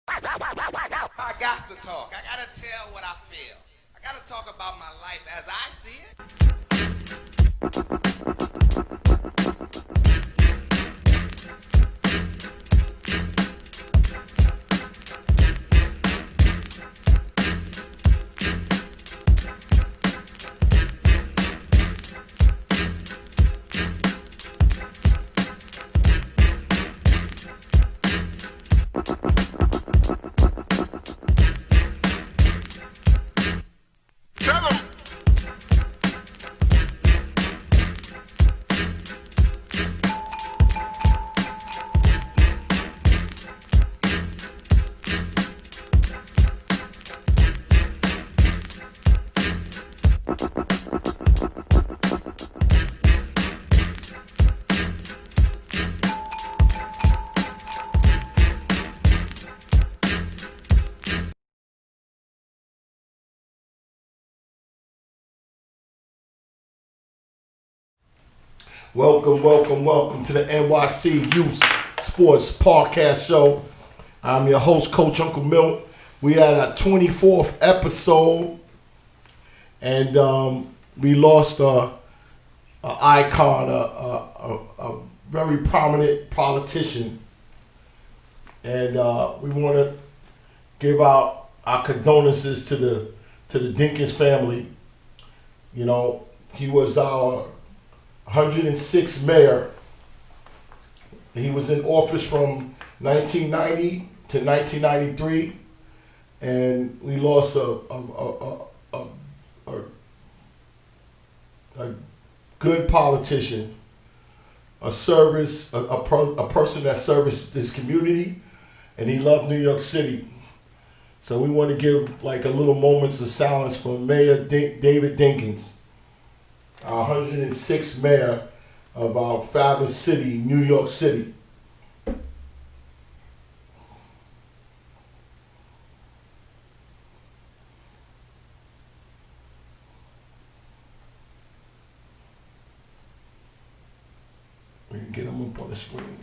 I got to talk. I got to tell what I feel. I got to talk about my life as I see Welcome to the NYC Youth Sports Podcast Show. I'm your host, Coach Uncle Milt. We had our 24th episode, and we lost an icon, a very prominent politician, and we want to give out our condolences to the Dinkins family. You know, he was our 106th mayor. He was in office from 1990 to 1993, and we lost a good politician, a person that serviced this community, and he loved New York City. So we want to give like a little moments of silence for Mayor David Dinkins, our 106th mayor of our fabulous city, New York City. We can get him up on the screen.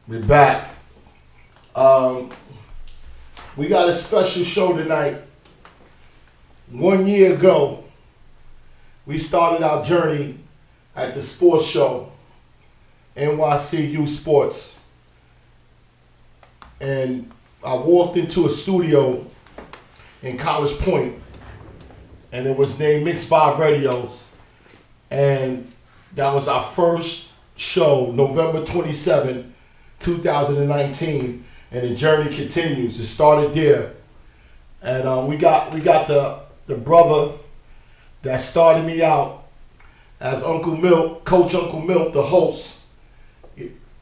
We're back. We got a special show tonight. 1 year ago, we started our journey at the sports show, NYC Youth Sports. And I walked into a studio in College Point, and it was named Mix 5 Radios. And that was our first show, November 27th, 2019, and the journey continues. It started there, and we got the brother that started me out as Uncle Milt, Coach Uncle Milt, the host,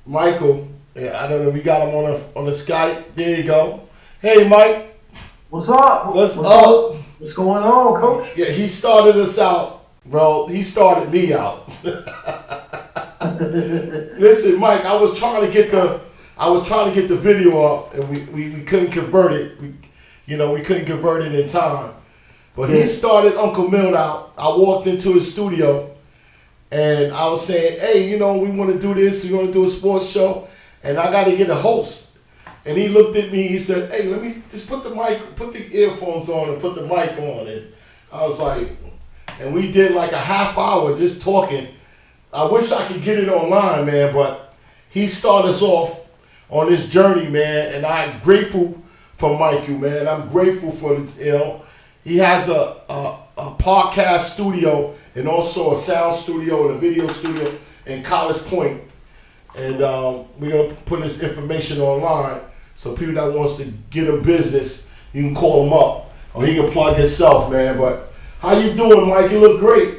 Michael. I don't know. We got him on the Skype. There you go. Hey, Mike. What's up? What's up? What's going on, Coach? Yeah, he started us out, bro. He started me out. Listen, Mike, I was trying to get the video up, and we couldn't convert it. We couldn't convert it in time. But he started Uncle Milt out. I walked into his studio, and I was saying, hey, we want to do this. We want to do a sports show, and I got to get a host. And he looked at me. He said, hey, let me just put the earphones on and put the mic on. And I was like, and we did like a half hour just talking. I wish I could get it online, man, but he started us off on this journey, man, and I'm grateful for Michael, man. I'm grateful for, he has a podcast studio and also a sound studio and a video studio in College Point. And we're going to put this information online, so people that wants to get a business, you can call him up, or he can plug himself, man. But how you doing, Mike? You look great.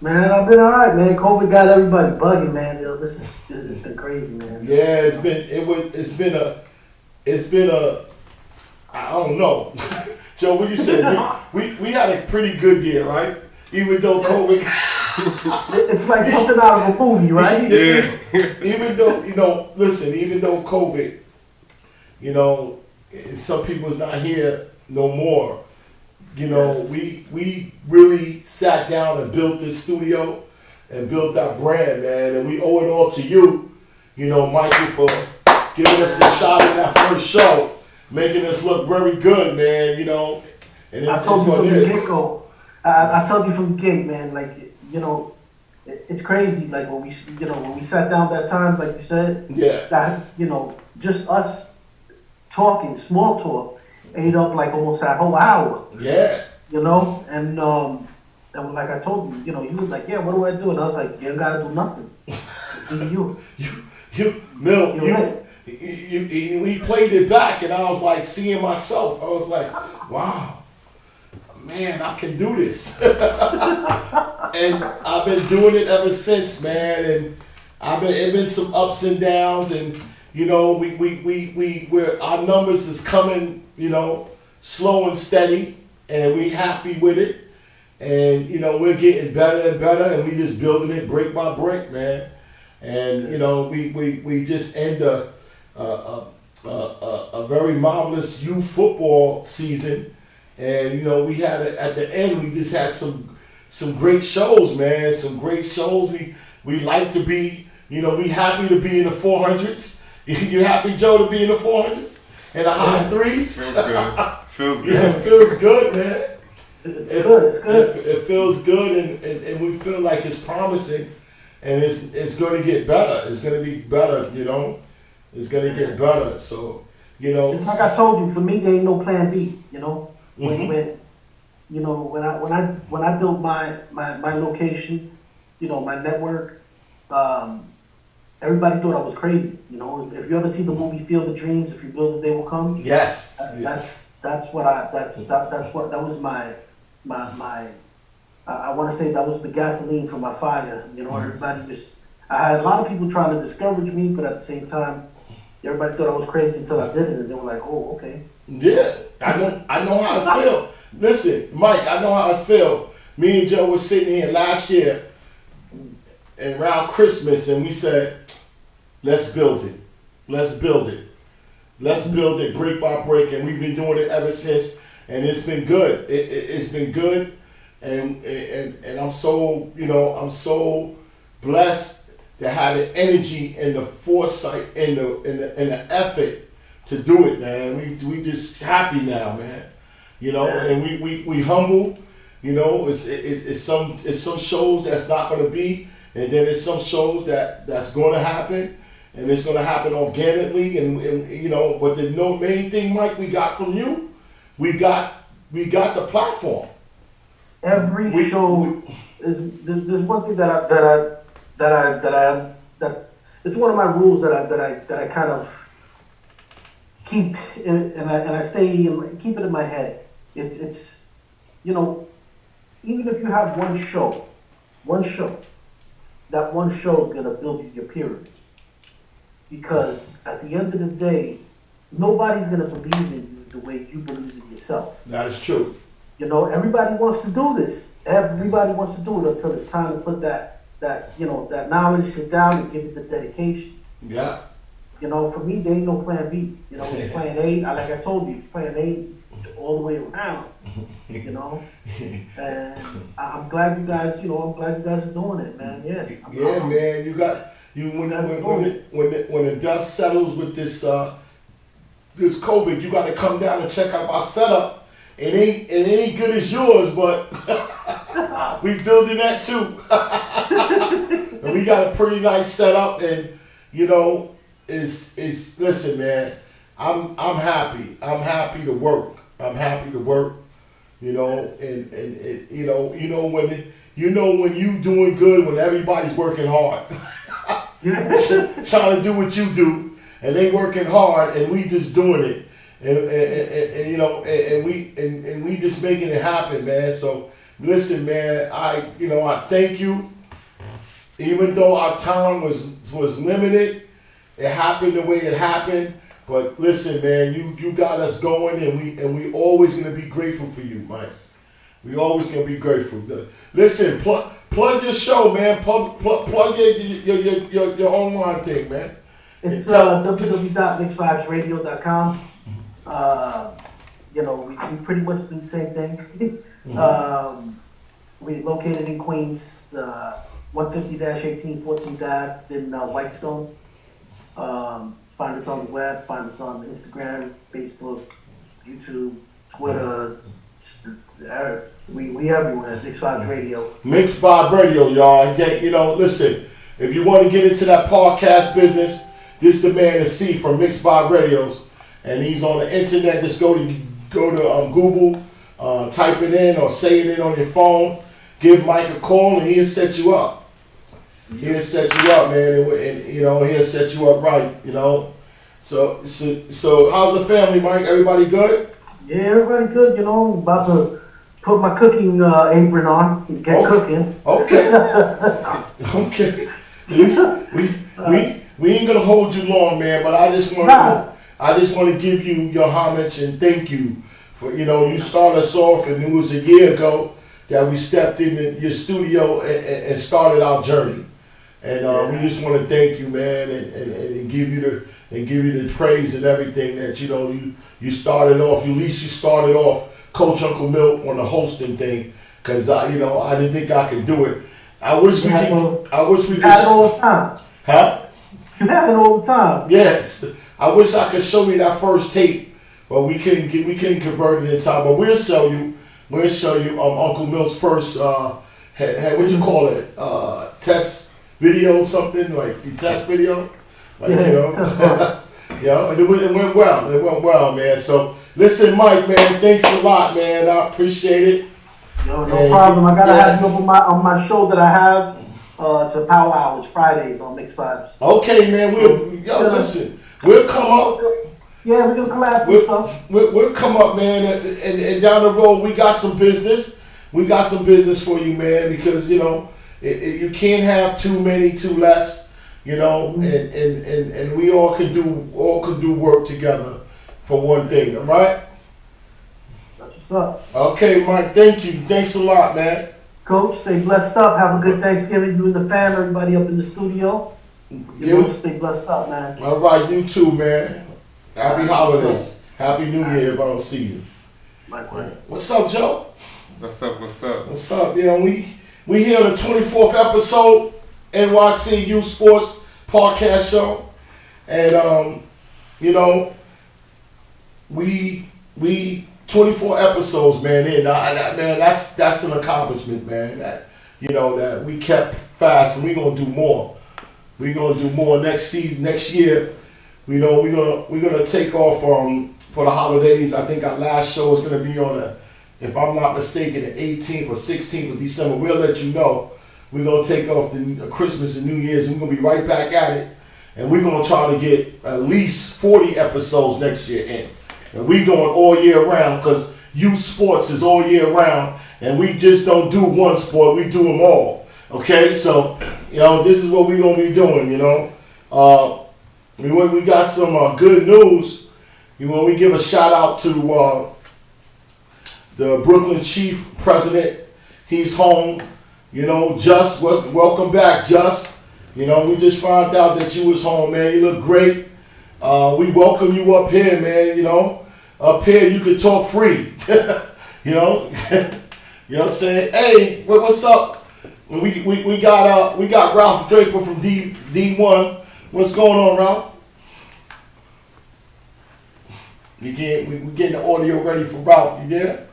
Man, I've been all right, man. COVID got everybody bugging, man. It's been crazy, man. Yeah, it's been a I don't know. Joe, what you said? We had a pretty good year, right? even though COVID, It's like something out of a movie, right? Yeah. even though, listen, even though COVID, some people's not here no more. We really sat down and built this studio and built our brand, man, and we owe it all to you, Michael, for giving us a shot in that first show, making us look very good, man, and I told you from the get-go. I told you from the gate, man, like, it's crazy, like, when we sat down that time, like you said, Yeah. that, just us talking, small talk, ate up like almost that whole hour. Yeah. And like I told you, he was like, yeah, what do I do? And I was like, you ain't gotta do nothing. We played it back, and I was like seeing myself. I was like, wow, man, I can do this. And I've been doing it ever since, man. And it's been some ups and downs, and we're our numbers is coming, slow and steady, and we happy with it. And we're getting better and better, and we just building it brick by brick, man. And we just end a very marvelous youth football season, and we had at the end we just had some great shows, man. Some great shows. We like to be, we happy to be in the 400s. You happy, Joe, to be in the 400s and the high threes? Feels good. Feels good. Yeah, it feels good, man. It's good. It feels good, and we feel like it's promising, and it's going to get better. It's going to be better, It's going to get better. So, It's like I told you. For me, there ain't no plan B. Mm-hmm. When I built my location, my network, everybody thought I was crazy. If you ever see the movie Field of Dreams, if you build it, they will come. Yes. That was my I want to say that was the gasoline for my fire. Everybody I had a lot of people trying to discourage me, but at the same time, everybody thought I was crazy until I did it, and they were like, "Oh, okay." Yeah, I know how to feel. Listen, Mike, I know how to feel. Me and Joe were sitting here last year, and around Christmas, and we said, "Let's build it. Let's build it. Let's build it brick by brick," and we've been doing it ever since, and it's been good. It's been good, and I'm so I'm so blessed to have the energy and the foresight and the effort to do it, man. We just happy now, man. And we humble. It's some shows that's not gonna be, and then it's some shows that's gonna happen. And it's going to happen organically, and but the main thing, Mike, we got from you, we got the platform. Every show there's one thing that it's one of my rules that I kind of keep and I keep it in my head. It's even if you have one show, that one show is going to build you your pyramid. Because at the end of the day, nobody's going to believe in you the way you believe in yourself. That is true. Everybody wants to do this. Everybody wants to do it until it's time to put that knowledge, sit down and give it the dedication. Yeah. For me, there ain't no plan B. It's plan A. Like I told you, it's plan A all the way around. And I'm glad you guys, are doing it, man. Yeah. Yeah, man. You got. When the dust settles with this this COVID, you got to come down and check out our setup. It ain't good as yours, but we building that too. And we got a pretty nice setup, and is listen, man. I'm happy. I'm happy to work. I'm happy to work. And when you doing good when everybody's working hard. Trying to do what you do, and they working hard, and we just doing it, and we just making it happen, man. So listen, man, I thank you. Even though our time was limited, it happened the way it happened. But listen, man, you got us going, and we always gonna be grateful for you, Mike. We always gonna be grateful. Listen, plug your show, man. Plug your online thing, man. It's www.mixvibesradio.com. We pretty much do the same thing. We located in Queens, 150-18 14th Ave in Whitestone. Find us on the web, find us on Instagram, Facebook, YouTube, Twitter. We everywhere. Mixed Vibes Radio. Mixed Vibe Radio, y'all. Listen, if you want to get into that podcast business, this is the man to see from Mixed Vibe Radios, and he's on the internet. Just go to Google, type it in or say it in on your phone. Give Mike a call, and he'll set you up. He'll set you up, man, and he'll set you up right. So how's the family, Mike? Everybody good? Yeah, everybody good. I'm about to put my cooking apron on and get cooking. Okay. Okay. We ain't gonna hold you long, man. But I just want to give you your homage and thank you for you started us off, and it was a year ago that we stepped in your studio and started our journey. And we just want to thank you, man, and give you the praise and everything that you started off. At least you started off Coach Uncle Milt on the hosting thing, because I didn't think I could do it. I wish we could. You have it all the time. Huh? You have it all the time. Yes. I wish I could show you that first tape, but we couldn't convert it in time. But we'll show you Uncle Milt's first what you call it? Test video, something like your test video. And it went well. It went well, man. So listen, Mike, man, thanks a lot, man. I appreciate it. No problem. I gotta have you on my show that I have. It's a Power Hours Fridays on Mixed Vibes. Okay, man. Listen. We'll come up. Yeah, we're gonna collab some stuff. We'll come up, man, and down the road we got some business. We got some business for you, man, because you can't have too many, too less. And we all could do work together for one thing, all right? That's what's up. Okay, Mike, thank you. Thanks a lot, man. Coach, stay blessed up. Have a good Thanksgiving, you and the fam, everybody up in the studio. Stay blessed up, man. All right, you too, man. Happy holidays. Happy New Year if I don't see you. Likewise. What's up, Joe? What's up? What's up? We here on the 24th episode, NYC Youth Sports Podcast Show. And, we 24 episodes, man, in. Man, that's an accomplishment, man. That we kept fast, and we're gonna do more. We're gonna do more next year. We're gonna take off for the holidays. I think our last show is gonna be on if I'm not mistaken, the 18th or 16th of December. We'll let you know. We're gonna take off the Christmas and New Year's. We're gonna be right back at it, and we're gonna try to get at least 40 episodes next year in. And we going all year round, because youth sports is all year round, and we just don't do one sport, we do them all. Okay, so this is what we're gonna be doing. We got some good news. We give a shout out to the Brooklyn Chief President. He's home. Just welcome back, Just. We just found out that you was home, man. You look great. We welcome you up here, man. Up here you can talk free. You know what I'm saying? Hey, what's up? We got Ralph Draper from D1. What's going on, Ralph? We getting the audio ready for Ralph. You there?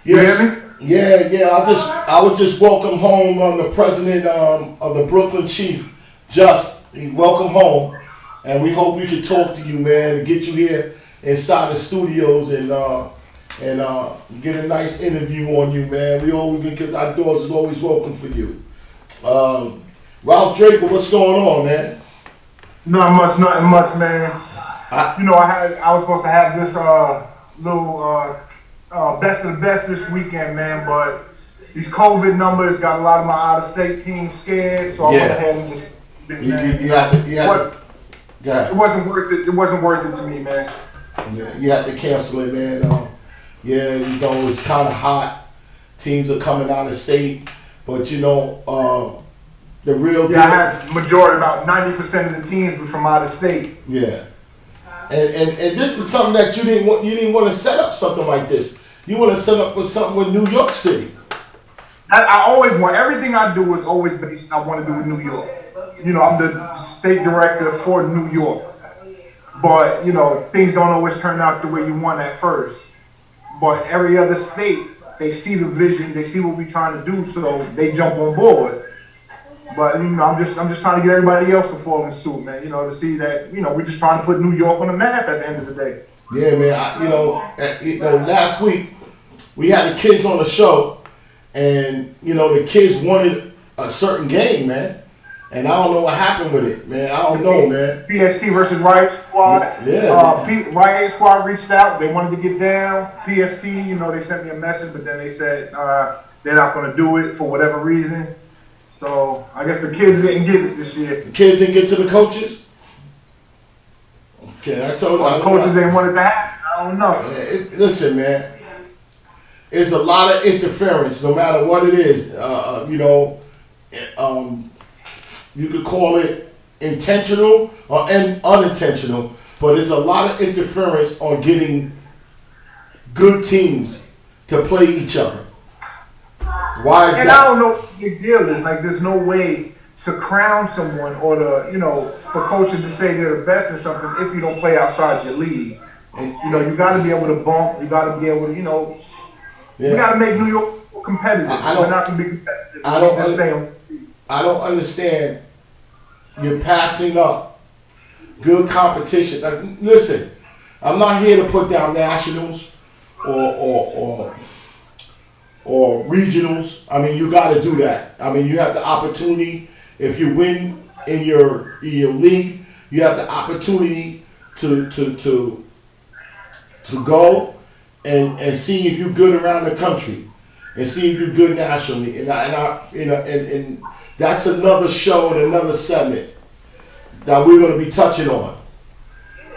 Yes. Yeah. I would just welcome home the president of the Brooklyn Chief. Welcome home, and we hope we can talk to you, man, and get you here inside the studios and get a nice interview on you, man. Our doors is always welcome for you. Ralph Draper, what's going on, man? Nothing much, man. I was supposed to have this little best of the best this weekend, man, but these COVID numbers got a lot of my out-of-state teams scared, so I went ahead and just It wasn't worth it. It wasn't worth it to me, man. Yeah, you have to cancel it, man. Yeah, you know, it's kind of hot. Teams are coming out of state. But, you know, the real Yeah, I had majority, about 90% of the teams was from out of state. Yeah. And this is something that you didn't want to set up something like this. You want to set up for something with New York City. I always want, everything I do is always based, I want to do with New York. You know, I'm the state director for New York. But, you know, things don't always turn out the way you want at first. But every other state, they see the vision, they see what we're trying to do, so they jump on board. But, you know, I'm just trying to get everybody else to fall in suit, man. You know, to see that, you know, we're just trying to put New York on the map at the end of the day. Yeah, man. You know, last week we had the kids on the show, and you know the kids wanted a certain game, man. And I don't know what happened with it, man. I don't know, man. PST versus Riot Squad. Yeah. Riot Squad reached out. They wanted to get down. PST, you know, they sent me a message, but then they said they're not going to do it for whatever reason. So I guess the kids didn't get it this year. The kids didn't get to the coaches? Okay, I told you. The coaches didn't want it to happen. I don't know. Listen, man. It's a lot of interference, no matter what it is. You know, you could call it intentional or unintentional, but it's a lot of interference on getting good teams to play each other. Why is that? And I don't know what the big deal is. Like, there's no way to crown someone or to, you know, for coaches to say they're the best or something if you don't play outside your league. And, you know, you got to be able to bump. You got to be able to, you know, you got to make New York competitive. We're not going to be competitive. I don't understand. You're passing up good competition. Like, listen, I'm not here to put down nationals or regionals. I mean, you got to do that. I mean, you have the opportunity. If you win in your league, you have the opportunity to go and see if you're good around the country and see if you're good nationally. And that's another show and another segment that we're going to be touching on.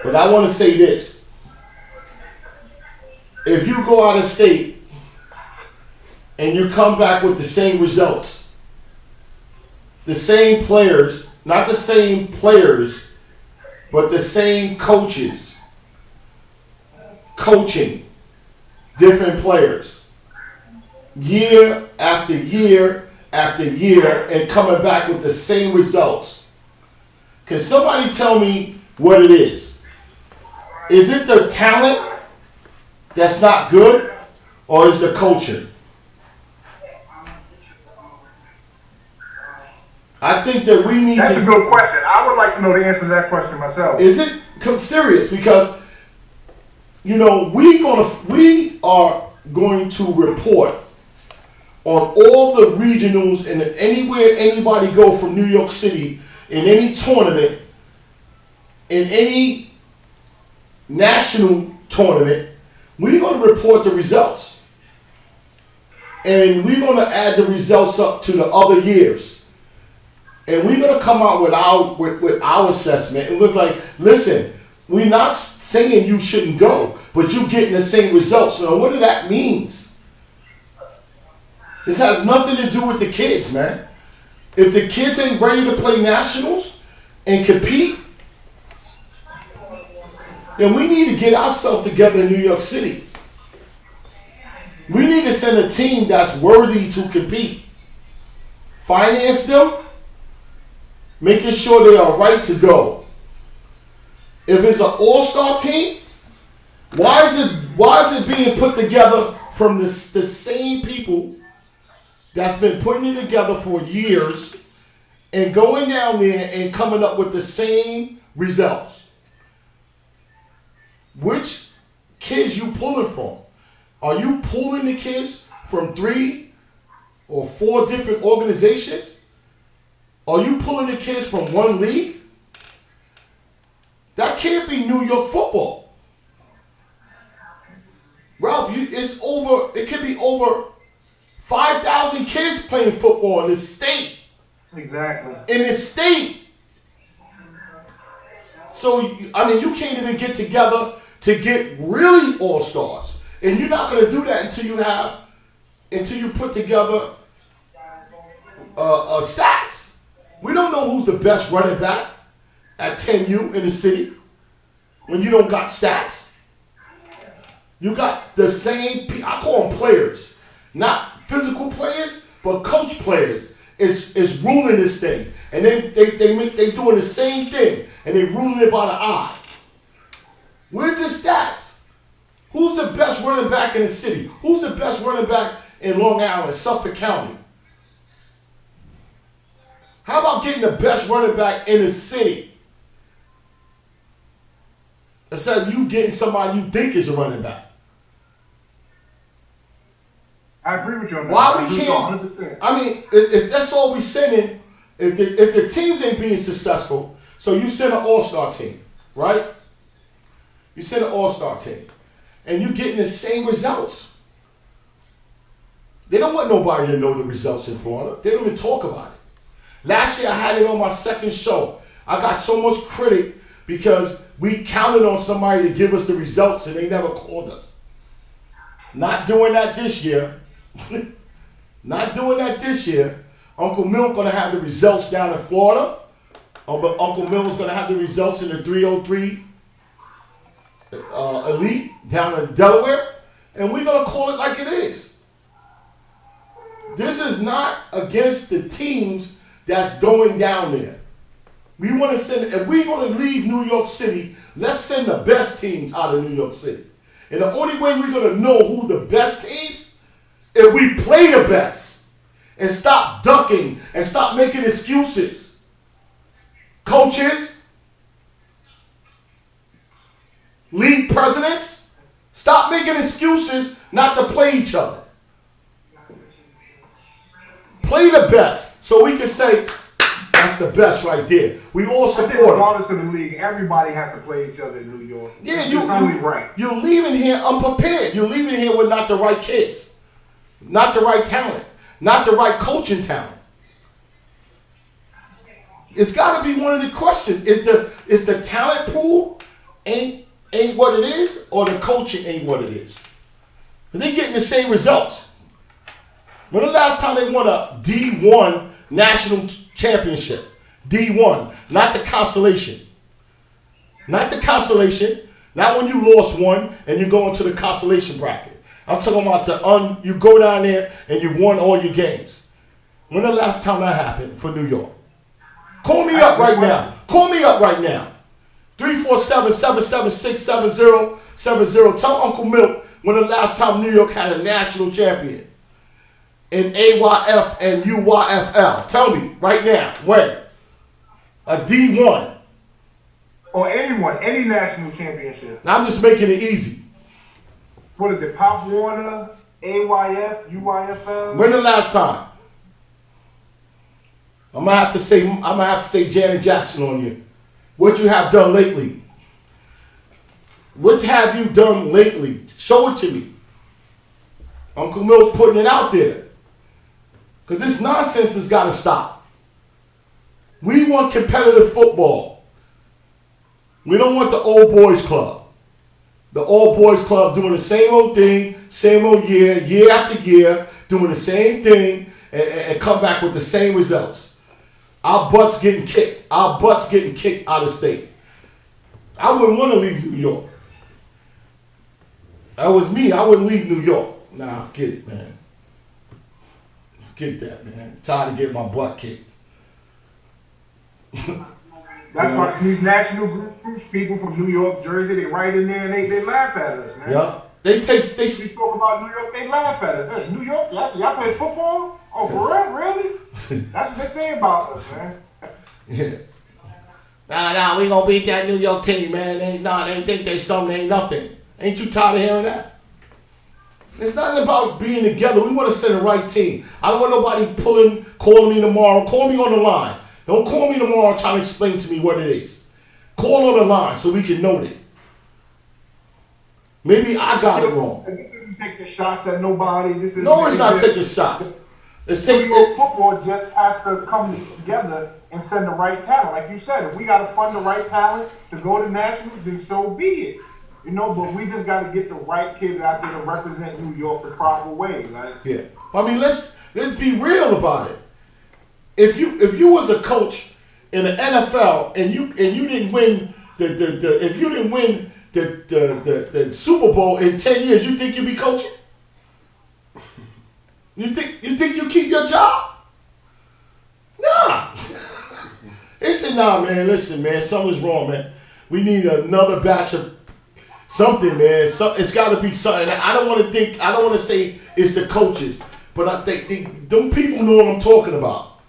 But I want to say this. If you go out of state and you come back with the same results, the same players, not the same players, but the same coaches, coaching different players, year after year after year, and coming back with the same results. Can somebody tell me what it is? Is it the talent that's not good, or is the coaching? I think that we need. That's a good question. I would like to know the answer to that question myself. Is it serious? Because you know we are going to report on all the regionals and anywhere anybody go from New York City in any tournament, in any national tournament. We're going to report the results, and we're going to add the results up to the other years. And we're going to come out with our assessment. And we're like, listen, we're not saying you shouldn't go, but you're getting the same results. So what that means? This has nothing to do with the kids, man. If the kids ain't ready to play nationals and compete, then we need to get our stuff together in New York City. We need to send a team that's worthy to compete. Finance them, making sure they are right to go. If it's an all-star team, why is it being put together from the same people that's been putting it together for years and going down there and coming up with the same results? Which kids you pulling from? Are you pulling the kids from 3 or 4 different organizations? Are you pulling the kids from one league? That can't be New York football. Ralph, it could be over 5,000 kids playing football in this state. Exactly. In this state. So, I mean, you can't even get together to get really all-stars. And you're not going to do that until you put together stats. We don't know who's the best running back at 10U in the city when you don't got stats. You got the same, I call them players, not physical players, but coach players is ruling this thing. And then they doing the same thing, and they ruling it by the eye. Where's the stats? Who's the best running back in the city? Who's the best running back in Long Island, Suffolk County? How about getting the best running back in the city? Instead of you getting somebody you think is a running back. I agree with you on that. Why we can't? 100%. I mean, if that's all we sending, if the teams ain't being successful, so you send an all-star team, right? You send an all-star team, and you're getting the same results. They don't want nobody to know the results in Florida. They don't even talk about it. Last year I had it on my second show. I got so much credit because we counted on somebody to give us the results and they never called us. Not doing that this year. Not doing that this year. Uncle Milk gonna have the results down in Florida. But Uncle Milk's gonna have the results in the 303 Elite down in Delaware. And we're gonna call it like it is. This is not against the teams that's going down there. We want to send, if we're going to leave New York City, let's send the best teams out of New York City. And the only way we're going to know who the best teams, if we play the best and stop ducking and stop making excuses. Coaches, league presidents, stop making excuses not to play each other. Play the best. So we can say, that's the best right there. We all support it. Regardless of the league, everybody has to play each other in New York. Yeah, it's only right. You're leaving here unprepared. You're leaving here with not the right kids, not the right talent, not the right coaching talent. It's got to be one of the questions. Is the talent pool ain't what it is, or the coaching ain't what it is? They're getting the same results. When the last time they won a D1 national championship? D1, not the consolation. Not the consolation. Not when you lost one and you go into the consolation bracket. I'm talking about you go down there and you won all your games. When the last time that happened for New York? Call me up right now. Call me up right now. 347-776-7070. Tell Uncle Milk when the last time New York had a national champion in AYF and UYFL. Tell me right now, when? A D1. Or anyone, any national championship. I'm just making it easy. What is it, Pop Warner, AYF, UYFL? When the last time? I'm gonna have to say Janet Jackson on you. What you have done lately? What have you done lately? Show it to me. Uncle Mil's putting it out there. Because this nonsense has got to stop. We want competitive football. We don't want the old boys club. The old boys club doing the same old thing, same old year after year, doing the same thing, and come back with the same results. Our butts getting kicked. Our butts getting kicked out of state. I wouldn't want to leave New York. That was me. I wouldn't leave New York. Nah, forget it, man. Forget that, man. I'm tired of getting my butt kicked. That's why these national groups, people from New York, Jersey, they right in there and they laugh at us, man. Yeah. We talk about New York, they laugh at us. Hey, New York, y'all play football? Oh, for real? Really? That's what they say about us, man. Yeah. Nah, we gonna beat that New York team, man. They think they something, they ain't nothing. Ain't you tired of hearing that? It's nothing about being together. We want to send the right team. I don't want nobody calling me tomorrow. Call me on the line. Don't call me tomorrow trying to explain to me what it is. Call on the line so we can know it. Maybe I got it wrong. This isn't taking shots at nobody. No, it's not taking shots. It's New York football just has to come together and send the right talent. Like you said, if we got to fund the right talent to go to nationals, then so be it. You know, but we just got to get the right kids out there to represent New York the proper way. Like, Yeah. I mean, let's be real about it. If you was a coach in the NFL and you didn't win if you didn't win the Super Bowl in 10 years, you think you'd be coaching? You think you keep your job? Nah. They said, nah, man, listen, man, something's wrong, man. We need another batch of something, man. It's got to be something. I don't want to say it's the coaches, but them people know what I'm talking about.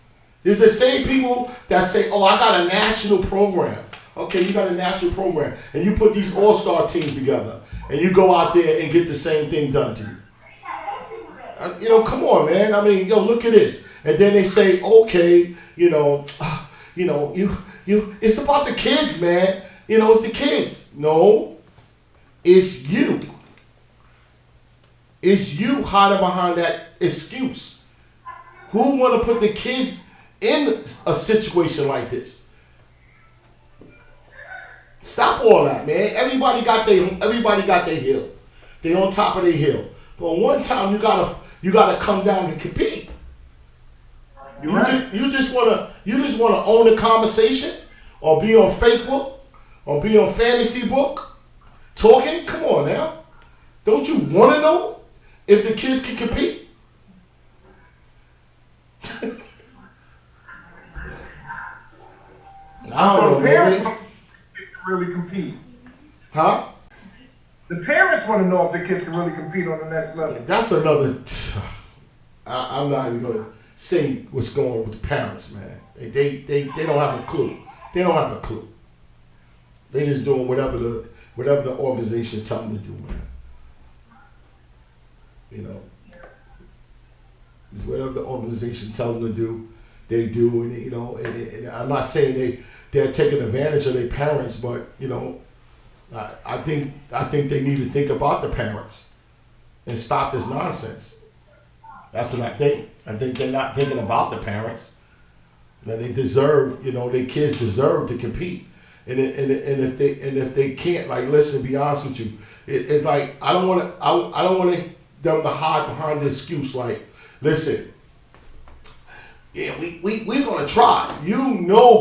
It's the same people that say, oh, I got a national program. Okay, you got a national program, and you put these all-star teams together, and you go out there and get the same thing done to you. Come on, man. I mean, look at this. And then they say, okay, it's about the kids, man. It's the kids. No, it's you. It's you hiding behind that excuse. Who want to put the kids in a situation like this? Stop all that, man. Everybody got their hill. They on top of their hill. But one time you gotta come down and compete. You just wanna own the conversation, or be on Facebook, or be on Fantasy Book, talking. Come on now, don't you want to know if the kids can compete? I don't know, man. Really compete. Huh? The parents want to know if the kids can really compete on the next level. That's another. I'm not even going to say what's going on with the parents, man. They don't have a clue. They don't have a clue. They just doing whatever the organization tell them to do, man. It's whatever the organization tell them to do, they do, and I'm not saying they're taking advantage of their parents, but I think they need to think about the parents and stop this nonsense. That's what I think. I think they're not thinking about the parents. And they deserve, their kids deserve to compete. And if they can't, like, listen, be honest with you, it's like I don't want them to hide behind the excuse, like, listen, yeah, we're gonna try.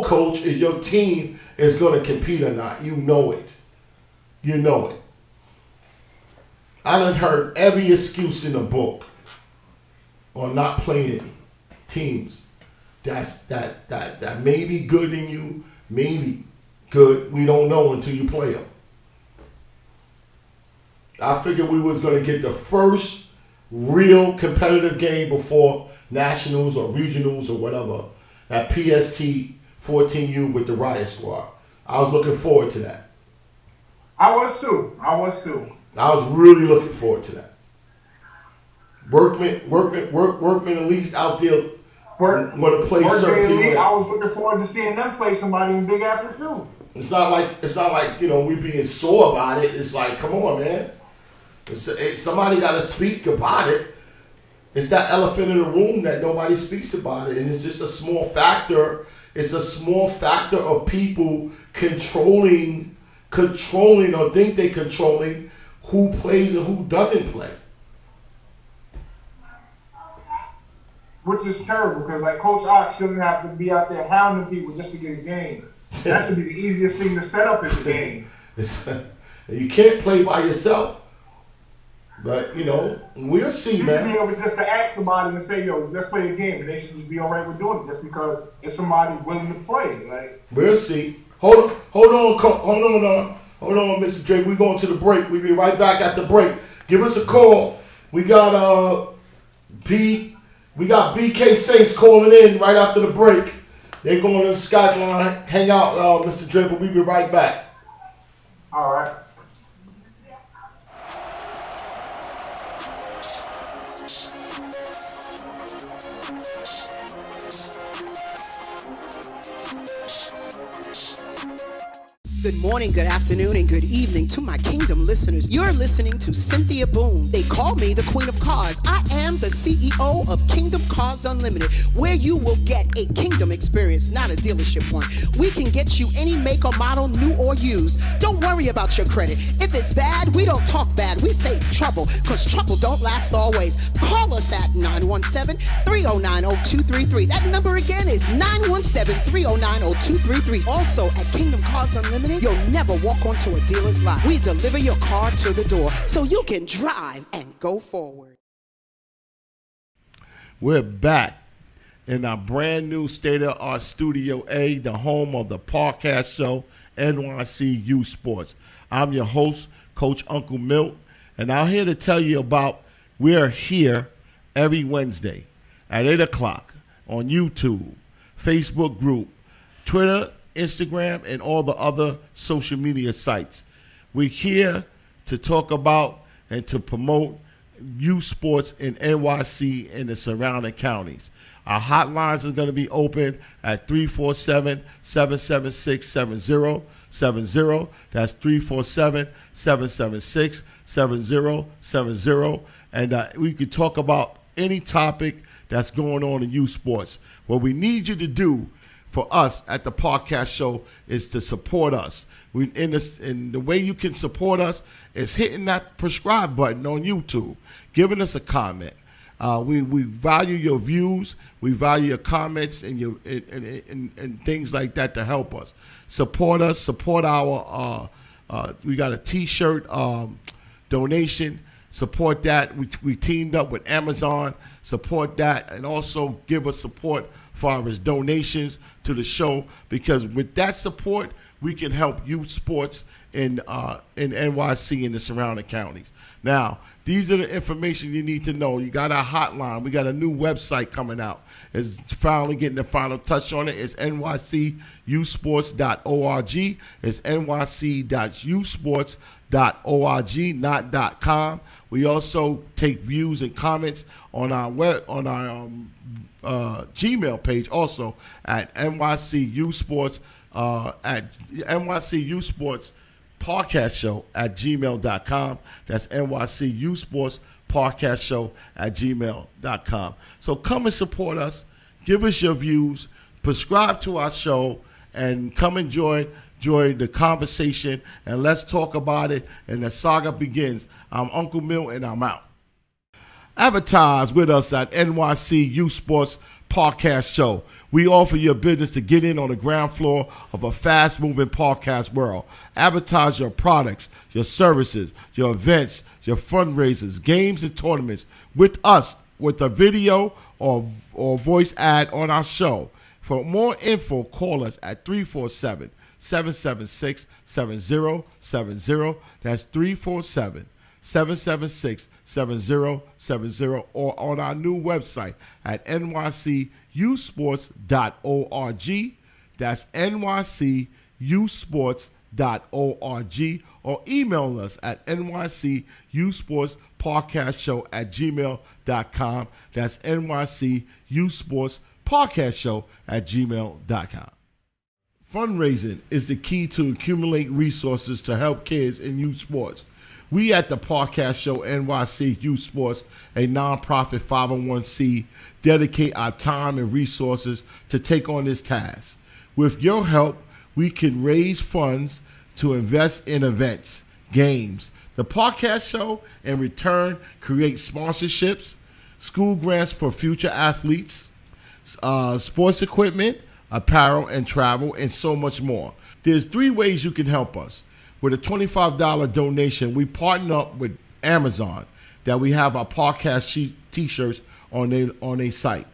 Coach, if your team is gonna compete or not. You know it. I done heard every excuse in the book on not playing teams that may be good in you, maybe good. We don't know until you play them. I figured we was gonna get the first real competitive game before nationals or regionals or whatever at PST 14U with the Riot Squad. I was looking forward to that. I was too. I was really looking forward to that. Workman at least out there want to play certain people. I was looking forward to seeing them play somebody in Big Apple too. It's not like we being sore about it. It's like, come on, man. Somebody got to speak about it. It's that elephant in the room that nobody speaks about it, and it's just a small factor. It's a small factor of people controlling or think they're controlling who plays and who doesn't play. Which is terrible, because like Coach Ock shouldn't have to be out there hounding people just to get a game. That should be the easiest thing to set up in the game. You can't play by yourself. But, we'll see, man. You should be able just to ask somebody and say, yo, let's play a game. And they should just be all right with doing it just because it's somebody willing to play. Like, we'll see. Hold on, Mr. J. We're going to the break. We'll be right back at the break. Give us a call. We got BK Saints calling in right after the break. They're going to the Skype line. Hang out, Mr. J. But we'll be right back. All right. Good morning, good afternoon, and good evening to my Kingdom listeners. You're listening to Cynthia Boone. They call me the Queen of Cars. I am the CEO of Kingdom Cars Unlimited, where you will get a Kingdom experience, not a dealership one. We can get you any make or model, new or used. Don't worry about your credit. If it's bad, we don't talk bad. We say trouble, because trouble don't last always. Call us at 917-309-0233. That number again is 917-309-0233. Also, at Kingdom Cars Unlimited, you'll never walk onto a dealer's lot. We deliver your car to the door so you can drive and go forward. We're back in our brand new state-of-the-art Studio A, the home of the podcast show, NYC U Sports. I'm your host, Coach Uncle Milt, and I'm here to tell you about we're here every Wednesday at 8 o'clock on YouTube, Facebook group, Twitter, Instagram, and all the other social media sites. We're here to talk about and to promote youth sports in NYC and the surrounding counties. Our hotlines are going to be open at 347-776-7070. That's 347-776-7070. And we could talk about any topic that's going on in youth sports. What we need you to do for us at the podcast show is to support us. And the way you can support us is hitting that subscribe button on YouTube, giving us a comment. We value your views, we value your comments and your and things like that to help us. Support us. Support our. We got a T-shirt donation. Support that. We teamed up with Amazon. Support that, and also give us support for our donations to the show, because with that support, we can help youth sports in NYC and the surrounding counties. Now, these are the information you need to know. You got our hotline. We got a new website coming out. It's finally getting the final touch on it. It's nycusports.org. It's nyc.usports.org, not .com. We also take views and comments on our Gmail page, also at nycusports at nycusports podcast show at gmail.com. That's nycusports podcast show at gmail.com. So come and support us, give us your views, subscribe to our show, and come enjoy the conversation, and let's talk about it, and the saga begins. I'm Uncle Milt, and I'm out. Advertise with us at NYC U Sports Podcast Show. We offer your business to get in on the ground floor of a fast-moving podcast world. Advertise your products, your services, your events, your fundraisers, games, and tournaments with us with a video or voice ad on our show. For more info, call us at 347-776-7070. That's 347-776-7070, or on our new website at nycusports.org. That's nycusports.org, or email us at nycusportspodcastshow@gmail.com. That's nycusportspodcastshow@gmail.com. Fundraising is the key to accumulate resources to help kids in youth sports. We at the Podcast Show NYC Youth Sports, a nonprofit 501c, dedicate our time and resources to take on this task. With your help, we can raise funds to invest in events, games. The Podcast Show, in return, creates sponsorships, school grants for future athletes, sports equipment, apparel and travel, and so much more. There's 3 ways you can help us. With a $25 donation, we partner up with Amazon, that we have our podcast T-shirts on their site.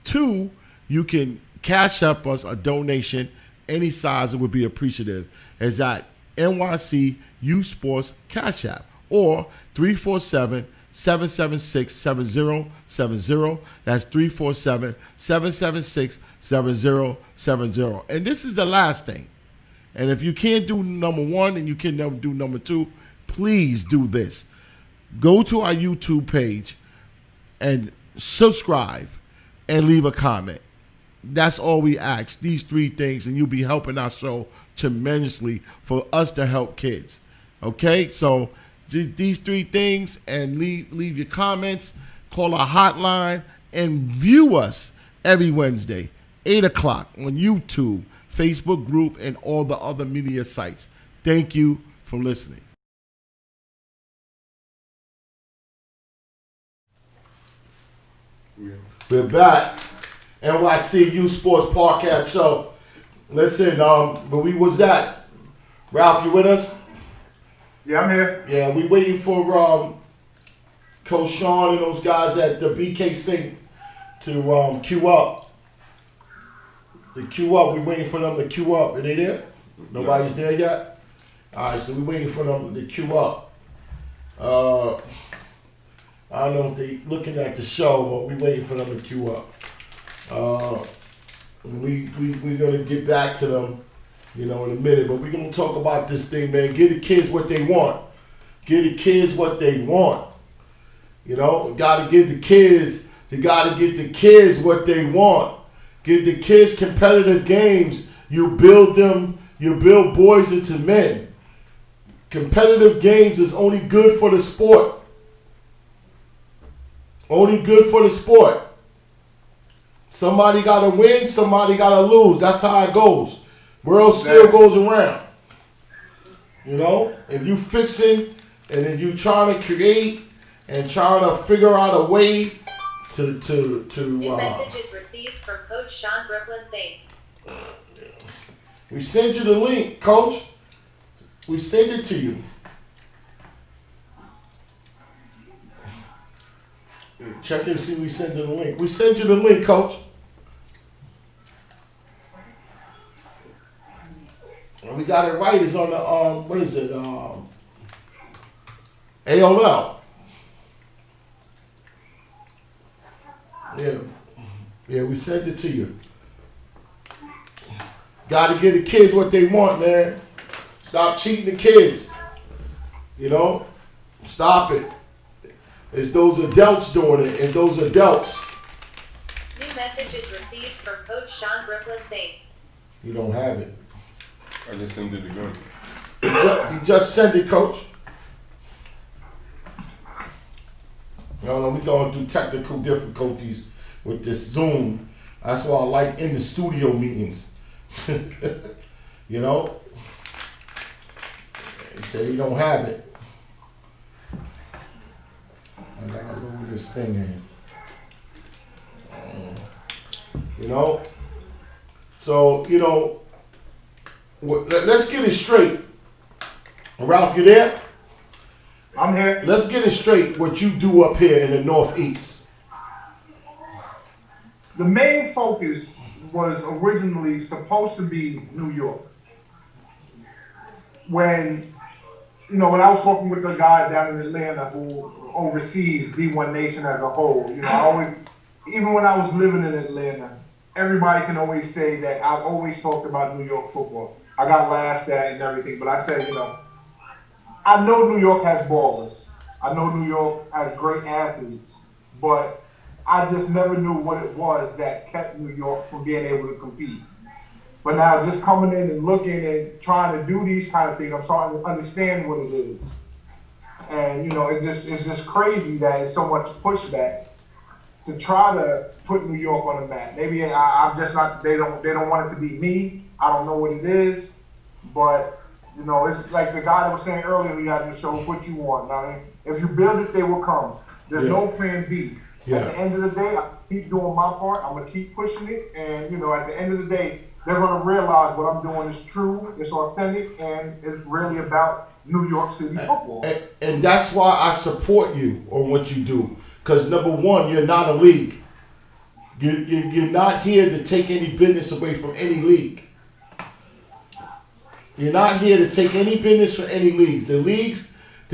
2, you can cash up us a donation, any size, it would be appreciative, is at NYC U Sports Cash App, or 347-776-7070. That's 347-776-7070. And this is the last thing. And if you can't do number 1 and you can never do number 2, please do this. Go to our YouTube page and subscribe and leave a comment. That's all we ask. These 3 things, and you'll be helping our show tremendously for us to help kids. Okay, so these 3 things, and leave your comments, call our hotline, and view us every Wednesday, 8 o'clock on YouTube, Facebook group, and all the other media sites. Thank you for listening. We're back. NYC Youth Sports Podcast Show. Listen, where we was at? Ralph, you with us? Yeah, I'm here. Yeah, we waiting for Coach Sean and those guys at the BKC to queue up. To queue up. We waiting for them to queue up. Are they there? Nobody's there yet? All right, so we waiting for them to queue up. I don't know if they looking at the show, but we waiting for them to queue up. We're gonna get back to them, in a minute. But we're gonna talk about this thing, man. Give the kids what they want. Give the kids what they want. Gotta give the kids. You gotta get the kids what they want. Give the kids competitive games. You build them. You build boys into men. Competitive games is only good for the sport. Only good for the sport. Somebody got to win, somebody got to lose. That's how it goes. World still goes around. If you fixing and then you trying to create and trying to figure out a way to New messages received from Coach Sean Brooklyn Saints. We send you the link, Coach. We send it to you. Check it and see we send you the link. We send you the link, Coach. And we got it right. It's on the what is it? AOL. Yeah, we sent it to you. Got to give the kids what they want, man. Stop cheating the kids. Stop it. It's those adults doing it, and those adults. New messages received from Coach Sean Brooklyn Saints. You don't have it. I just sent it again. He just sent it, Coach. We're going through technical difficulties with this Zoom. That's why I like in the studio meetings. He said he don't have it. I gotta go with this thing in. So, let's get it straight. Ralph, you there? I'm here. Let's get it straight what you do up here in the Northeast. The main focus was originally supposed to be New York. When I was talking with the guy down in Atlanta who oversees D1 Nation as a whole, even when I was living in Atlanta, everybody can always say that I've always talked about New York football. I got laughed at and everything, but I said, I know New York has ballers. I know New York has great athletes, but I just never knew what it was that kept New York from being able to compete. But now just coming in and looking and trying to do these kind of things, I'm starting to understand what it is. And, it's just crazy that it's so much pushback to try to put New York on the map. Maybe I'm just not, they don't want it to be me. I don't know what it is. But, it's like the guy that was saying earlier, we got to show what you want. Now, if you build it, they will come. There's no plan B. Yeah. At the end of the day, I keep doing my part. I'm going to keep pushing it. And, at the end of the day, they're going to realize what I'm doing is true, it's authentic, and it's really about New York City football. And that's why I support you on what you do. Because, number one, you're not a league. You're not here to take any business away from any league. You're not here to take any business from any leagues. The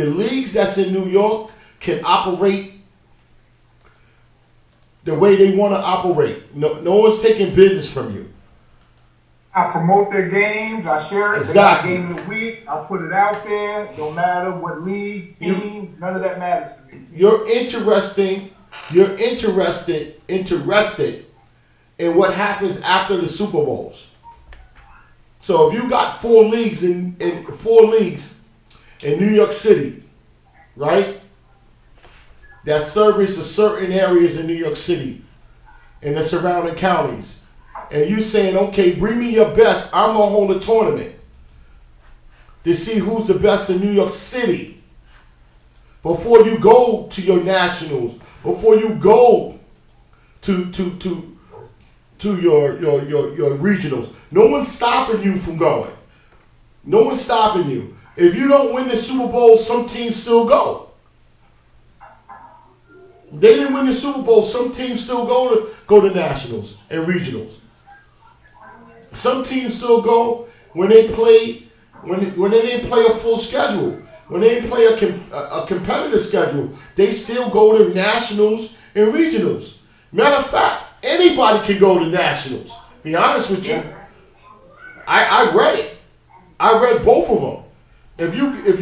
leagues that's in New York can operate the way they want to operate. No one's taking business from you. I promote their games. I share it. Exactly. They got game of the week. I put it out there. No matter what league, team, none of that matters to me. You're interested in what happens after the Super Bowls. So if you got four leagues in New York City, right? That service of certain areas in New York City and the surrounding counties. And you saying, okay, bring me your best. I'm going to hold a tournament to see who's the best in New York City. Before you go to your nationals, before you go to your regionals. No one's stopping you from going. No one's stopping you. If you don't win the Super Bowl, some teams still go. They didn't win the Super Bowl, some teams still go to nationals and regionals. Some teams still go when they play when they didn't play a full schedule. When they didn't play a competitive schedule, they still go to nationals and regionals. Matter of fact, anybody can go to nationals. Be honest with you. I read it. I read both of them. If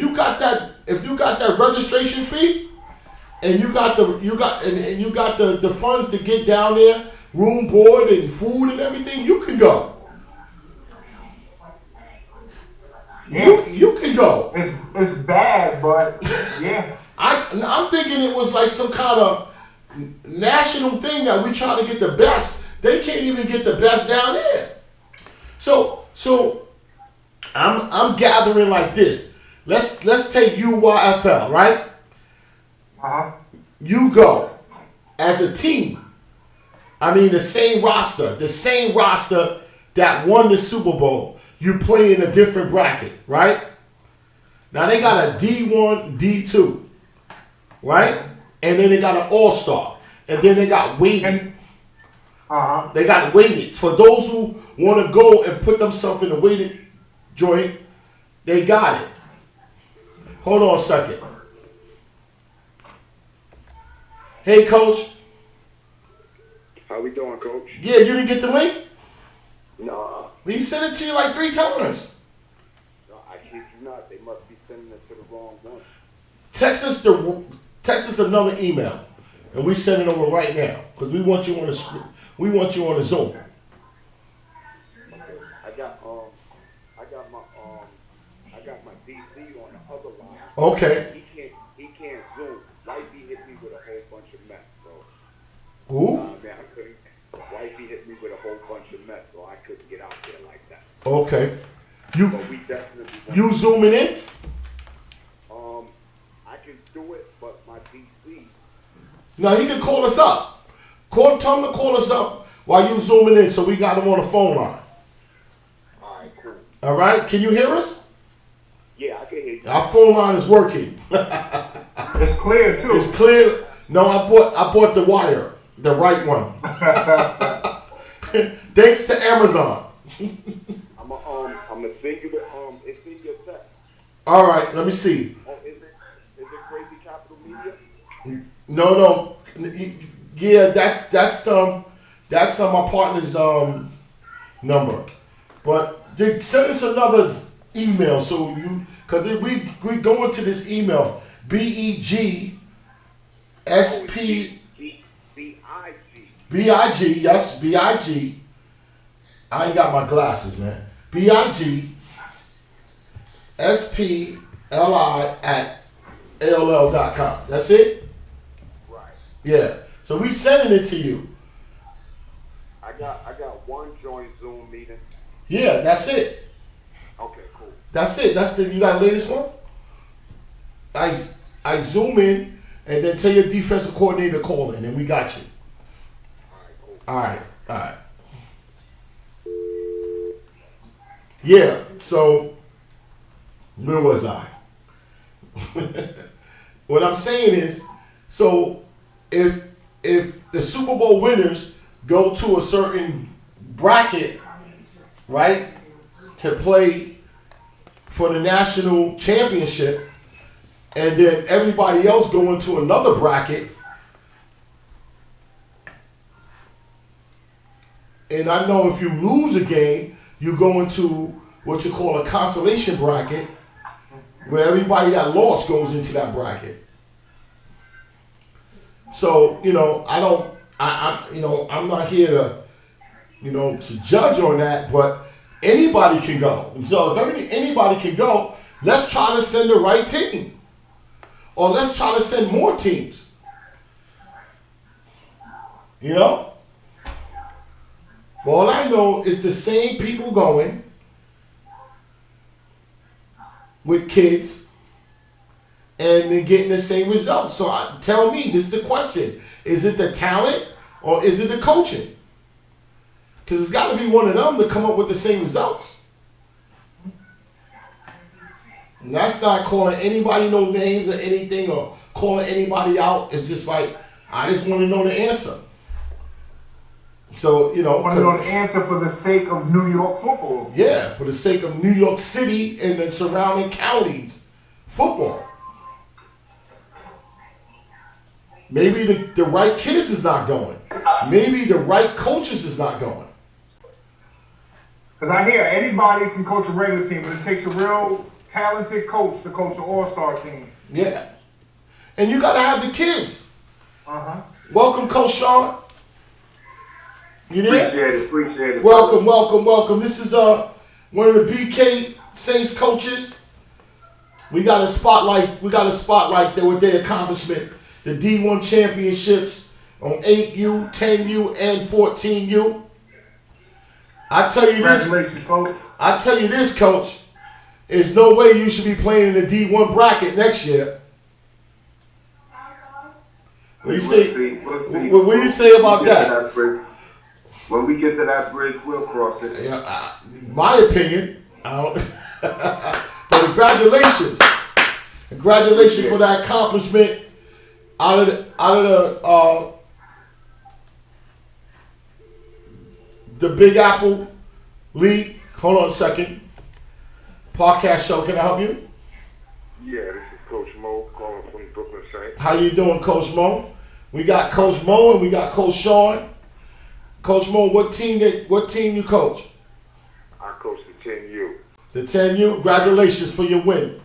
you got that registration fee, and you got the funds to get down there, room, board, and food and everything, you can go. You can go. It's bad, but yeah. I'm thinking it was like some kind of national thing that we try to get the best. They can't even get the best down there. So I'm gathering like this. Let's take UYFL, right? You go as a team. I mean the same roster that won the Super Bowl. You play in a different bracket, right? Now they got a D1, D2, right? And then they got an All-Star. And then they got weighted. They got weighted. For those who want to go and put themselves in a weighted joint, they got it. Hold on a second. Hey, Coach. How we doing, Coach? Yeah, you didn't get the link? No. We sent it to you like 3 times. No, I kid you not. They must be sending it to the wrong one. Text us another email, and we send it over right now because we want you on the Zoom. Okay. I got my DC on the other line. Okay. He can't Zoom. Wifey hit me with a whole bunch of mess, bro. Who? Man, I couldn't. Wifey hit me with a whole bunch of mess, so I couldn't get out there like that. Okay. But we definitely You zooming in? I can do it, but my DC. No, he can call us up. Tell him to call us up while you zooming in, so we got him on the phone line. All right, cool. All right. Can you hear us? Yeah, I can hear you. Our phone line is working. It's clear too. It's clear. No, I bought the wire, the right one. Thanks to Amazon. I'm a send you the it's in your text. All right, let me see. Oh, is it Crazy Capital Media? No. Yeah, that's my partner's number. But they send us another email because we go into this email BEGSP BIG, yes, BIG. I ain't got my glasses, man. BIG SPLI at AOL.com. That's it? Right. Yeah. So we sending it to you. I got one joint Zoom meeting. Yeah, that's it. Okay, cool. That's it. You got the latest one? I zoom in and then tell your defensive coordinator to call in and we got you. All right. Yeah, so where was I? What I'm saying is, so if the Super Bowl winners go to a certain bracket, right, to play for the national championship, and then everybody else go into another bracket, and I know if you lose a game, you go into what you call a consolation bracket, where everybody that lost goes into that bracket. So, I'm not here to, to judge on that, but Anybody can go. And so if anybody can go, let's try to send the right team. Or let's try to send more teams. You know? All I know is the same people going with kids and they're getting the same results. So tell me, this is the question. Is it the talent or is it the coaching? Because it's got to be one of them to come up with the same results. And that's not calling anybody no names or anything or calling anybody out. It's just like, I just want to know the answer. So, you know. I want to know the answer for the sake of New York football. Yeah, for the sake of New York City and the surrounding counties football. Maybe the right kids is not going. Maybe the right coaches is not going. Because I hear anybody can coach a regular team, but it takes a real talented coach to coach an all-star team. Yeah. And you got to have the kids. Uh-huh. Welcome, Coach Sean. You there? Appreciate it. Welcome. This is one of the BK Saints coaches. We got to spotlight them with their accomplishment. The D1 championships on 8U, 10U, and 14U. I tell you this, Coach. There's no way you should be playing in the D1 bracket next year. What do you say? We'll see. What do you say about that? When we get to that bridge, we'll cross it. Yeah, my opinion. But congratulations for that accomplishment. Out of the Big Apple League. Hold on a second. Podcast show. Can I help you? Yeah, this is Coach Mo calling from Brooklyn Saints. How you doing, Coach Mo? We got Coach Mo and we got Coach Sean. Coach Mo, what team you coach? I coach the 10U. The 10U. Congratulations for your win.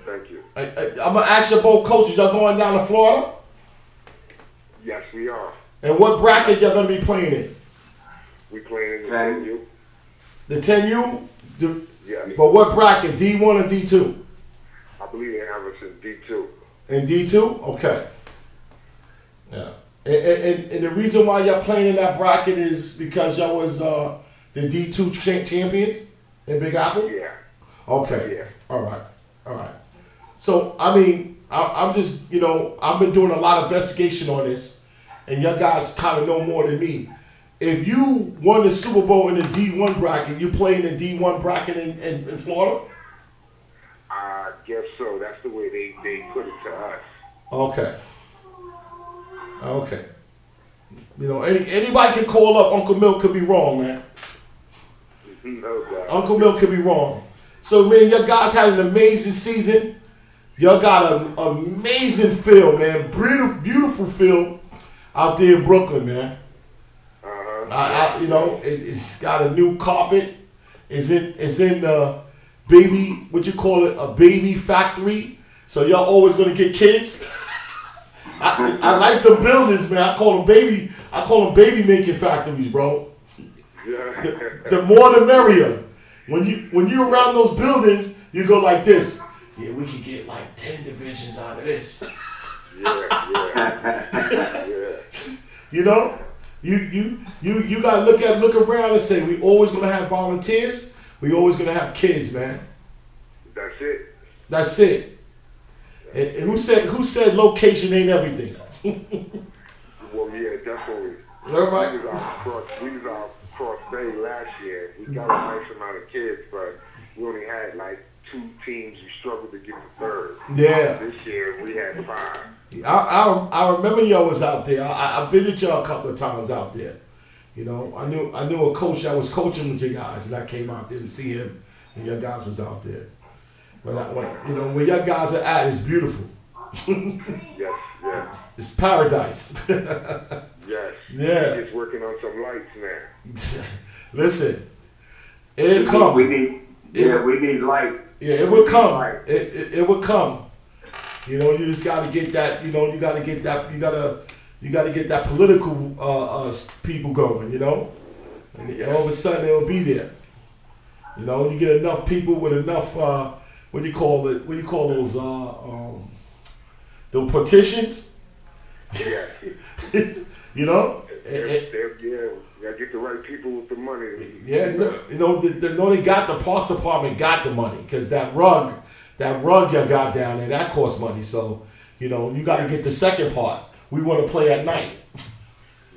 Thank you. I'm gonna ask you both coaches. Y'all going down to Florida? Yes, we are. And what bracket y'all gonna be playing in? We playing in the 10U. The 10U? Yeah. But what bracket? D1 or D2? I believe they have us in D2. In D2? Okay. Yeah. And the reason why y'all playing in that bracket is because y'all was the D2 champions in Big Apple? Yeah. Okay. Yeah. All right. So, I mean, I'm just, I've been doing a lot of investigation on this, and y'all guys kind of know more than me. If you won the Super Bowl in the D1 bracket, you play in the D1 bracket in Florida? I guess so. That's the way they put it to us. Okay. Anybody can call up. Uncle Milk could be wrong, man. No doubt. Uncle Milk could be wrong. So, man, y'all guys had an amazing season. Y'all got an amazing field, man. Beautiful field out there in Brooklyn, man. It's got a new carpet. It's in the baby, a baby factory. So y'all always gonna get kids. I like the buildings, man. I call them baby making factories, bro. The more the merrier. When you around those buildings, you go like this. Yeah, we could get like 10 divisions out of this. Yeah. You know, you gotta look around and say we always gonna have volunteers. We always gonna have kids, man. That's And it. who said location ain't everything? Well, yeah, definitely. All right. We was out Cross Bay last year. We got a nice amount of kids, but we only had like 2 teams. We struggled to get the third. Yeah. This year we had 5. I remember y'all was out there. I visited y'all a couple of times out there. You know, I knew a coach that was coaching with you guys, and I came out there to see him, and your guys was out there. But where your guys are at is beautiful. Yes. It's paradise. Yes. Yeah. He's working on some lights now. Listen, it'll come. We need lights. Yeah, it will come. It will come. You know, you just got to get that. You know, you got to get that. You got to get that political people going. You know, and all of a sudden they'll be there. You know, you get enough people with enough, what do you call it? What do you call those, the partitions? Yeah. You know? You gotta get the right people with the money. Yeah, they got the Parks Department got the money because that rug you got down there, that costs money. So, you know, you got to get the second part. We want to play at night.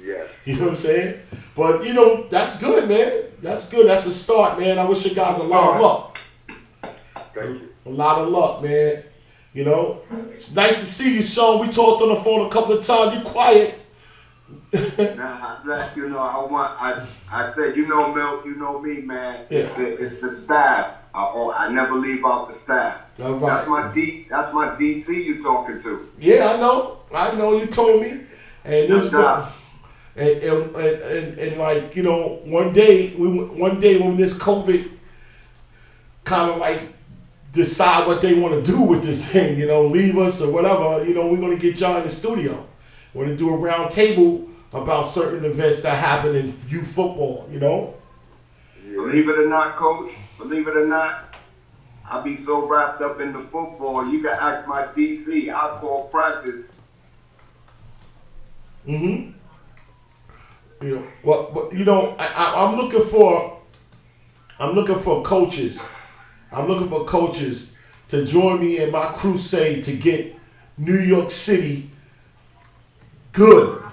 Yeah. You know what I'm saying? But, you know, that's good, man. That's good. That's a start, man. I wish you guys a lot of luck. Thank you. A lot of luck, man. You know, it's nice to see you, Sean. We talked on the phone a couple of times. You quiet. Nah, you know, I said, you know, Milk, you know me, man. Yeah. It's the staff. I never leave out the staff. All right. That's my DC you talking to. Yeah, I know. You told me. And this and like, you know, one day when this COVID kind of like decide what they want to do with this thing, you know, leave us or whatever, you know, we're gonna get y'all in the studio. We're gonna do a round table about certain events that happen in youth football, you know. Believe it or not, Coach, I be so wrapped up in the football, you can ask my DC, I'll call practice. Mm-hmm. You know, but you know, I'm looking for coaches. I'm looking for coaches to join me in my crusade to get New York City good.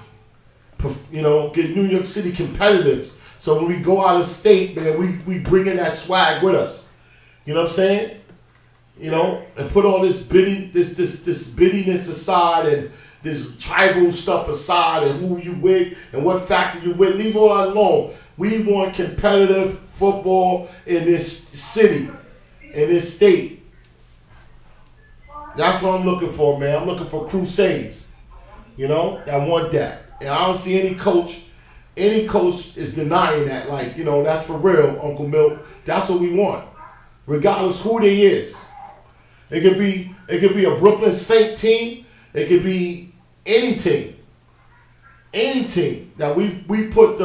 You know, get New York City competitive. So when we go out of state, man, we bring in that swag with us. You know what I'm saying? You know, and put all this bitterness aside and this tribal stuff aside and who you with and what factor you with. Leave all that alone. We want competitive football in this city, in this state. That's what I'm looking for, man. I'm looking for crusades. You know, I want that. And I don't see any coach is denying that. Like, you know, that's for real, Uncle Milt. That's what we want. Regardless who they is. It could be a Brooklyn Saint team. It could be any team. Any team that we put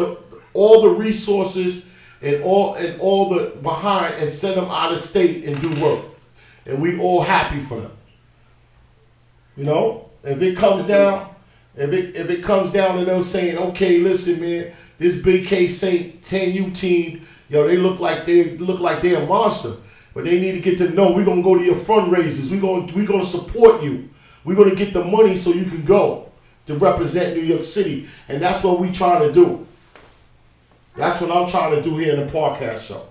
all the resources and all the behind and send them out of state and do work. And we all happy for them. You know? If it comes down to them saying, okay, listen, man, this BK Saint 10U team, yo, they look like they're a monster. But they need to get to know we're gonna go to your fundraisers. We're gonna support you. We're gonna get the money so you can go to represent New York City. And that's what we trying to do. That's what I'm trying to do here in the podcast show.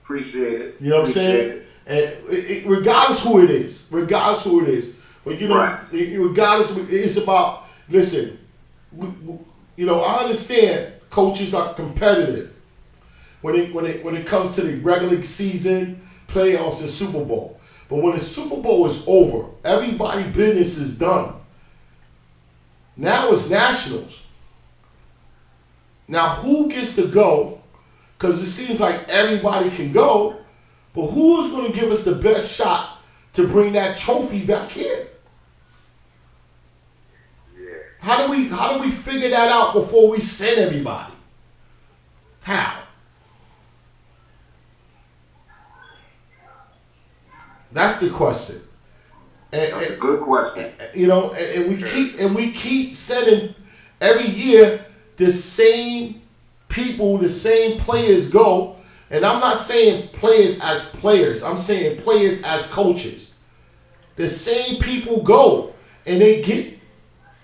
Appreciate it. You know what I'm saying? And regardless who it is. But you know, right. Regardless, it's about, listen, you know, I understand coaches are competitive when it comes to the regular season, playoffs, and Super Bowl. But when the Super Bowl is over, everybody's business is done. Now it's nationals. Now who gets to go? Because it seems like everybody can go, but who's going to give us the best shot to bring that trophy back here? How do we figure that out before we send everybody? How? That's the question. That's a good question. You know, and we keep sending every year the same people, the same players go. And I'm not saying players as players. I'm saying players as coaches. The same people go and they get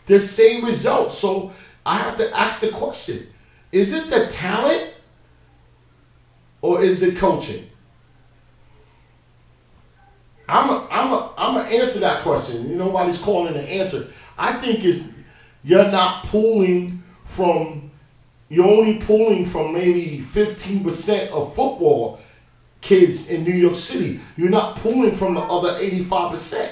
the same results. So I have to ask the question, is it the talent or is it coaching? I'm gonna answer that question. Nobody's calling the answer. I think you're only pulling from maybe 15% of football kids in New York City. You're not pulling from the other 85%.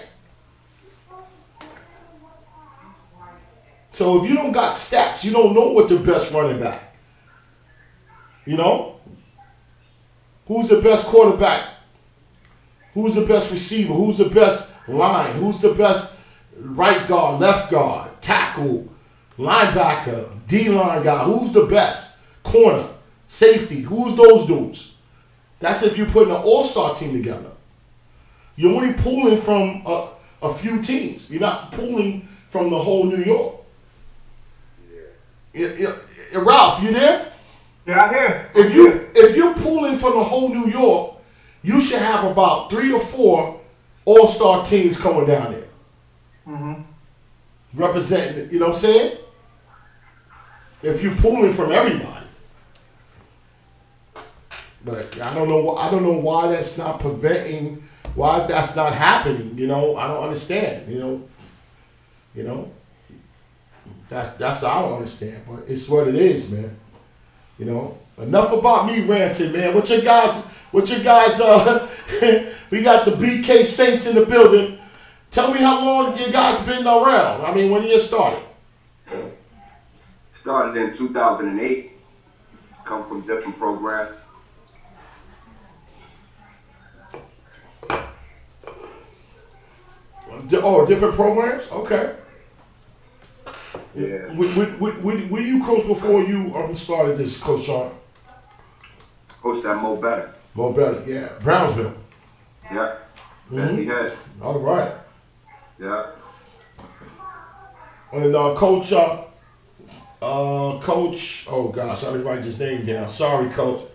So if you don't got stats, you don't know what the best running back. You know? Who's the best quarterback? Who's the best receiver? Who's the best line? Who's the best right guard, left guard, tackle, linebacker, D-line guy? Who's the best? Corner, safety. Who's those dudes? That's if you're putting an all-star team together. You're only pulling from a few teams. You're not pulling from the whole New York. Yeah. Ralph, you there? Yeah, I'm here. If you're pulling from the whole New York, you should have about 3 or 4 all-star teams coming down there. Mm-hmm. Representing, you know what I'm saying? If you're pulling from everybody. But I don't know why that's not preventing, why that's not happening, you know? I don't understand, you know? That's I don't understand, but it's what it is, man. You know? Enough about me ranting, man. What your guys we got the BK Saints in the building. Tell me how long you guys been around. I mean, when you started? Started in 2008. Come from different programs. Oh, different programs? Okay. Yeah. Were you coach before you started this, Coach Sean? Coached at Mo Better. Mo Better, yeah. Brownsville. Yeah. Betsy Head. All right. Yeah. And Coach, oh gosh, I didn't write his name down. Sorry, Coach.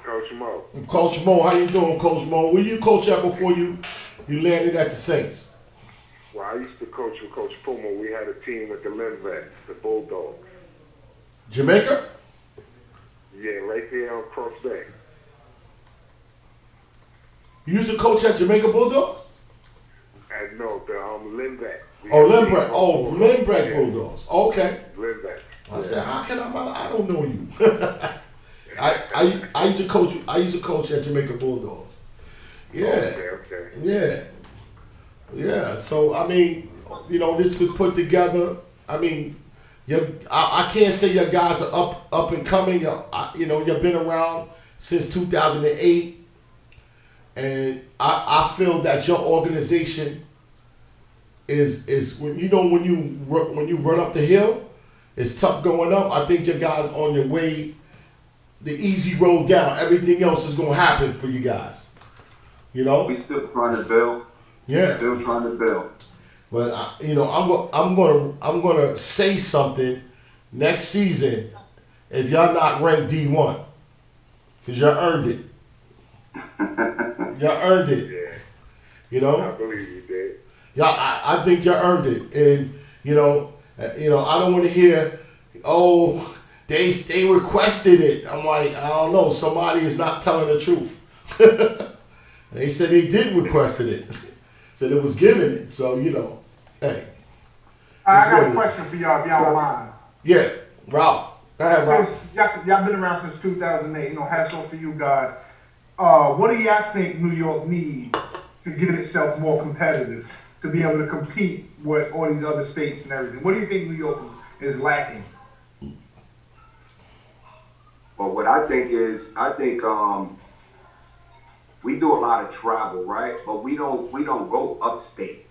Coach Mo. Coach Mo, how you doing, Coach Mo? Where you coach at before you landed at the Saints? Well, I used to coach with Coach Puma. We had a team at the Linvets, the Bulldogs. Jamaica? Yeah, right there on Cross Bay. You used to coach at Jamaica Bulldogs? And no, the Linvet. Oh, Lindbergh. Oh, Lindbergh Bulldogs. Okay. Linvet. I said, how can I don't know you. I used to coach at Jamaica Bulldogs. Yeah. Okay. Yeah. Yeah. So I mean, you know, this was put together. I mean, I can't say your guys are up and coming. You know, you've been around since 2008, and I feel that your organization is when you run up the hill, it's tough going up. I think your guys on your way, the easy road down. Everything else is gonna happen for you guys. You know, We still trying to build. yeah. Still trying to build. But I'm gonna say something next season if y'all not ranked D1, cause y'all earned it. Y'all earned it. Yeah. You know. I believe you did. Y'all, I think you earned it, and you know, I don't want to hear, oh, they requested it. I'm like, I don't know, somebody is not telling the truth. They said they did requested it, said it was given it. So hey. I got a question for y'all, if y'all don't mind. Yeah, Ralph. Go ahead, Ralph. Y'all been around since 2008. Hats off for you guys. What do y'all think New York needs to get itself more competitive, to be able to compete with all these other states and everything? What do you think New York is lacking? But what I think we do a lot of travel, right? But we don't go upstate.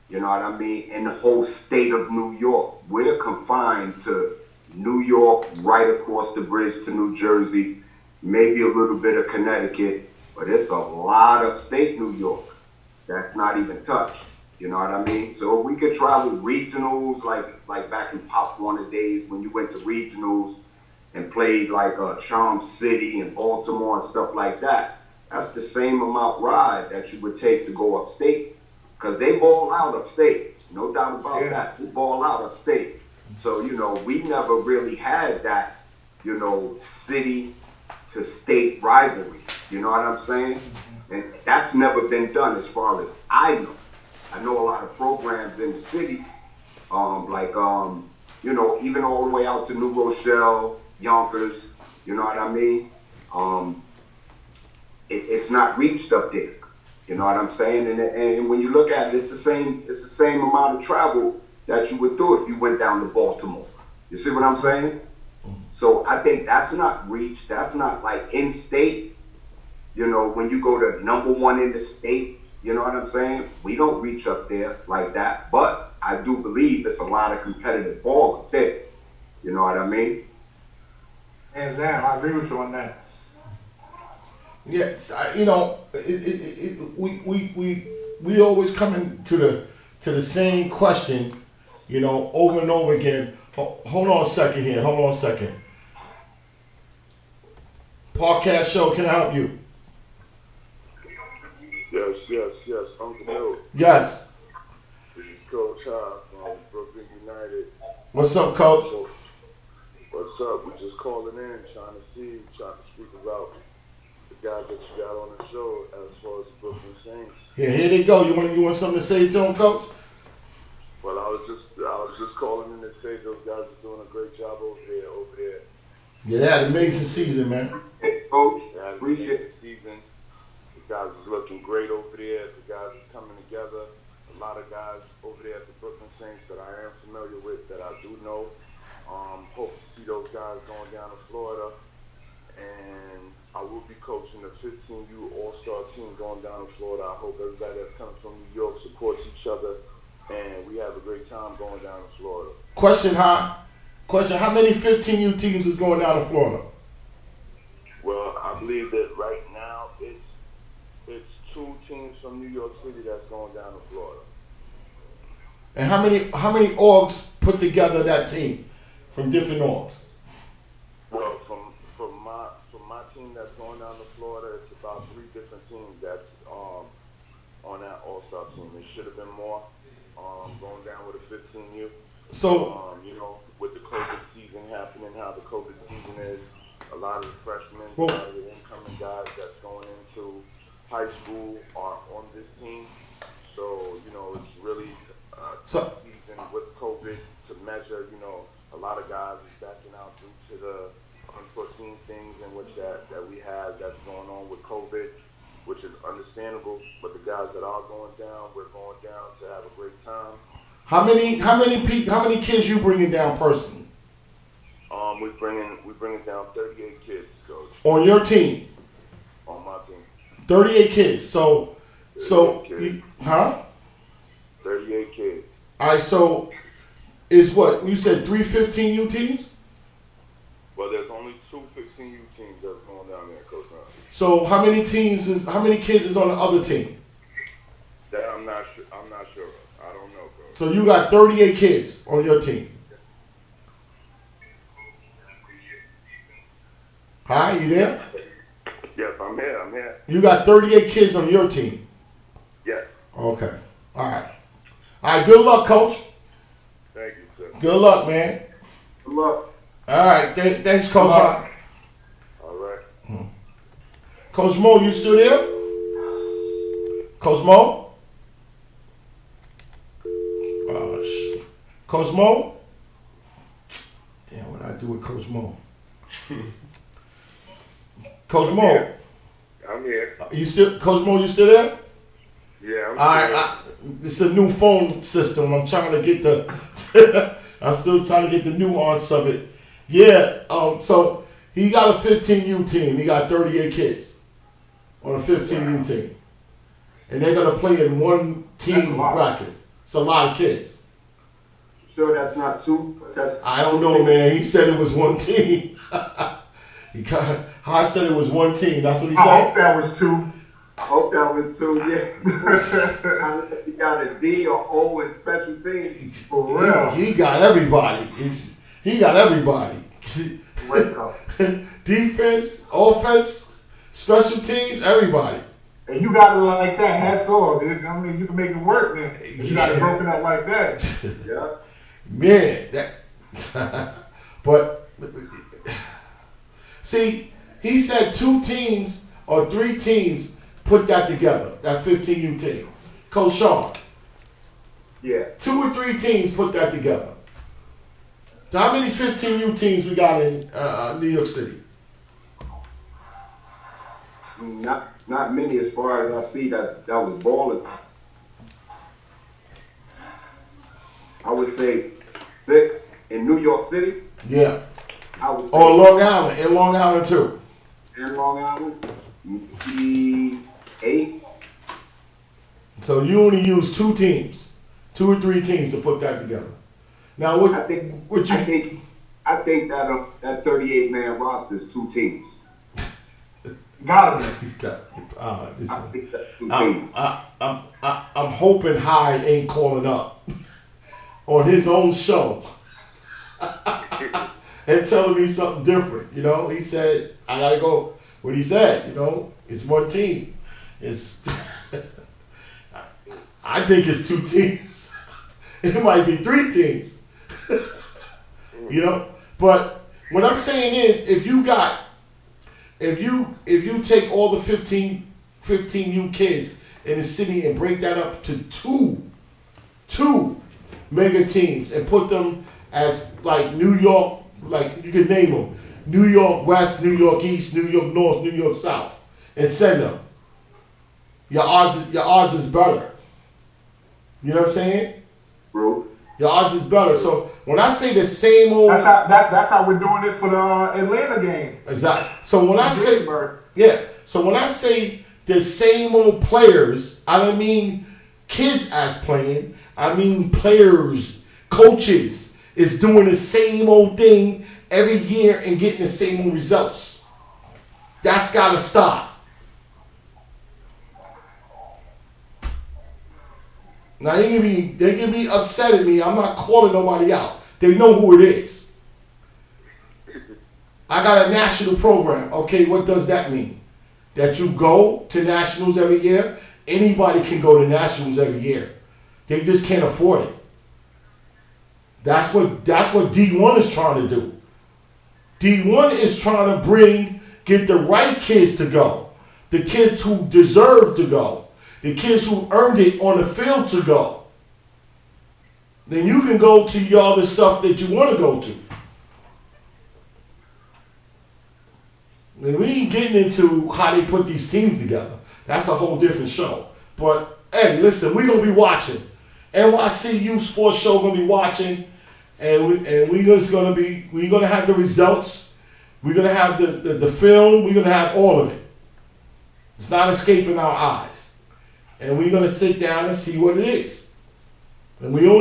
You know what I mean? In the whole state of New York, we're confined to New York, right across the bridge to New Jersey, maybe a little bit of Connecticut, but it's a lot of upstate New York that's not even touched. You know what I mean? So if we could travel regionals, like back in Pop Warner days when you went to regionals and played like Charm City and Baltimore and stuff like that, that's the same amount ride that you would take to go upstate. Because they ball out upstate, no doubt about that. They ball out upstate. So, we never really had that, city to state rivalry. You know what I'm saying? And that's never been done as far as I know. I know a lot of programs in the city, even all the way out to New Rochelle, Yonkers, you know what I mean? It's not reached up there. You know what I'm saying? And when you look at it, it's the same amount of travel that you would do if you went down to Baltimore. You see what I'm saying? So I think that's not reached. That's not like in state. When you go to number one in the state, you know what I'm saying? We don't reach up there like that. But I do believe it's a lot of competitive ball up there. You know what I mean? Hands down, I agree with you on that. Yes, we always coming to the same question, over and over again. Hold on a second here. Hold on a second. Podcast show, can I help you? Yes. Uncle Bill. Yes. This is Coach High from Brooklyn United. What's up, Coach? What's up? We're just calling in, trying to speak about the guys that you got on the show as far as the Brooklyn Saints. Yeah, here they go. You want something to say to them, Coach? Well, I was just calling in to say those guys are doing a great job over there. Yeah, they had an amazing season, man. Hey, Coach, They had an appreciate amazing season. The guys is looking great over there. The guys are coming together. A lot of guys over there at the Brooklyn Saints that I am familiar with, that I do know. Hope to see those guys going down to Florida. And I will be coaching the 15U All-Star team going down to Florida. I hope everybody that's coming from New York supports each other. And we have a great time going down to Florida. Question, how many 15U teams is going down to Florida? Well, I believe that right now it's 2 teams from New York City that's going down to Florida. And how many orgs put together that team from different orgs? Well, from my team that's going down to Florida, it's about 3 different teams that's on that All-Star team. It should have been more. Going down with a 15U. So, with the COVID season happening, how the COVID season is, a lot of the freshmen, a Well, lot of the incoming guys that's going into high school are on this team. So, it's really So- season with COVID to measure, a lot of guys is backing out due to the unforeseen things in which that we have that's going on with COVID, which is understandable. But the guys that are going down, we're going down to have a great time. how many kids you bringing down personally We bringing down 38 kids, Coach, on your team? on my team. 38 kids. So, 38 kids. 38 kids. All right. So, is what you said 3 15U teams? Well, there's only 2 15U teams that's going down there, Coach. So, how many kids is on the other team? That I'm not sure of. I don't know, Coach. So you got 38 kids on your team. Hi, you there? Yes, I'm here. You got 38 kids on your team. Yes. Okay. All right. All right. Good luck, Coach. Thank you, sir. Good luck, man. Good luck. All right. Thanks, Coach. All right. Coach Mo, you still there? Coach Mo? Coach Mo? Damn, what I do with Coach Mo? Coach Mo? I'm here. Coach Mo, you still there? Yeah, I'm All here. right, it's a new phone system. I'm trying to get the. I'm still trying to get the nuance of it. Yeah. So he got a 15U team. He got 38 kids on a 15U team, and they're gonna play in one team bracket. It's a lot of kids. Sure, that's not 2. I don't know, man. He said it was one team. I said it was one team. That's what he I said. hope that was 2. I hope that was 2, yeah. You got a D or O in special teams. For real. He got everybody. He got everybody. Wake up. Defense, offense, special teams, everybody. And you got it like that, hats off. I mean, you can make it work, man. You got it broken up like that. Yeah. Man, that. But see, he said 2 teams or 3 teams put that together. That 15U team, Coach Sean. Yeah. 2 or 3 teams put that together. So how many 15U teams we got in New York City? Not many as far as I see that was balling. I would say 6 in New York City. Yeah. I would say Or Long Island. In Long Island too. in Long Island, maybe 8. So you only use 2 teams, 2 or 3 teams to put that together. Now what? I think what you? that that 38-man roster is 2 teams. Gotta be. He's got. I think that's too I'm hoping Hyde ain't calling up on his own show and telling me something different. You know, he said I gotta go. What he said, you know, it's one team. It's I think it's two teams. It might be three teams. You know, but what I'm saying is, if you take all the 15 new kids in the city and break that up to two mega teams and put them as like New York, like you can name them, New York West, New York East, New York North, New York South, and send them. Your odds is better. You know what I'm saying? Bro. Your odds is better. So when I say the same old, That's how we're doing it for the Atlanta game. exactly. So when I say Pittsburgh. so when I say the same old players, I don't mean kids as playing. I mean players, coaches is doing the same old thing every year and getting the same old results. That's gotta stop. Now they can be upset at me. I'm not calling nobody out. They know who it is. I got a national program. Okay, what does that mean? That you go to nationals every year? Anybody can go to nationals every year. They just can't afford it. That's what D1 is trying to do. D1 is trying to get the right kids to go. The kids who deserve to go. The kids who earned it on the field to go. Then you can go to your other stuff that you want to go to. And we ain't getting into how they put these teams together. That's a whole different show. But hey, listen, we're gonna be watching. NYC Youth Sports Show gonna be watching, and we're gonna have the results. We're gonna have the film. We're gonna have all of it. It's not escaping our eyes. And we're gonna sit down and see what it is. And you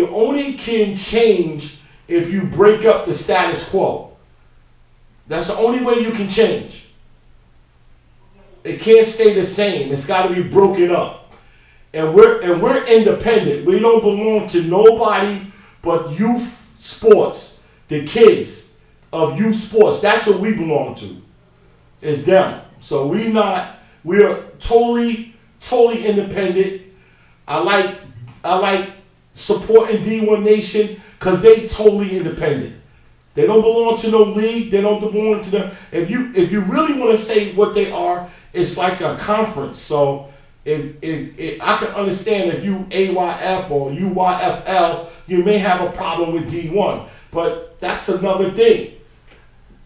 only can change if you break up the status quo. That's the only way you can change. It can't stay the same. It's got to be broken up. And we're independent. We don't belong to nobody but youth sports. The kids of youth sports. That's what we belong to. It's them. So we're totally independent. I like supporting D1 Nation because they totally independent. They don't belong to no league. They don't belong to them. If you really want to say what they are, it's like a conference. So if I can understand if you AYF or UYFL, you may have a problem with D1, but that's another thing.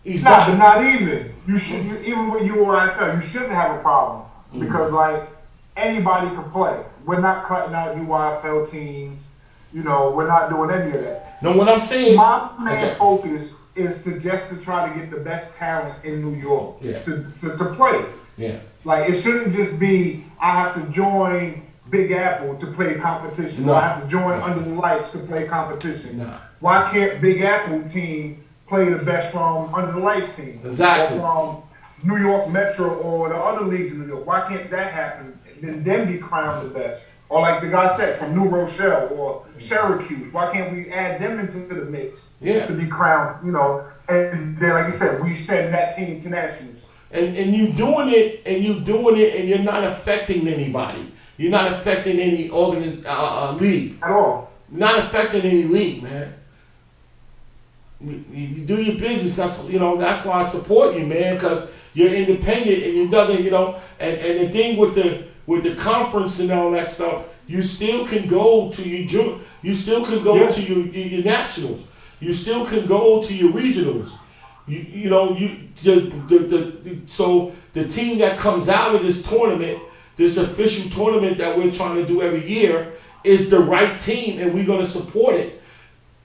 But not even. Even with UYFL, you shouldn't have a problem because like anybody can play. We're not cutting out UYFL teams. You know, we're not doing any of that. No, what I'm saying, my main focus is to try to get the best talent in New York to play. Yeah. Like it shouldn't just be I have to join Big Apple to play competition. No. Or I have to join Under the Lights to play competition. No. Why can't Big Apple team play the best from Under the Lights team? Exactly. Or from New York Metro or the other leagues in New York. Why can't that happen? And then be crowned the best. Or like the guy said, from New Rochelle or Syracuse, why can't we add them into the mix to be crowned, you know? And then, like you said, we send that team to nationals. And you doing it, and you're not affecting anybody. You're not affecting any league. At all. You're not affecting any league, man. You do your business. That's why I support you, man, because you're independent and you doesn't, and the thing with the conference and all that stuff, you still can go to your to your nationals. You still can go to your regionals. So the team that comes out of this tournament, this official tournament that we're trying to do every year, is the right team, and we're going to support it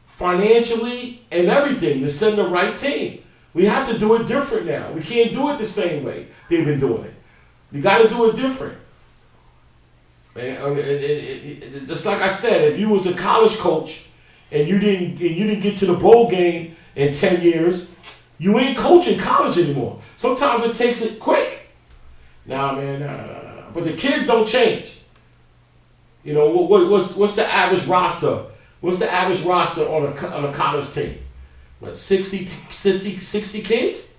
financially and everything to send the right team. We have to do it different now. We can't do it the same way they've been doing it. You got to do it different. And just like I said, if you was a college coach and you didn't get to the bowl game in 10 years, You ain't coaching college anymore. Sometimes it takes it quick. Nah, man, nah. But the kids don't change. You know, what's the average roster? What's the average roster on a college team? What, 60 kids?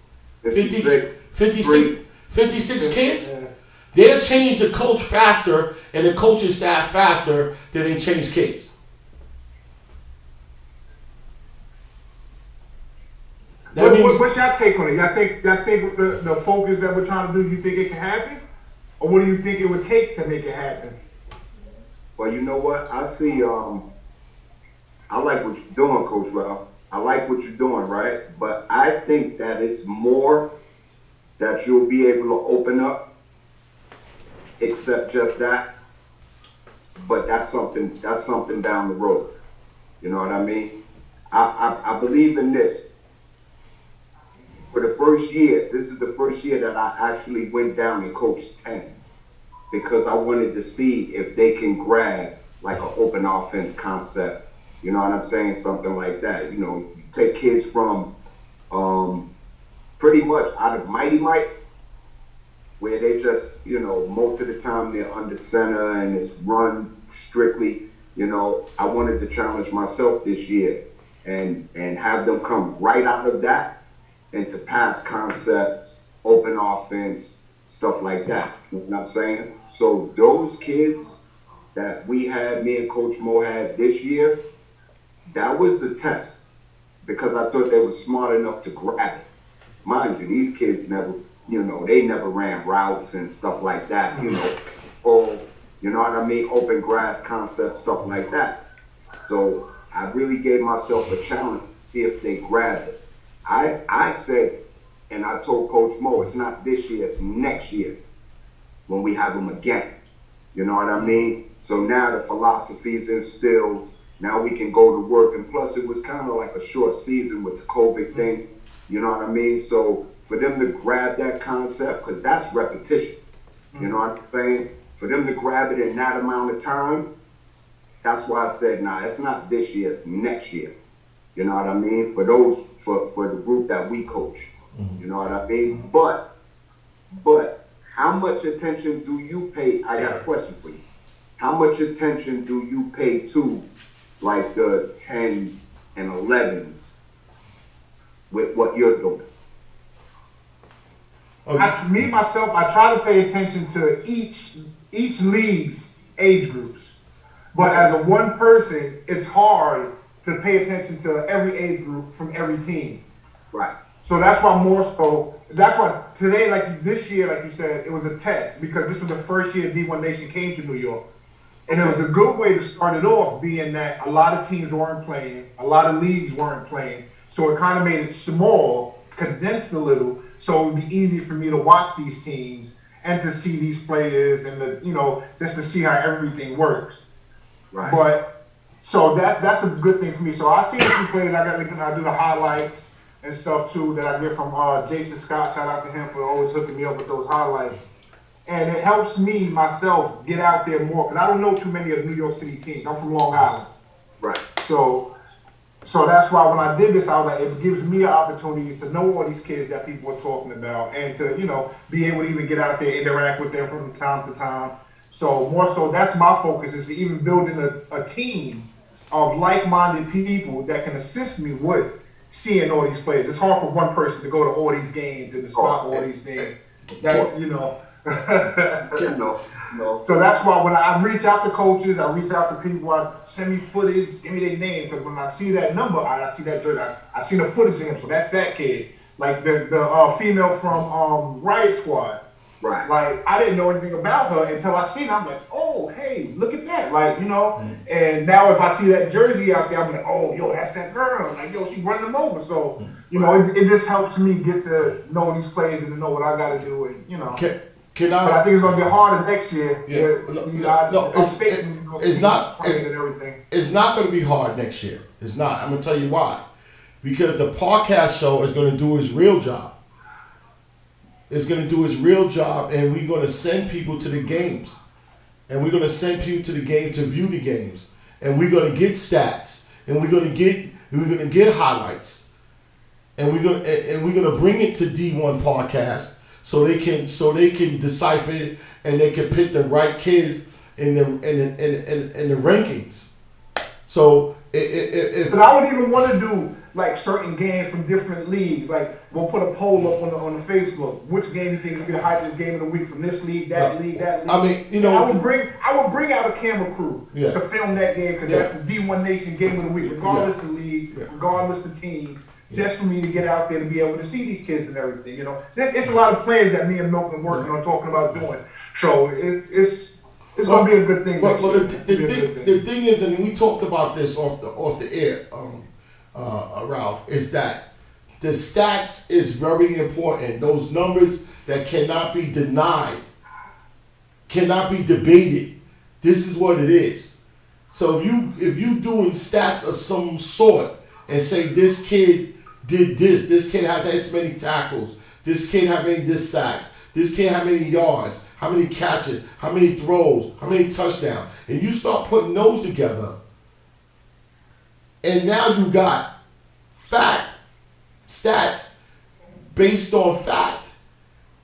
56 kids? Yeah. They'll change the coach faster and the coaching staff faster than they change kids. What's your take on it? Y'all think the focus that we're trying to do, you think it can happen? Or what do you think it would take to make it happen? Well, you know what? I see, I like what you're doing, Coach Ralph. I like what you're doing, right? But I think that it's more that you'll be able to open up, except just that. But that's something down the road. You know what I mean? I believe in this. For the first year, this is the first year that I actually went down and coached 10s because I wanted to see if they can grab like an open offense concept. You know what I'm saying? Something like that. You know, you take kids from pretty much out of Mighty Mike, where they just, you know, most of the time they're under center and it's run strictly. You know, I wanted to challenge myself this year and have them come right out of that into pass concepts, open offense, stuff like that. You know what I'm saying? So those kids that me and Coach Mo had this year, that was the test because I thought they were smart enough to grab it. Mind you, these kids never, you know, they never ran routes and stuff like that, you know, or, you know what I mean, open grass concept, stuff like that. So I really gave myself a challenge to see if they grabbed it. I said, and I told Coach Mo, it's not this year, it's next year when we have them again. You know what I mean? So now the philosophy is instilled. Now we can go to work. And plus, it was kind of like a short season with the COVID thing. You know what I mean? So for them to grab that concept, because that's repetition. You know what I'm saying? For them to grab it in that amount of time, that's why I said, nah, it's not this year, it's next year. You know what I mean? For the group that we coach. You know what I mean? But how much attention do you pay? I got a question for you. How much attention do you pay to like the 10s and 11s with what you're doing? Me myself, I try to pay attention to each league's age groups. But as a one person, it's hard to pay attention to every age group from every team. Right. So that's why today, like this year, like you said, it was a test because this was the first year D1 Nation came to New York. And it was a good way to start it off, being that a lot of teams weren't playing, a lot of leagues weren't playing. So it kind of made it small, condensed a little, so it would be easy for me to watch these teams and to see these players and just to see how everything works. Right. But so that's a good thing for me. So I see a few players. I do the highlights and stuff too that I get from Jason Scott. Shout out to him for always hooking me up with those highlights. And it helps me myself get out there more because I don't know too many of the New York City teams. I'm from Long Island. Right. So that's why when I did this, I was like, it gives me an opportunity to know all these kids that people are talking about and to, be able to even get out there, interact with them from time to time. So more so, that's my focus is to even building a team of like-minded people that can assist me with seeing all these players. It's hard for one person to go to all these games and to spot all these things. That's, No. So that's why when I reach out to coaches, I reach out to people, I send me footage, give me their name, because when I see that number, I see that jersey, I see the footage of him, so that's that kid. Like the female from Riot Squad. Right. Like, I didn't know anything about her until I seen her. I'm like, oh, hey, look at that. Like, and now if I see that jersey out there, I'm like, oh, yo, that's that girl. Like, yo, she's running them over. So, it just helps me get to know these players and to know what I got to do. And, but I think it's going to be harder next year. It's not going to be hard next year. It's not. I'm going to tell you why. Because the podcast show is going to do its real job. It's going to do its real job, and we're going to send people to the games. And we're going to send people to the game to view the games. And we're going to get stats. And we're going to get highlights. and we're gonna bring it to D1 podcast so they can decipher it and they can pick the right kids in the rankings. So if I would even want to do like certain games from different leagues. Like we'll put a poll up on the Facebook. Which game you think will be the hypest game of the week from this league, that league, that league? I mean, and I would bring out a camera crew to film that game because that's the D1 Nation game of the week, regardless the league, regardless the team. Just for me to get out there to be able to see these kids and everything, you know. It's a lot of plans that me and Milk been working on, talking about doing. So it's gonna be a good thing. But the thing is, and we talked about this off the air, Ralph, is that the stats is very important. Those numbers that cannot be denied, cannot be debated. This is what it is. So if you doing stats of some sort and say this kid did this kid had this many tackles, this kid had made this sacks, this kid had many yards, how many catches, how many throws, how many touchdowns, and you start putting those together, and now you got stats based on fact,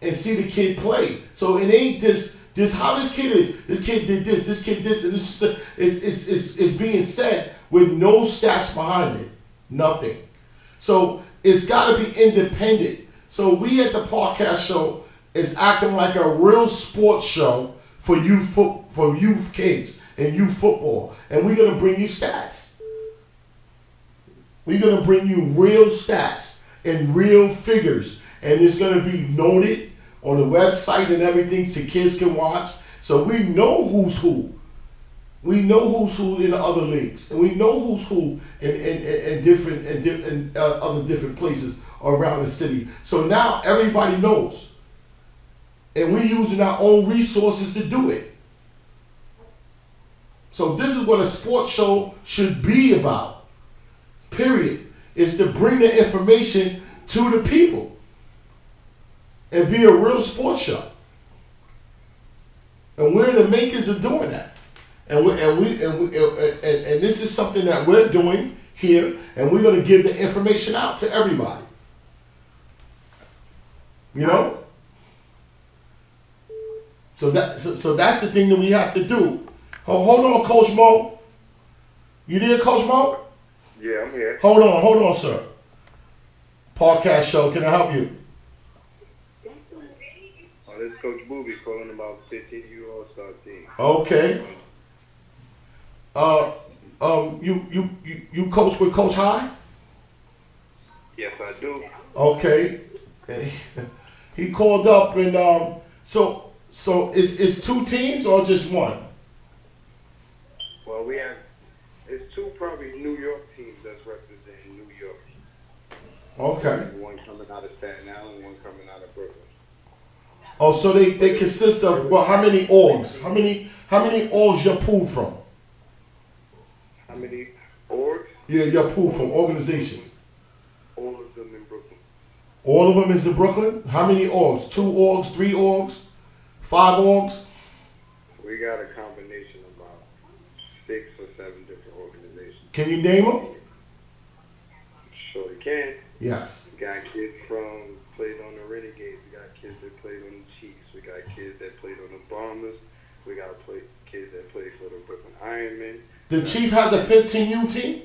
and see the kid play. So it ain't this how this kid is. This kid did this kid did this, and this is being said with no stats behind it, nothing. So it's got to be independent. So we at the podcast show is acting like a real sports show for youth kids and youth football, and we're gonna bring you stats. We're gonna bring you real stats and real figures, and it's gonna be noted on the website and everything so kids can watch. So we know who's who. We know who's who in the other leagues, and we know who's who in other different places around the city. So now everybody knows, and we're using our own resources to do it. So this is what a sports show should be about. Period. Is to bring the information to the people and be a real sports show. And we're the makers of doing that. And this is something that we're doing here, and we're going to give the information out to everybody. You know? So that's the thing that we have to do. Hold on, Coach Mo. You there, Coach Mo? Yeah, I'm here. Hold on, sir. Podcast show, can I help you? Oh, this is Coach Booby calling about 15U All-Star team. Okay. You coach with Coach High? Yes, I do. Okay. He called up and so it's two teams or just one? Well, it's two probably New York teams that's representing New York. Okay. One coming out of Staten Island, one coming out of Brooklyn. Oh, so they consist of how many orgs? How many orgs you pulled from? How many orgs? Yeah, you're pulled from organizations. All of them in Brooklyn. All of them is in Brooklyn? How many orgs? 2 orgs, 3 orgs, 5 orgs? We got a combination of about 6 or 7 different organizations. Can you name them? Sure you can. Yes. We got kids played on the Renegades. We got kids that played on the Chiefs. We got kids that played on the Bombers. We got kids that played for the Brooklyn Ironmen. The Chief has a 15U team?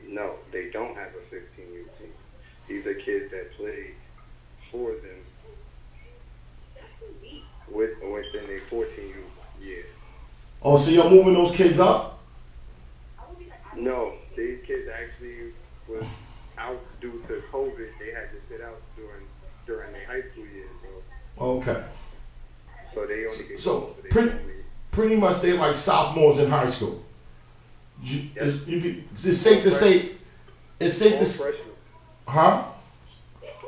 No, they don't have a 15U team. These are kids that play for them within their 14U year. Oh, so you're moving those kids up? No, these kids actually was out due to COVID. They had to sit out during their high school years. So. Okay. So they only get pretty much they're like sophomores in high school. It's safe to say. It's safe to say. Huh?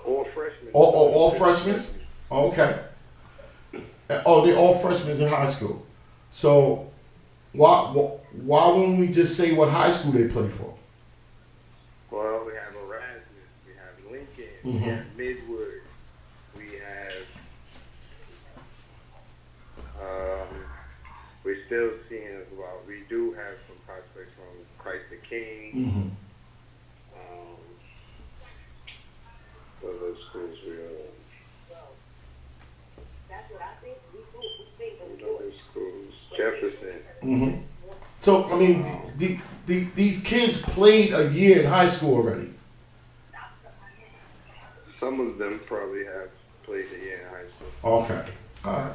All freshmen. All freshmen? Okay. Oh, they're all freshmen in high school. So why wouldn't we just say what high school they play for? Well, we have Erasmus, we have Lincoln, we have Midwood, we have we're still seeing as well. We do have some prospects from Christ the King. schools we other schools. Jefferson. Mm-hmm. So I mean, these kids played a year in high school already. Some of them probably have played a year in high school. Okay. All right.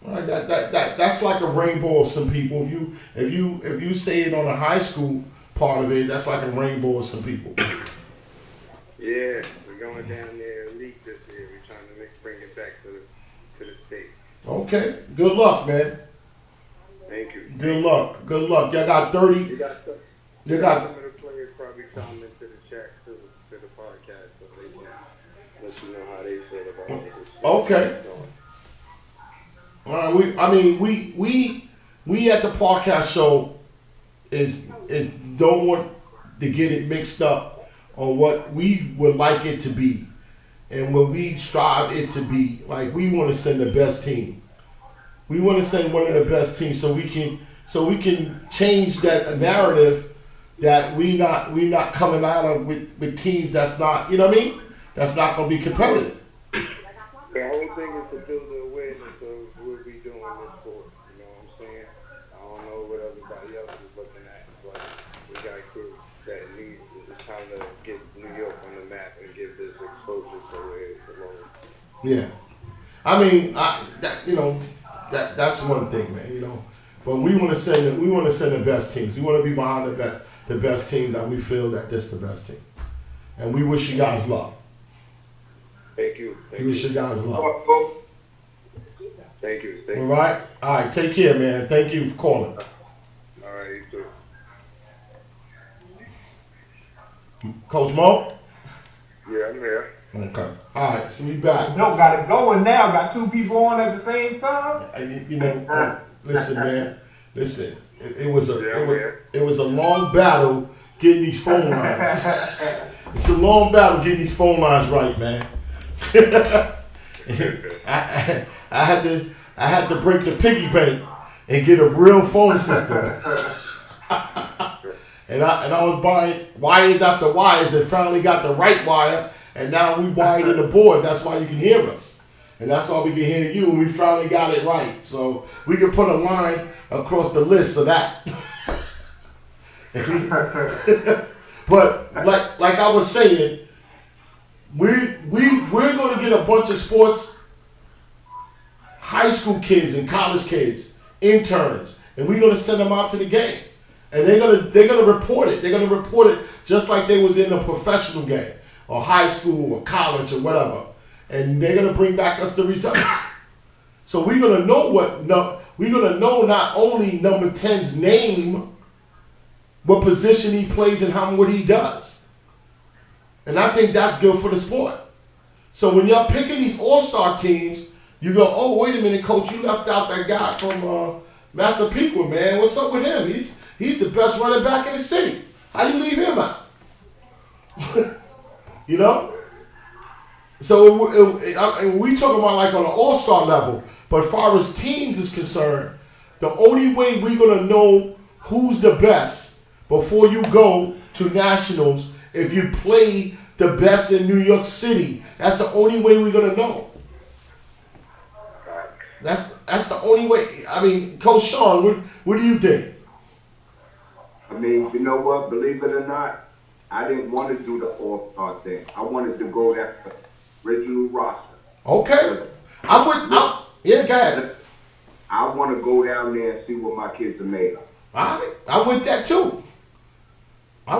All right. That's like a rainbow of some people. If you say it on the high school part of it, that's like a rainbow of some people. Yeah, we're going down there elite this year. We're trying to bring it back to the state. Okay. Good luck, man. Thank you. Good luck. Good luck. Y'all got 30. You got some of the players probably comment to the chat to the podcast so they can let you know how they feel about it. Okay. All right. We at the podcast show is don't want to get it mixed up on what we would like it to be and what we strive it to be. Like we want to send the best team. We want to send one of the best teams so we can change that narrative that we not coming out of with teams that's not, you know what I mean? That's not going to be competitive. The whole thing is to build the awareness of what we doing this for. You know what I'm saying? I don't know what everybody else is looking at, but we got kids that need. It's time to get New York on the map and give this exposure to where it belongs. Yeah, I mean, that's one thing, man. You know, but we want to send the best teams. We want to be behind the best teams that we feel that this is the best team, and we wish you guys luck. Thank you. We wish you guys luck. Thank you. All right. Take care, man. Thank you for calling. All right, you too. Coach Mo? Yeah, I'm here. Okay. All right. So we back. No, got it going now. Got two people on at the same time. Listen, man. Listen. It was a long battle getting these phone lines. It's a long battle getting these phone lines right, man. I had to break the piggy bank and get a real phone system. and I was buying wires after wires and finally got the right wire, and now we wired in the board. That's why you can hear us. And that's why we can hear you, and we finally got it right. So we can put a line across the list of that. But like I was saying, we're going to get a bunch of sports, high school kids and college kids, interns, and we're going to send them out to the game, and they're going to report it. They're going to report it just like they was in a professional game or high school or college or whatever, and they're going to bring back us the results. So we're going to know not only number 10's name, what position he plays and what he does. And I think that's good for the sport. So when y'all picking these all-star teams, you go, oh, wait a minute, coach, you left out that guy from Massapequa, man. What's up with him? He's the best running back in the city. How do you leave him out? You know? So we talking about like on an all-star level, but as far as teams is concerned, the only way we're going to know who's the best before you go to nationals, if you play the best in New York City, that's the only way we're gonna know. That's the only way. I mean, Coach Sean, what do you think? I mean, you know what? Believe it or not, I didn't want to do the all-star thing. I wanted to go that original roster. Okay, yeah, go ahead. I want to go down there and see what my kids are made of. I'm with that too. I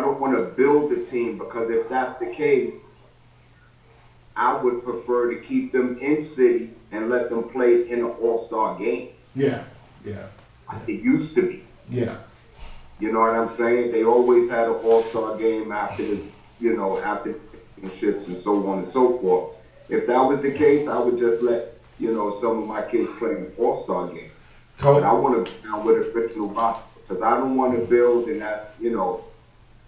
don't want to build a team, because if that's the case, I would prefer to keep them in city and let them play in an all-star game. Yeah. It used to be. Yeah. You know what I'm saying? They always had an all-star game after the championships and so on and so forth. If that was the case, I would just let, some of my kids play in an all-star game. But I want to go down with original roster, because I don't want to build, and that's,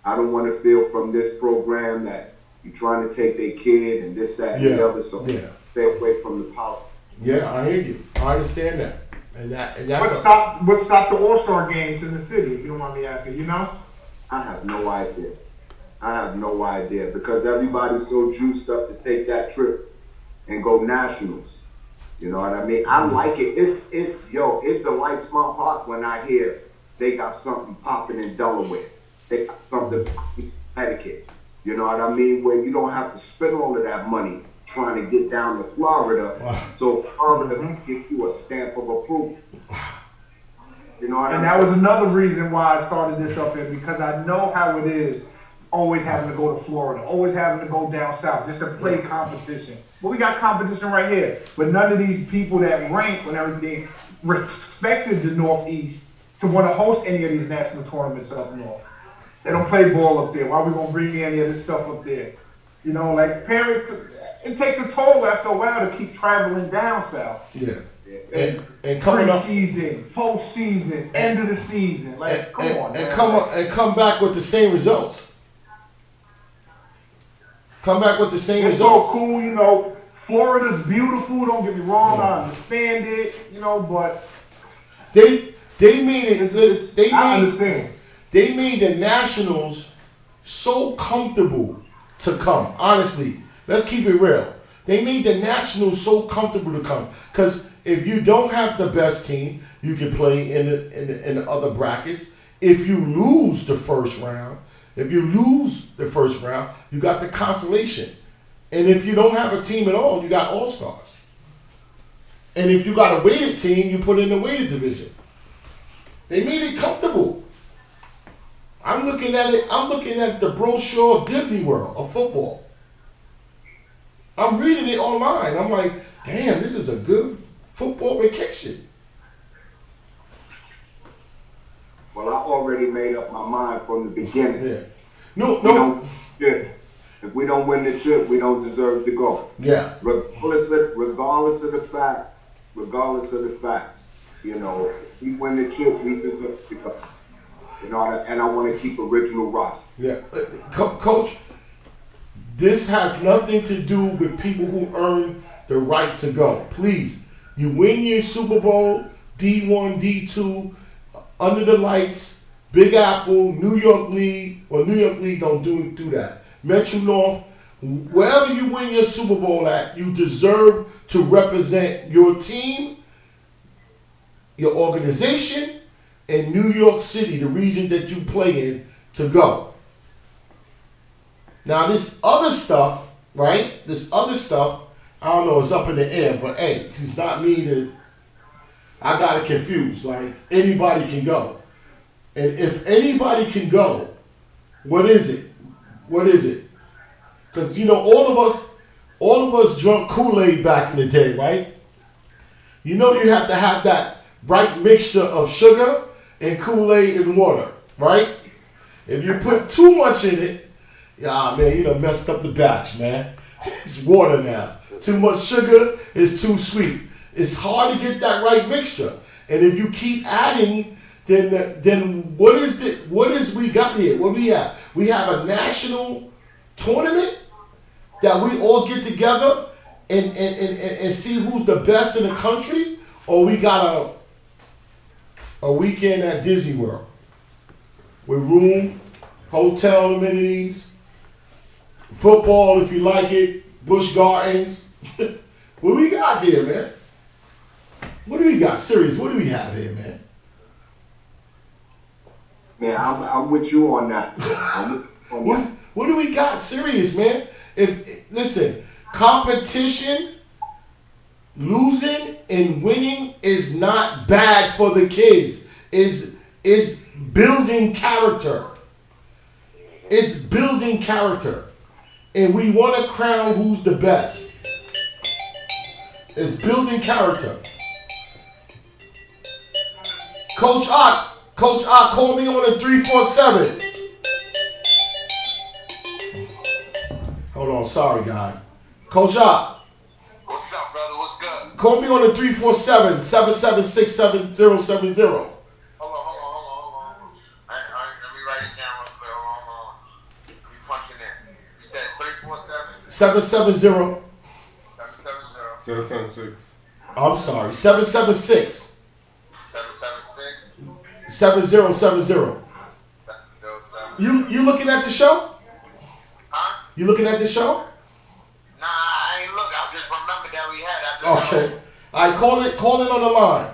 I don't want to feel from this program that you're trying to take their kid and this, that, and the other. So stay away from the politics. Yeah, I hear you. I understand that. And that's what stopped the all-star games in the city, if you don't mind me asking, you know? I have no idea. I have no idea because everybody's so juiced up to take that trip and go nationals. You know what I mean? I like it. It delights my heart when I hear they got something popping in Delaware. They got something popping in Connecticut. You know what I mean? Where you don't have to spend all of that money trying to get down to Florida. Wow. So Florida can give you a stamp of approval. You know what I mean? And that was another reason why I started this up here, because I know how it is always having to go to Florida, always having to go down south just to play competition. But we got competition right here. But none of these people that rank and everything respected the Northeast to want to host any of these national tournaments up north. They don't play ball up there. Why are we going to bring any of this stuff up there? You know, like parents, it takes a toll after a while to keep traveling down south. Yeah. And coming up season, postseason, end of the season. Like, come on, man. And come back with the same results. Come back with the same it's results. So cool, you know. Florida's beautiful. Don't get me wrong. I understand it, you know, but they made it. I understand. They made the Nationals so comfortable to come. Honestly, let's keep it real. They made the Nationals so comfortable to come because if you don't have the best team, you can play in the other brackets. If you lose the first round, you got the consolation. And if you don't have a team at all, you got all-stars. And if you got a weighted team, you put in the weighted division. They made it comfortable. I'm looking at the brochure of Disney World of football. I'm reading it online. I'm like, damn, this is a good football vacation. Well, I already made up my mind from the beginning. Yeah. No. If we don't win the trip, we don't deserve to go. Yeah. Regardless of the fact, you know, if we win the trip, we deserve to go. You know, and I want to keep original roster. Yeah. Coach, this has nothing to do with people who earn the right to go. Please, you win your Super Bowl, D1, D2, under the lights, Big Apple, New York League. Well, New York League don't do that. Metro North, wherever you win your Super Bowl at, you deserve to represent your team, your organization, and New York City, the region that you play in, to go. Now, this other stuff, right? I don't know, it's up in the air, but hey, it's not me that I got it confused. Like, anybody can go. And if anybody can go, what is it? Because, you know, all of us drunk Kool-Aid back in the day, right? You know you have to have that right mixture of sugar and Kool-Aid and water, right? If you put too much in it, man, you done messed up the batch, man. It's water now. Too much sugar is too sweet. It's hard to get that right mixture. And if you keep adding, then what is we got here? What we have? We have a national tournament that we all get together and see who's the best in the country, or we got a weekend at Disney World with room, hotel amenities, football if you like it, Busch Gardens. What do we got here, man? What do we got? Serious, what do we have here, man? Man, I'm with you on that. What do we got? Serious, man. Listen, competition, losing and winning is not bad for the kids. Is building character. It's building character. And we want to crown who's the best. It's building character. Coach Ott, call me on the 347. Hold on, sorry guys. Coach Ott. What's up, brother? What's good? Call me on the 347-776-7070. Hold on. Let me write it down real quick. Hold on. Let me punch it in. You said 347? 770. 776. I'm sorry, 776. 776? 7070. You looking at the show? You looking at the show? Nah, I ain't look. I just remembered that we had. Okay. All right, call it on the line.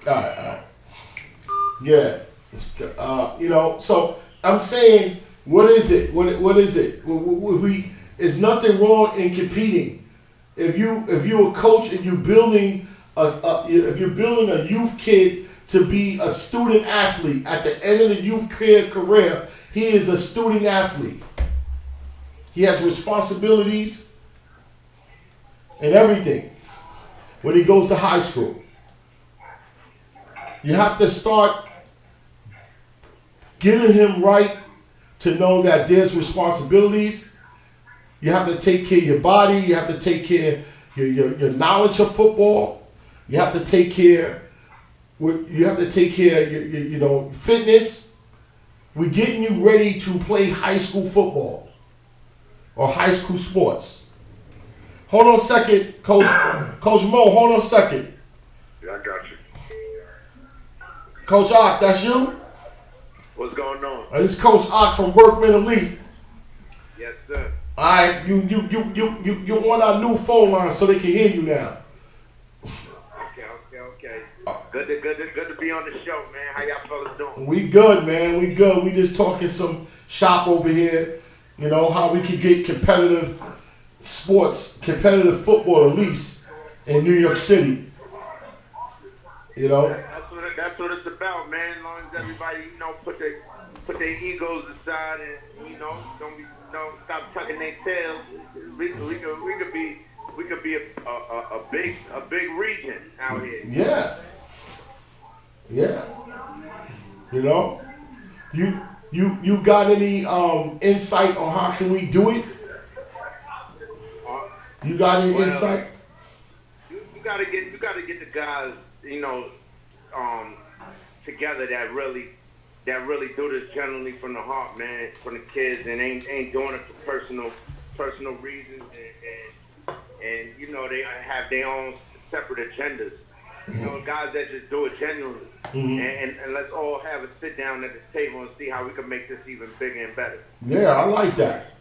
All right. Yeah. You know, so I'm saying, what is it? What is it? There's nothing wrong in competing. If you're a coach and you're building if you're building a youth kid to be a student athlete at the end of the youth career, he is a student athlete. He has responsibilities and everything when he goes to high school. You have to start getting him right to know that there's responsibilities. You have to take care of your body. You have to take care of your knowledge of football. You have to take care. You have to take care of your fitness. We're getting you ready to play high school football or high school sports. Hold on a second, Coach Mo. Hold on a second. Yeah, I got you. Coach Ock, that's you? What's going on? This is Coach Ock from Workman and Leaf. Yes, sir. All right, you on our new phone line so they can hear you now. Okay. Good to be on the show, man. How y'all fellas doing? We good, man. We good. We just talking some shop over here. You know how we can get competitive sports, competitive football at least in New York City. You know. That's what it's about, man. As long as everybody, put their egos aside and don't stop tucking their tails. We could be a big region out here. Yeah. You know, you got any insight on how can we do it? You got any insight? You gotta get the guys, together that really do this genuinely from the heart, man, from the kids, and ain't doing it for personal reasons, and they have their own separate agendas. Guys that just do it genuinely, and let's all have a sit down at the table and see how we can make this even bigger and better. Yeah, I like that.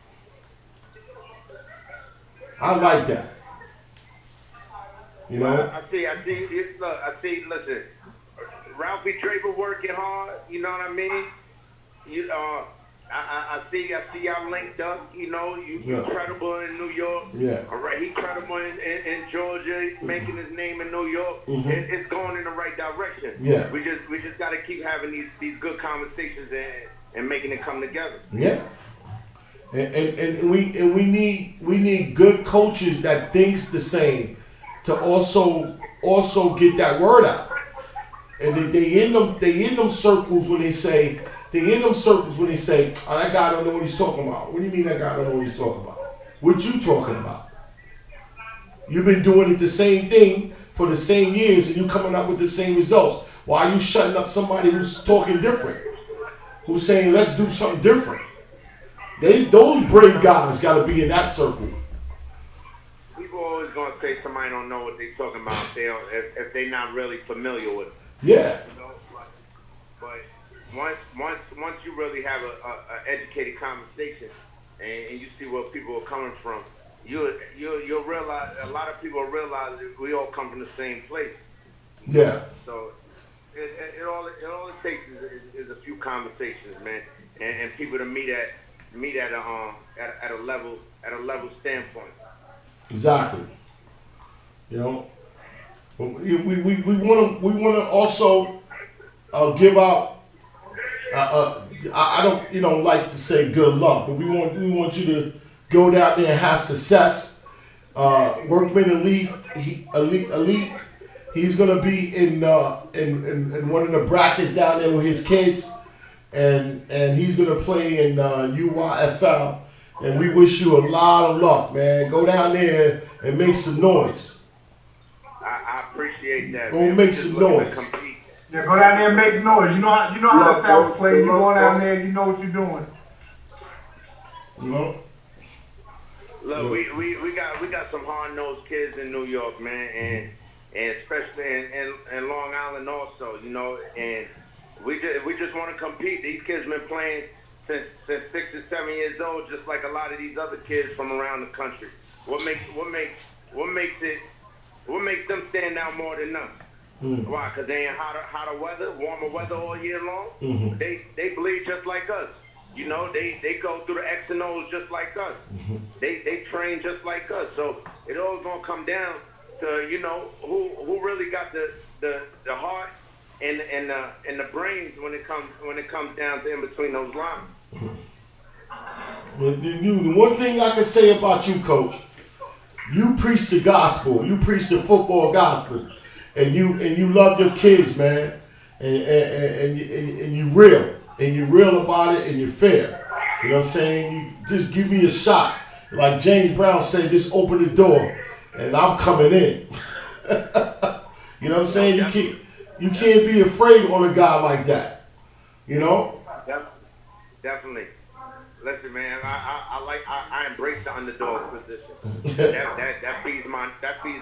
You know. I see. Listen, Ralphie Draper working hard. You know what I mean? I see y'all linked up. You credible in New York. Yeah. All right, he credible in Georgia, making his name in New York. It's going in the right direction. Yeah. We just got to keep having these good conversations and making it come together. Yeah. And we need good coaches that thinks the same to also get that word out. And they in them circles when they say, oh, that guy don't know what he's talking about. What do you mean that guy don't know what he's talking about? What you talking about? You've been doing it the same thing for the same years and you coming up with the same results. Why are you shutting up somebody who's talking different? Who's saying, let's do something different? Those brave guys got to be in that circle. People always going to say somebody don't know what they're talking about if they're not really familiar with it. Yeah. But once you really have an educated conversation and you see where people are coming from, you'll realize, a lot of people realize that we all come from the same place. Yeah. So all it takes is a few conversations, man, and people to meet at a level standpoint. Exactly. We want to also give out. I don't like to say good luck, but we want you to go down there and have success. Workman Elite. He's gonna be in one of the brackets down there with his kids, and he's gonna play in UYFL. And we wish you a lot of luck, man. Go down there and make some noise. I appreciate that. Go make some noise. Yeah, go down there and make noise. You know how the South play. You go down there and you know what you're doing. Look, we got some hard-nosed kids in New York, man, and especially in Long Island also, and we just want to compete. These kids been playing since 6 or 7 years old, just like a lot of these other kids from around the country. What makes them stand out more than us? Why? Because they ain't hotter weather, warmer weather all year long. They bleed just like us. You know, they go through the X and O's just like us. They train just like us. So it all gonna come down to, you know, who really got the heart and the brains when it comes down to in between those lines. Well, the one thing I can say about you, Coach, you preach the gospel. You preach the football gospel, and you love your kids, man, and you real about it, and you're fair. You know what I'm saying? You just give me a shot, like James Brown said. Just open the door, and I'm coming in. You know what I'm saying? You can't be afraid on a guy like that. You know? Definitely. Listen, man, I embrace the underdog position. that feeds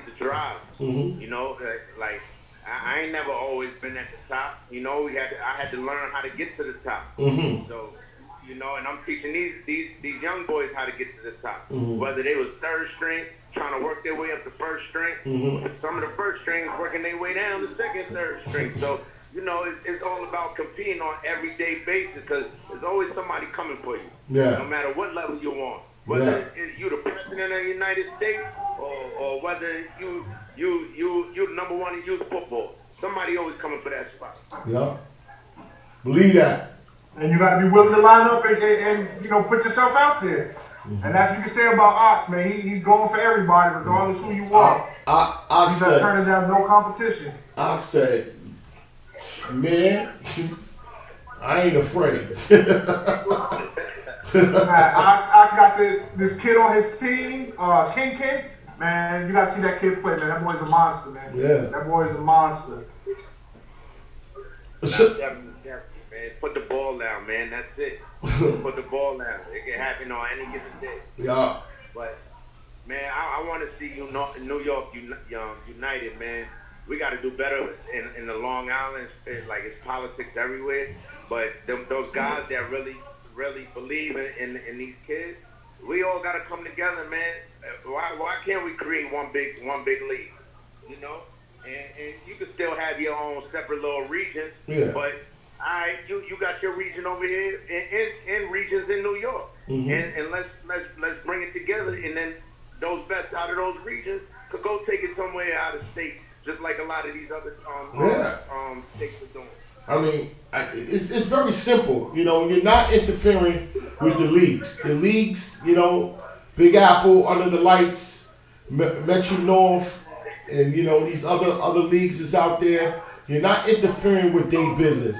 the drive. You know, like I ain't never always been at the top. You know, I had to learn how to get to the top. So, you know, and I'm teaching these young boys how to get to the top. Whether they was third string, trying to work their way up to first string, some of the first strings working their way down to second, third string. So, you know, it's all about competing on an everyday basis because there's always somebody coming for you. Yeah. No matter what level you're on. Whether you the president of the United States or whether you the number one in youth football. Somebody always coming for that spot. Yeah. Believe that. And you got to be willing to line up and you know, put yourself out there. And that's what you can say about Ox, man. He's going for everybody, regardless who you are. He's not turning down no competition. Ox said, man, I ain't afraid. Ox got this kid on his team, King. Man, you gotta see that kid play, man. That boy's a monster, man. Yeah. That boy's a monster. Definitely, man. Put the ball down, man. That's it. Put the ball down. It can happen on any given day. Yeah. But, man, I want to see New York united, man. We got to do better in the Long Island. Like, it's politics everywhere. But those guys that really believe in these kids, we all got to come together, man. Why can't we create one big league? You know, and you can still have your own separate little regions. Yeah. But you got your region over here and regions in New York, and let's bring it together, and then those best out of those regions could go take it somewhere out of state, just like a lot of these other states are doing. I mean, it's very simple. You know, you're not interfering with the leagues. The leagues, you know, Big Apple, Under the Lights, Metro North, and, you know, these other leagues is out there. You're not interfering with their business.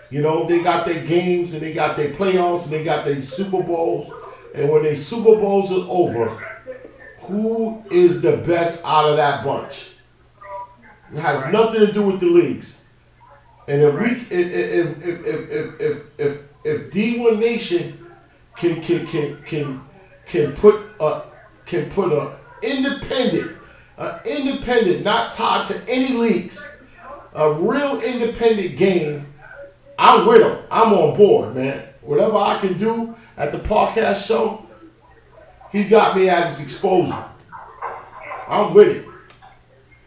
You know, they got their games, and they got their playoffs, and they got their Super Bowls. And when their Super Bowls are over, who is the best out of that bunch? It has nothing to do with the leagues. And if D1 Nation can put a independent, not tied to any leagues, a real independent game, I'm with them. I'm on board, man. Whatever I can do at the podcast show, he got me at his exposure. I'm with it.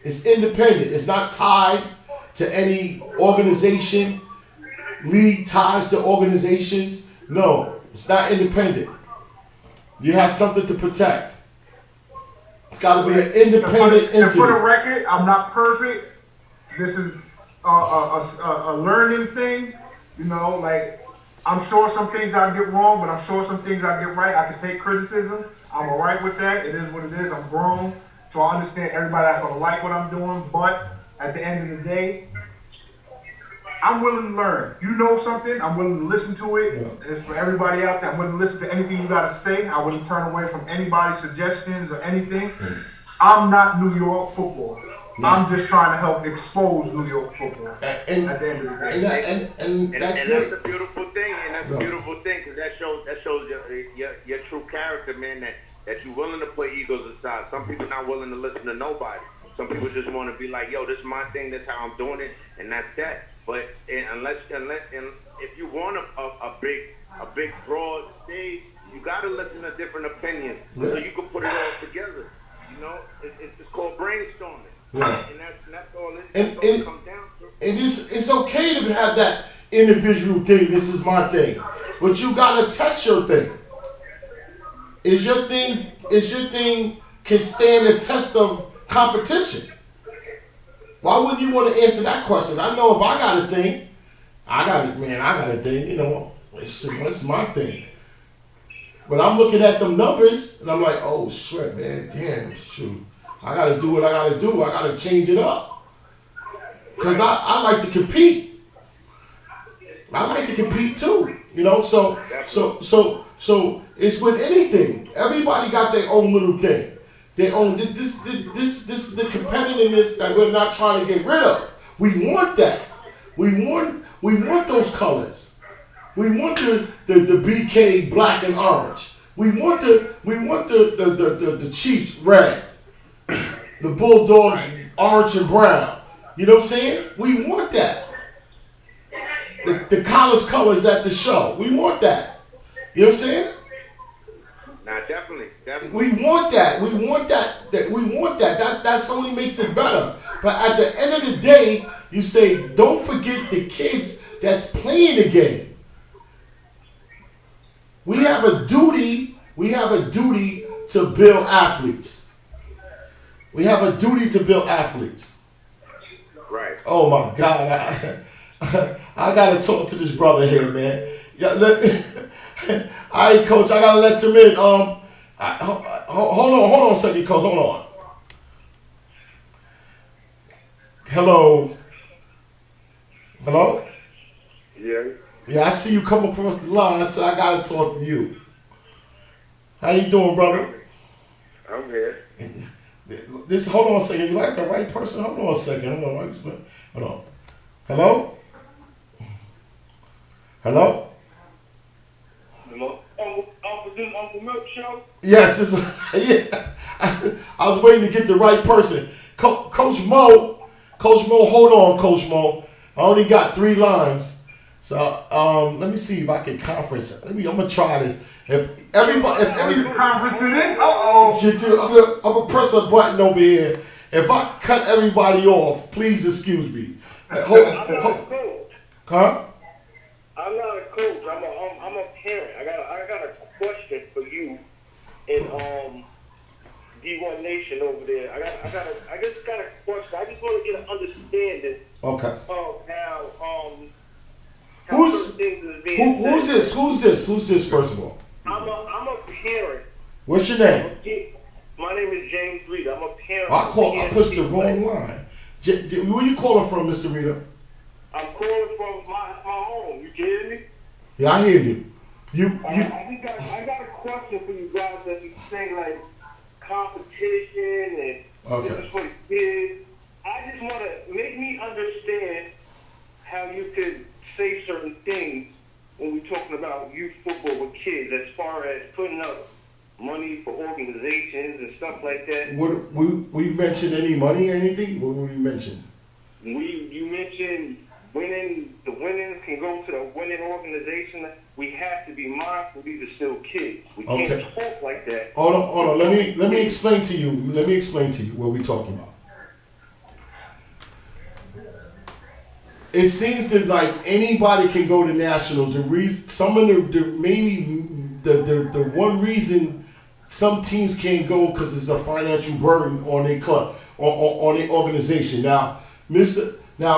It's independent. It's not tied to any organization, league ties to organizations. No, it's not independent. You have something to protect. It's got to be an independent entity. And for the record, I'm not perfect. This is a learning thing. You know, like, I'm sure some things I get wrong, but I'm sure some things I get right. I can take criticism. I'm all right with that. It is what it is. I'm grown. So I understand everybody's going to like what I'm doing. But at the end of the day, I'm willing to learn. You know something, I'm willing to listen to it. Yeah. It's for everybody out there. I'm willing to listen to anything you got to say. I wouldn't turn away from anybody's suggestions or anything. I'm not New York football. No. I'm just trying to help expose New York football at the end of the day. And that's a beautiful thing. And that's a beautiful thing because that shows your true character, man, that you're willing to put egos aside. Some people not willing to listen to nobody. Some people just want to be like, yo, this is my thing, that's how I'm doing it, and that's that. But unless if you want a big a big broad stage, you gotta listen to different opinions so you can put it all together. You know, it's called brainstorming. Yeah. And that's all it comes down to. And it's okay to have that individual thing. This is my thing, but you gotta test your thing. Is your thing can stand the test of competition? Why wouldn't you want to answer that question? I know if I got a thing, I got a thing. You know, it's my thing. But I'm looking at them numbers and I'm like, oh shit, man, damn, shoot. I gotta do what I gotta do. I gotta change it up. Cause I like to compete. I like to compete too. You know, so it's with anything. Everybody got their own little thing. Their own this is the competitiveness that we're not trying to get rid of. We want that. We want those colors. We want the BK black and orange. We want the Chiefs red. The Bulldogs orange and brown. You know what I'm saying? We want that. The college colors at the show. We want that. You know what I'm saying? Nah, definitely. We want that. We want that. That's only makes it better. But at the end of the day, you say, don't forget the kids that's playing the game. We have a duty to build athletes. We have a duty to build athletes. Right. Oh my God. I gotta talk to this brother here, man. Yeah, all right, Coach, I gotta let him in. Hold on a second, Coach. Hold on. Hello. Yeah. Yeah, I see you come across the line. I said I gotta talk to you. How you doing, brother? I'm here. Hold on a second. You like the right person? Hold on a second. Hold on. Hello. Hello? Uncle Milk Show? Yes, yeah. I was waiting to get the right person. Coach Mo, hold on, Coach Mo. I only got 3 lines. So let me see if I can conference. I'm gonna try this. If everybody conference it in? I'm gonna press a button over here. If I cut everybody off, please excuse me. I'm not a coach. Huh? I'm not a coach. I'm a parent. I got a question for you in D1 Nation over there. I just got a question. I just want to get an understanding of how certain things is being said. Who's this? First of all, I'm a parent. What's your name? My name is James Reed. I'm a parent. I pushed the wrong line. Where you calling from, Mr. Rita? I'm calling from my home. You hear me? Yeah, I hear you. I got a question for you guys that you say like competition and this is for the kids. I just want to make me understand how you could say certain things when we're talking about youth football with kids, as far as putting up money for organizations and stuff like that. We mentioned any money or anything? What would we mention? You mentioned the winnings can go to the winning organization. We have to be mindful these are still kids. We can't talk like that. Hold on. Let me explain to you. What we're talking about. It seems that like anybody can go to nationals. The one reason some teams can't go because it's a financial burden on their club, on their organization. Now,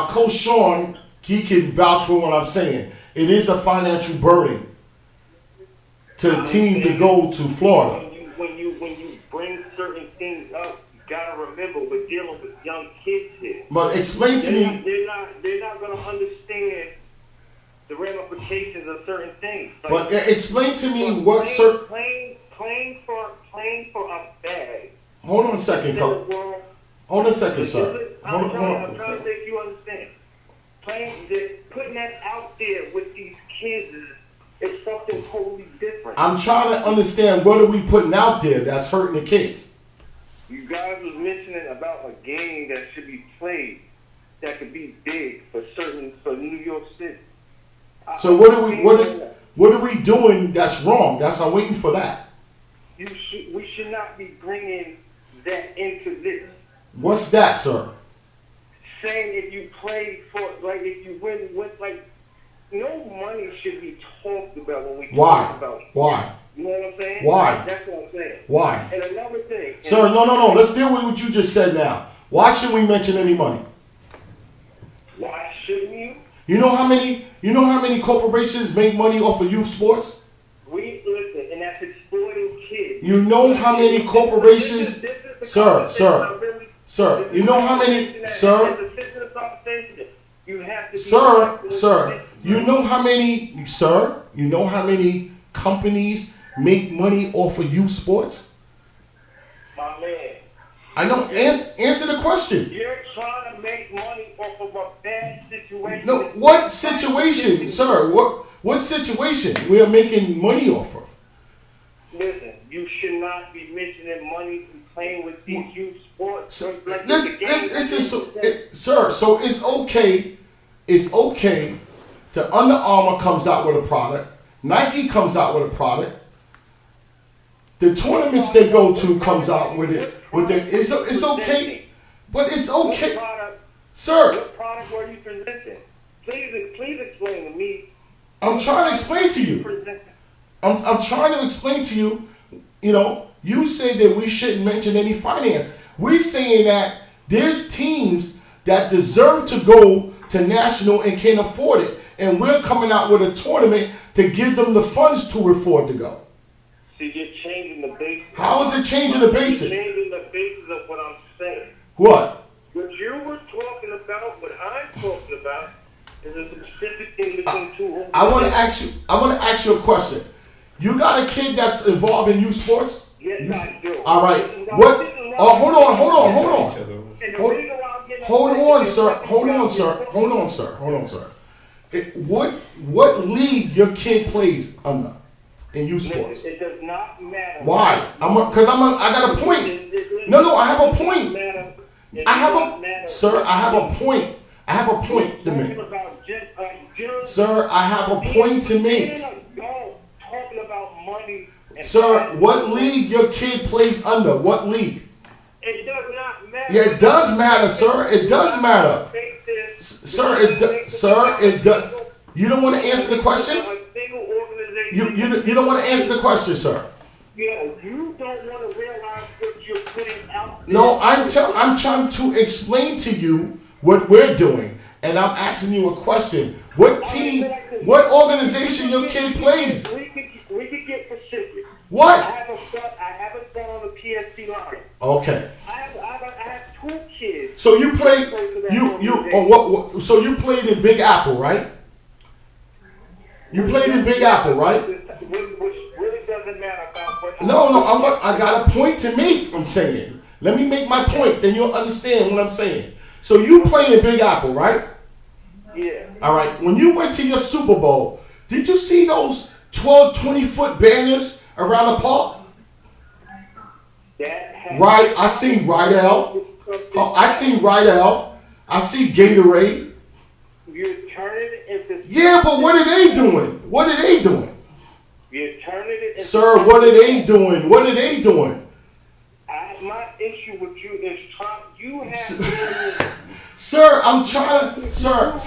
Coach Sean, he can vouch for what I'm saying. It is a financial burden to the team to go to Florida. When you bring certain things up, you gotta remember we're dealing with young kids here. But explain to me. They're not gonna understand the ramifications of certain things. Like, but explain to me what playing for a bag. Hold on a second, Coach. Hold on a second, sir. I'm trying to make you understand. Putting that out there with these kids is something totally different. I'm trying to understand what are we putting out there that's hurting the kids. You guys was mentioning about a game that should be played that could be big for New York City. So what What are we doing that's wrong? I'm waiting for that. We should not be bringing that into this. What's that, sir? Saying if you play for, like, if you win with, like, no money should be talked about when we talk about it. Why? You know what I'm saying? Why? That's what I'm saying. Why? And another thing. Sir, no. Let's deal with what you just said now. Why should we mention any money? Why shouldn't you? You know how many corporations make money off of youth sports? Listen, and that's exploiting kids. You know how many corporations, sir, you know how many, sir, you know how many companies make money off of youth sports? My man. I don't answer the question. You're trying to make money off of a bad situation. No, what situation, sir? What situation we are making money off of? Listen, you should not be mentioning money and playing with these youth sports. Sir, so it's okay. It's okay to Under Armour comes out with a product. Nike comes out with a product. The tournaments they go to comes out with it. It's okay, but it's okay, sir. What product were you presenting? Please explain to me. I'm trying to explain to you. I'm trying to explain to you. You know, you say that we shouldn't mention any finance. We're saying that there's teams that deserve to go to national and can't afford it, and we're coming out with a tournament to give them the funds to afford to go. So you're changing the basis. How is it changing the basis? You're changing the basis of what I'm saying. What? What you were talking about, what I'm talking about, is a specific thing between two organizations. I want to ask you a question. You got a kid that's involved in youth sports? Yes, I do. All right. What? Oh, hold on. Hold on, sir. What league your kid plays under in youth sports? It does not matter. Why? I got a point. No, I have a point. I have a point. I have a point to make. Sir, I have a point to make. Talking about money. Sir, what league your kid plays under? What league? It does not matter. Yeah, it does matter, sir. It does matter. Sir, it does. You don't want to answer the question? You don't want to answer the question, sir. Yeah, you don't want to realize what you're putting out there. No, I'm trying to explain to you what we're doing, and I'm asking you a question. What team, what organization your kid plays? We could get specific. What? I have a son on the PSC line. Okay. I have two kids. So you played So you played in Big Apple, right? You played in Big Apple, right? Which really doesn't matter about what. I got a point to make. I'm saying. Let me make my point, then you'll understand what I'm saying. So you play in Big Apple, right? Yeah. All right. When you went to your Super Bowl, did you see those 12, 20-foot banners around the park? Right. I seen Rydell. I seen Rydell. I see Gatorade. You're turning it into. Yeah, but what are they doing? What are they doing? You're turning it into. Sir, what are they doing? What are they doing? My issue with you is you have. Sir, I'm trying. Sir.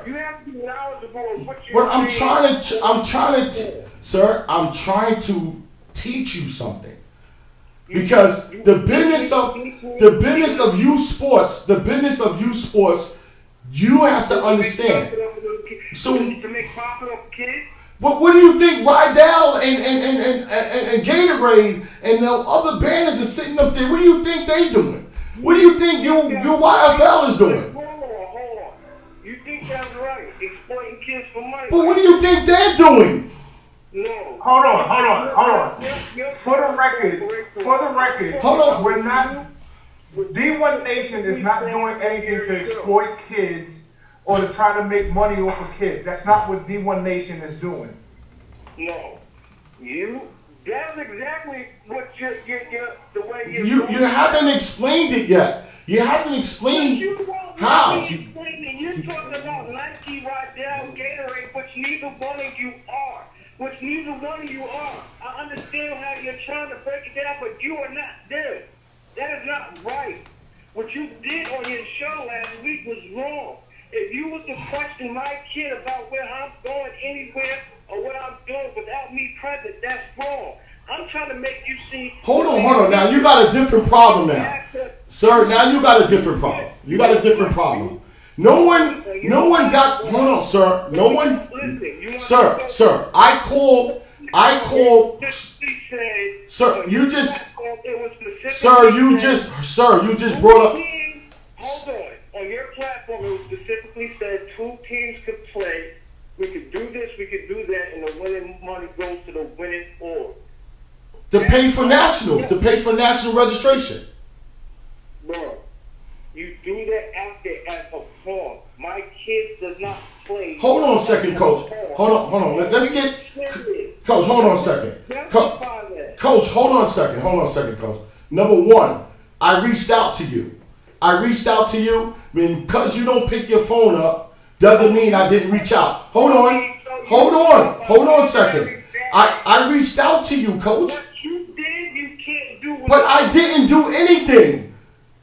You have to be knowledgeable of what you're. But I'm trying to teach you something. Because the business of youth sports, you have to understand. So to make profit off kids. What do you think Rydell and Gatorade and the other banners are sitting up there? What do you think they doing? What do you think your YFL is doing? Hold on. You think that's right? Exploiting kids for money. But what do you think they're doing? No. Hold on. For the record, hold on. We're not. D1 Nation is not doing anything to exploit kids or to try to make money off of kids. That's not what D1 Nation is doing. No. That's exactly what the way you haven't explained it yet. You haven't explained how. You're talking about Nike, Rydell, Gatorade, but neither one of you Neither one of you are. I understand how you're trying to break it down, but you are not there. That is not right. What you did on your show last week was wrong. If you was to question my kid about where I'm going anywhere or what I'm doing without me present, that's wrong. I'm trying to make you see. Hold on. Now you got a different problem now. Sir, now you got a different problem. You got a different problem. No one got, hold on, sir. No one, sir, I called, sir, you just brought up. Hold on. On your platform, it was specifically said 2 teams could play. We could do this, we could do that, and the winning money goes to the winning org. To pay for nationals, to pay for national registration. Bro, you do that out there as a form. My kid does not play. Hold on a second, Coach. Hold on. Let's get, Coach, hold on a second. Coach, hold on a second, Coach. Number one, I reached out to you. Because you don't pick your phone up, doesn't mean I didn't reach out. Hold on a second. I reached out to you, Coach. What you did, you can't do. But I didn't do anything.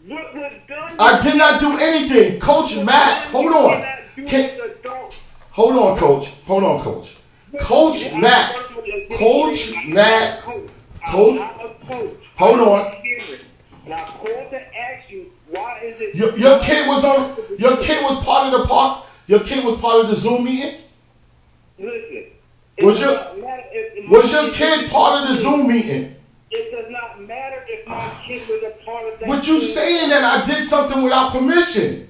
What was done? I did not do anything. Coach Matt, hold on. Hold on, Coach. Coach Matt, hold on. And I called to ask you, why is it... Your kid was part of the park? Your kid was part of the Zoom meeting? Listen. Was your kid part of the Zoom meeting? It does not matter if my kid was a part of that. What you saying that I did something without permission?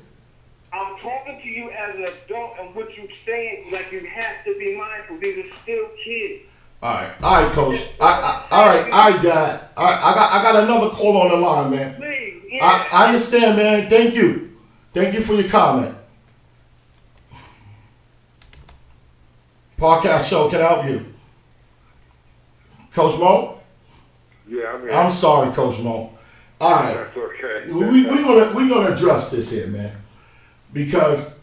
I'm talking to you as an adult, and what you're saying, like, you have to be mindful. These are still kids. All right, Coach. I got another call on the line, man. Please, yeah. I understand, man. Thank you for your comment. Podcast show, can I help you? Coach Mo? Yeah, I'm here. I'm sorry, Coach Mo. All right. That's okay. We're gonna address this here, man. Because,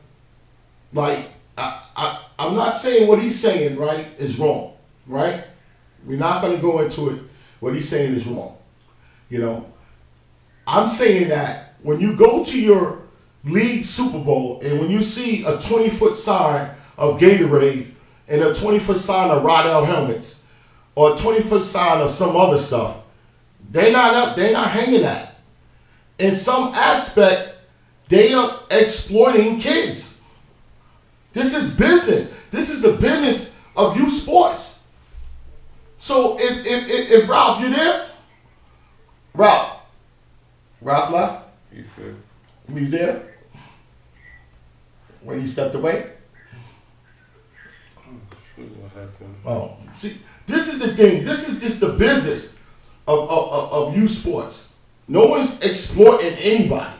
like, I'm not saying what he's saying, right, is wrong, right? We're not gonna go into it. What he's saying is wrong. You know, I'm saying that when you go to your league Super Bowl and when you see a 20-foot sign of Gatorade and a 20-foot sign of Rodell helmets or a 20-foot sign of some other stuff, they're not hanging that. In some aspect, they are exploiting kids. This is business. This is the business of youth sports. So if Ralph, you there? Ralph left? He's there? When he stepped away? Oh, see, this is the thing. This is just the business of youth sports. No one's exploiting anybody.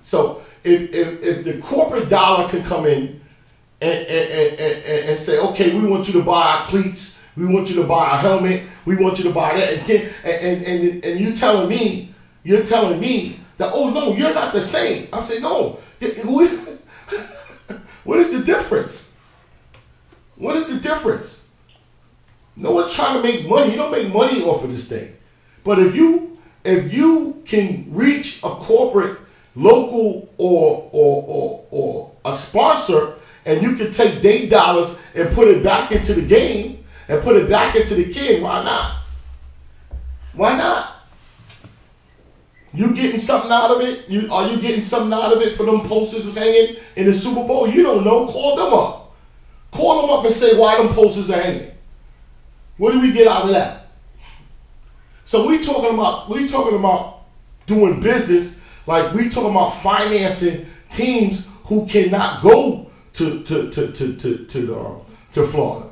So if the corporate dollar can come in and say, okay, we want you to buy our cleats, we want you to buy a helmet, we want you to buy that, and you're telling me that, oh no, you're not the same. I say, no. What is the difference? No one's trying to make money. You don't make money off of this thing. But if you can reach a corporate, local, or a sponsor, and you can take their dollars and put it back into the game and put it back into the kid, why not? Why not? You getting something out of it? Are you getting something out of it for them posters that's hanging in the Super Bowl? You don't know. Call them up. Call them up and say why them posters are hanging. What do we get out of that? So we talking about doing business, like we talking about financing teams who cannot go to Florida.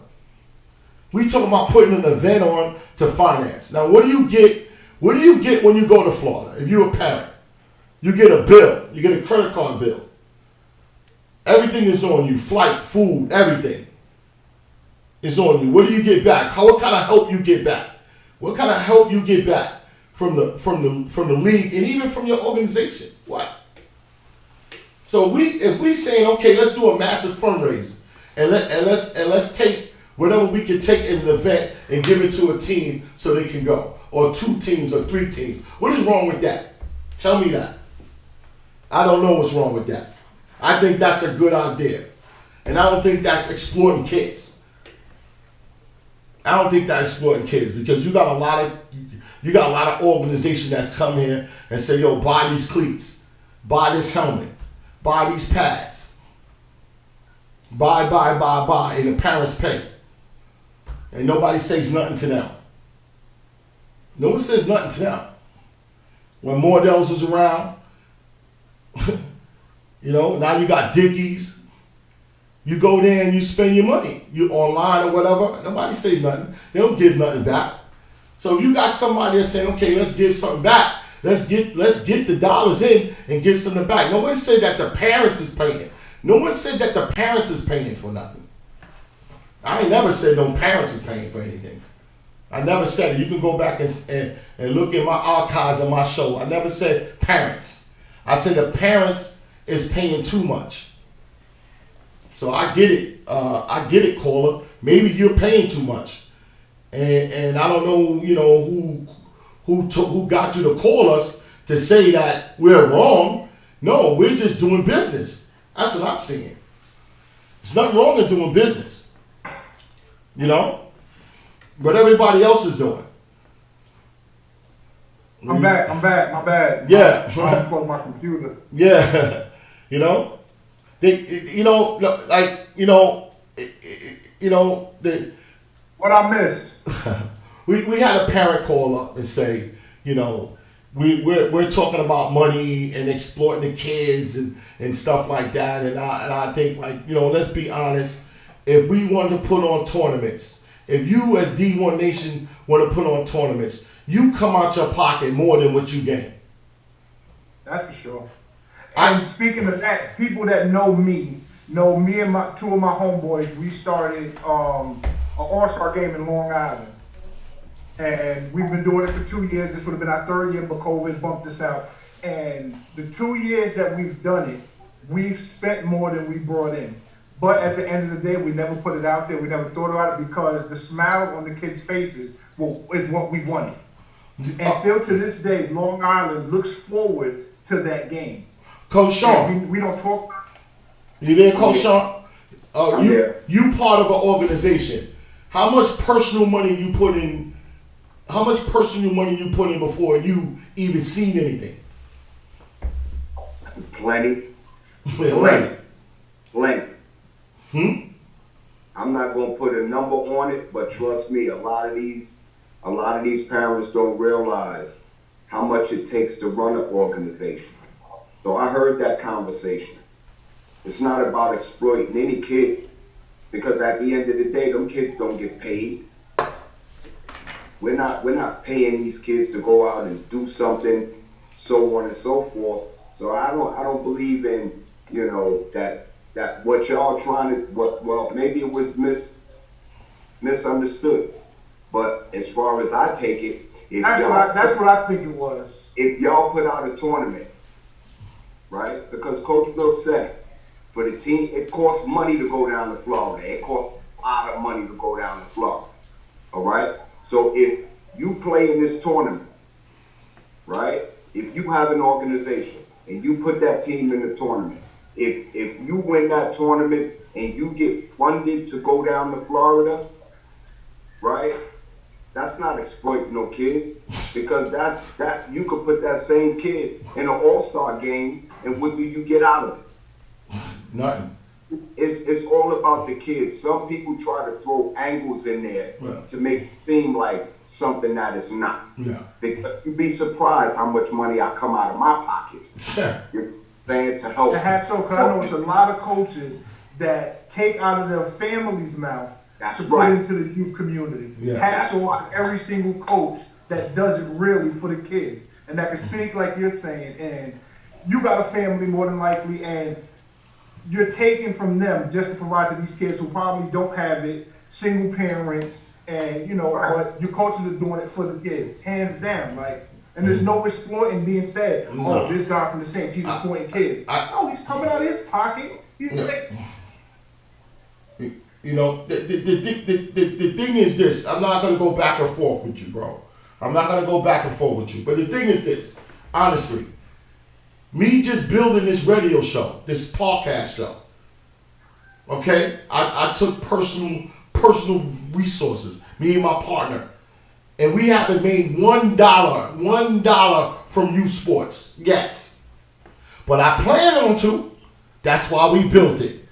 We talking about putting an event on to finance. Now, what do you get? What do you get when you go to Florida? If you're a parent, you get a bill. You get a credit card bill. Everything is on you. Flight, food, everything is on you. What do you get back? What kind of help you get back? What kind of help you get back from the league and even from your organization? What? So if we saying, okay, let's do a massive fundraiser and let's take whatever we can take in an event and give it to a team so they can go, or 2 teams or 3 teams. What is wrong with that? Tell me that. I don't know what's wrong with that. I think that's a good idea, and I don't think that's exploiting kids. I don't think that's exploiting kids because you got a lot of organizations that's come here and say, yo, buy these cleats, buy this helmet, buy these pads, buy, and the parents pay. And nobody says nothing to them. No one says nothing to them. When Mordell's was around, now you got Dickies. You go there and you spend your money. You online or whatever. Nobody says nothing. They don't give nothing back. So you got somebody that's saying, okay, let's give something back. Let's get the dollars in and give something back. No one said that the parents is paying. No one said that the parents is paying for nothing. I ain't never said no parents is paying for anything. I never said it. You can go back and look at my archives of my show. I never said parents. I said the parents is paying too much. So I get it, caller. Maybe you're paying too much, and I don't know, who got you to call us to say that we're wrong. No, we're just doing business. That's what I'm saying. There's nothing wrong with doing business, what everybody else is doing. I'm back. My bad. Yeah. I unplugged my computer. Yeah. What I missed? we had a parent call up and say, we're talking about money and exploiting the kids and stuff like that, and I think, let's be honest. If we want to put on tournaments, if you as D1 Nation want to put on tournaments, you come out your pocket more than what you gain. That's for sure. And speaking of that, people that know me and my 2 of my homeboys, we started an all-star game in Long Island. And we've been doing it for 2 years. This would have been our 3rd year, but COVID bumped us out. And the 2 years that we've done it, we've spent more than we brought in. But at the end of the day, we never put it out there. We never thought about it because the smile on the kids' faces is what we wanted. And still to this day, Long Island looks forward to that game. Coach Sean, we don't talk. You there, Coach Sean? You part of an organization. How much personal money you put in? How much personal money you put in before you even seen anything? Plenty. Plenty. I'm not gonna put a number on it, but trust me, a lot of these parents don't realize how much it takes to run an organization. So I heard that conversation. It's not about exploiting any kid, because at the end of the day, them kids don't get paid. We're not paying these kids to go out and do something, so on and so forth. So I don't believe in, that what y'all trying to, maybe it was misunderstood. But as far as I take it, that's what I think it was. If y'all put out a tournament, right? Because Coach Bill said, for the team, it costs money to go down to Florida. It costs a lot of money to go down to Florida. All right? So if you play in this tournament, right? If you have an organization and you put that team in the tournament, if you win that tournament and you get funded to go down to Florida, right? That's not exploiting no kids, because that you could put that same kid in an all-star game, and what do you get out of it? Nothing. It's all about the kids. Some people try to throw angles in there to make it seem like something that is not. Yeah. Because you'd be surprised how much money I come out of my pockets. You're saying to help. The hats off, because I know it's a lot of coaches that take out of their family's mouth to put into the youth community. Yeah. Hats off to every single coach that does it really for the kids, and that can speak like you're saying. And you got a family more than likely, and you're taking from them just to provide to these kids who probably don't have it, single parents, and but your coaches are doing it for the kids, hands down. And there's no exploiting being said. Oh, this guy from the St. Jesus Point kid. He's coming out of his pocket. You know, the thing is this. I'm not going to go back and forth with you, bro. I'm not going to go back and forth with you. But the thing is this. Honestly, me just building this radio show, this podcast show, okay? I took personal resources, me and my partner, and we haven't made $1 from youth sports yet. But I plan on to. That's why we built it.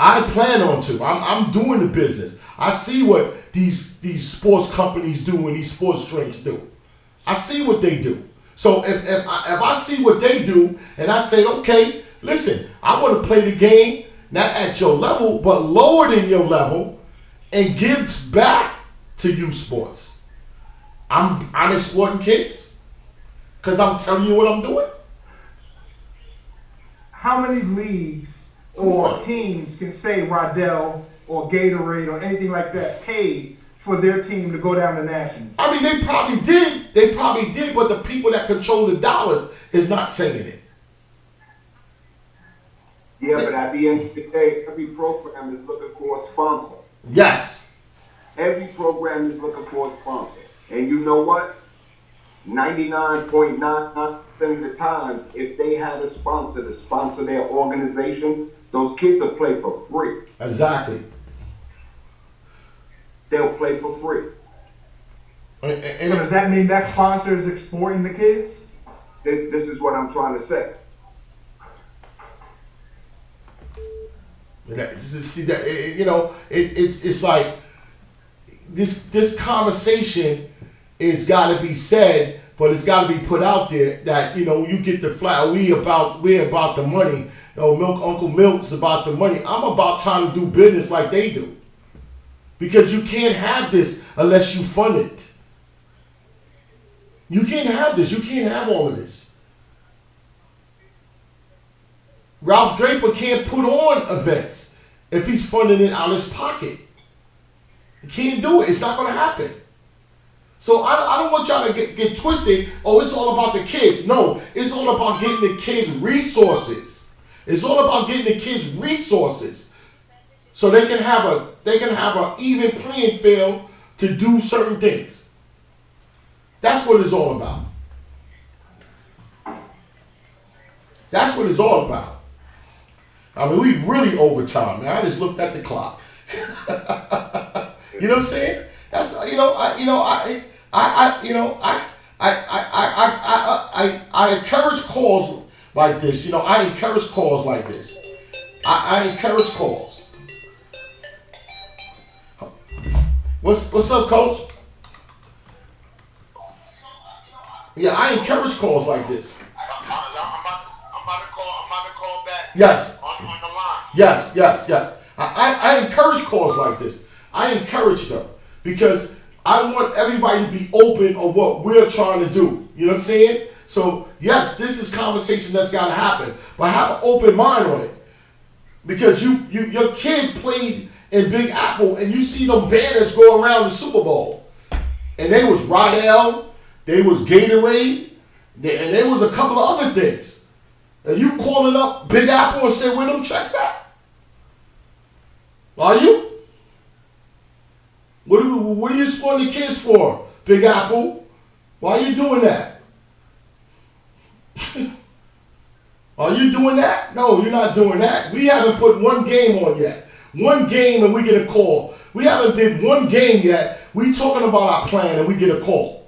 I plan on to. I'm doing the business. I see what these sports companies do and these sports drinks do. I see what they do. So if I see what they do and I say, okay, listen, I want to play the game not at your level, but lower than your level, and gives back to youth sports. I'm exploiting kids because I'm telling you what I'm doing. How many leagues or teams can say Rodell or Gatorade or anything like that paid for their team to go down to nationals? I mean, they probably did. They probably did, but the people that control the dollars is not saying it. Yeah, but at the end of the day, every program is looking for a sponsor. Yes. Every program is looking for a sponsor. And you know what? 99.99% of the times, if they had a sponsor to sponsor their organization, those kids will play for free. Exactly. They'll play for free. And does that mean that sponsor is exploiting the kids? This is what I'm trying to say. See that, you know, it's like this conversation is got to be said, but it's got to be put out there that, you know, you get the flat. We're about the money. Uncle Milk's about the money. I'm about trying to do business like they do, because you can't have this unless you fund it. You can't have this. You can't have all of this. Ralph Draper can't put on events if he's funding it out of his pocket. He can't do it. It's not going to happen. So I don't want y'all to get twisted. Oh, it's all about the kids. No, it's all about getting the kids resources. It's all about getting the kids resources so they can have an even playing field to do certain things. That's what it's all about. That's what it's all about. I mean, we really overtime, man. I just looked at the clock. You know what I'm saying? That's I encourage calls like this. You know, I encourage calls like this. I encourage calls. What's up, Coach? Yeah, I encourage calls like this. I'm about to call back. Yes. On the line. Yes. I encourage calls like this. I encourage them because I want everybody to be open on what we're trying to do. You know what I'm saying? So, yes, this is conversation that's got to happen, but have an open mind on it. Because your kid played in Big Apple and you see them banners go around the Super Bowl. And they was Rodell, they was Gatorade, and there was a couple of other things. And you calling up Big Apple and say, where them checks at? Are you? What are you supporting the kids for, Big Apple? Why are you doing that? Are you doing that? No, you're not doing that. We haven't put one game on yet. One game and we get a call. We haven't did one game yet. We talking about our plan and we get a call.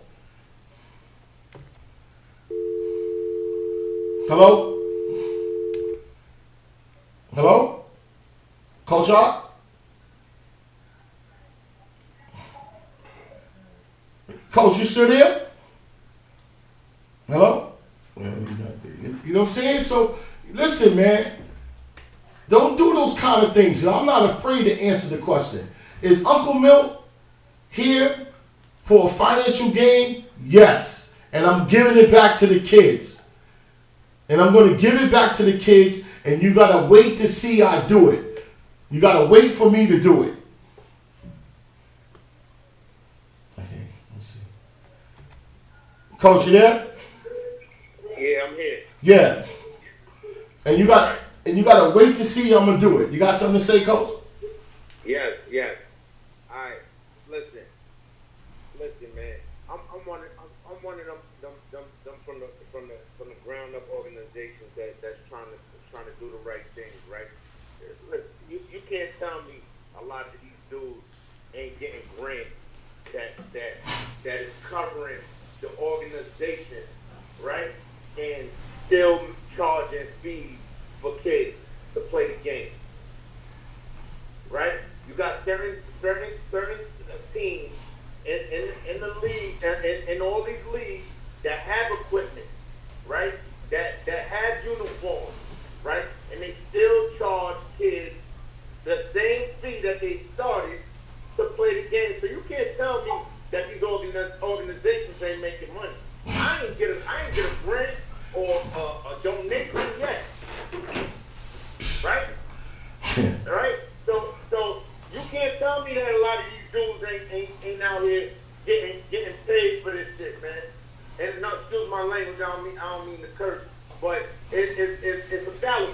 Hello? Hello? Coach Art? Coach, you still there? Hello? Well, you're not there. You know what I'm saying? So, listen, man. Don't do those kind of things. And I'm not afraid to answer the question. Is Uncle Milt here for a financial gain? Yes. And I'm giving it back to the kids. And I'm going to give it back to the kids. And you got to wait to see I do it. You got to wait for me to do it. Okay, let's see. Coach, you there? Yeah, I'm here. Yeah. And you got to wait to see I'm going to do it. You got something to say, Coach? that is covering the organization, right? And still charging fees for kids to play the game, right? You got certain teams in the league, in all these leagues that have equipment, right? That have uniforms, right? And they still charge kids the same fee that they started to play the game. So you can't tell me that these organizations ain't making money. I ain't get a grant or a donation yet, right? Right? So you can't tell me that a lot of these dudes ain't out here getting paid for this shit, man. And no, excuse my language, I don't mean to curse, but it's a fallacy.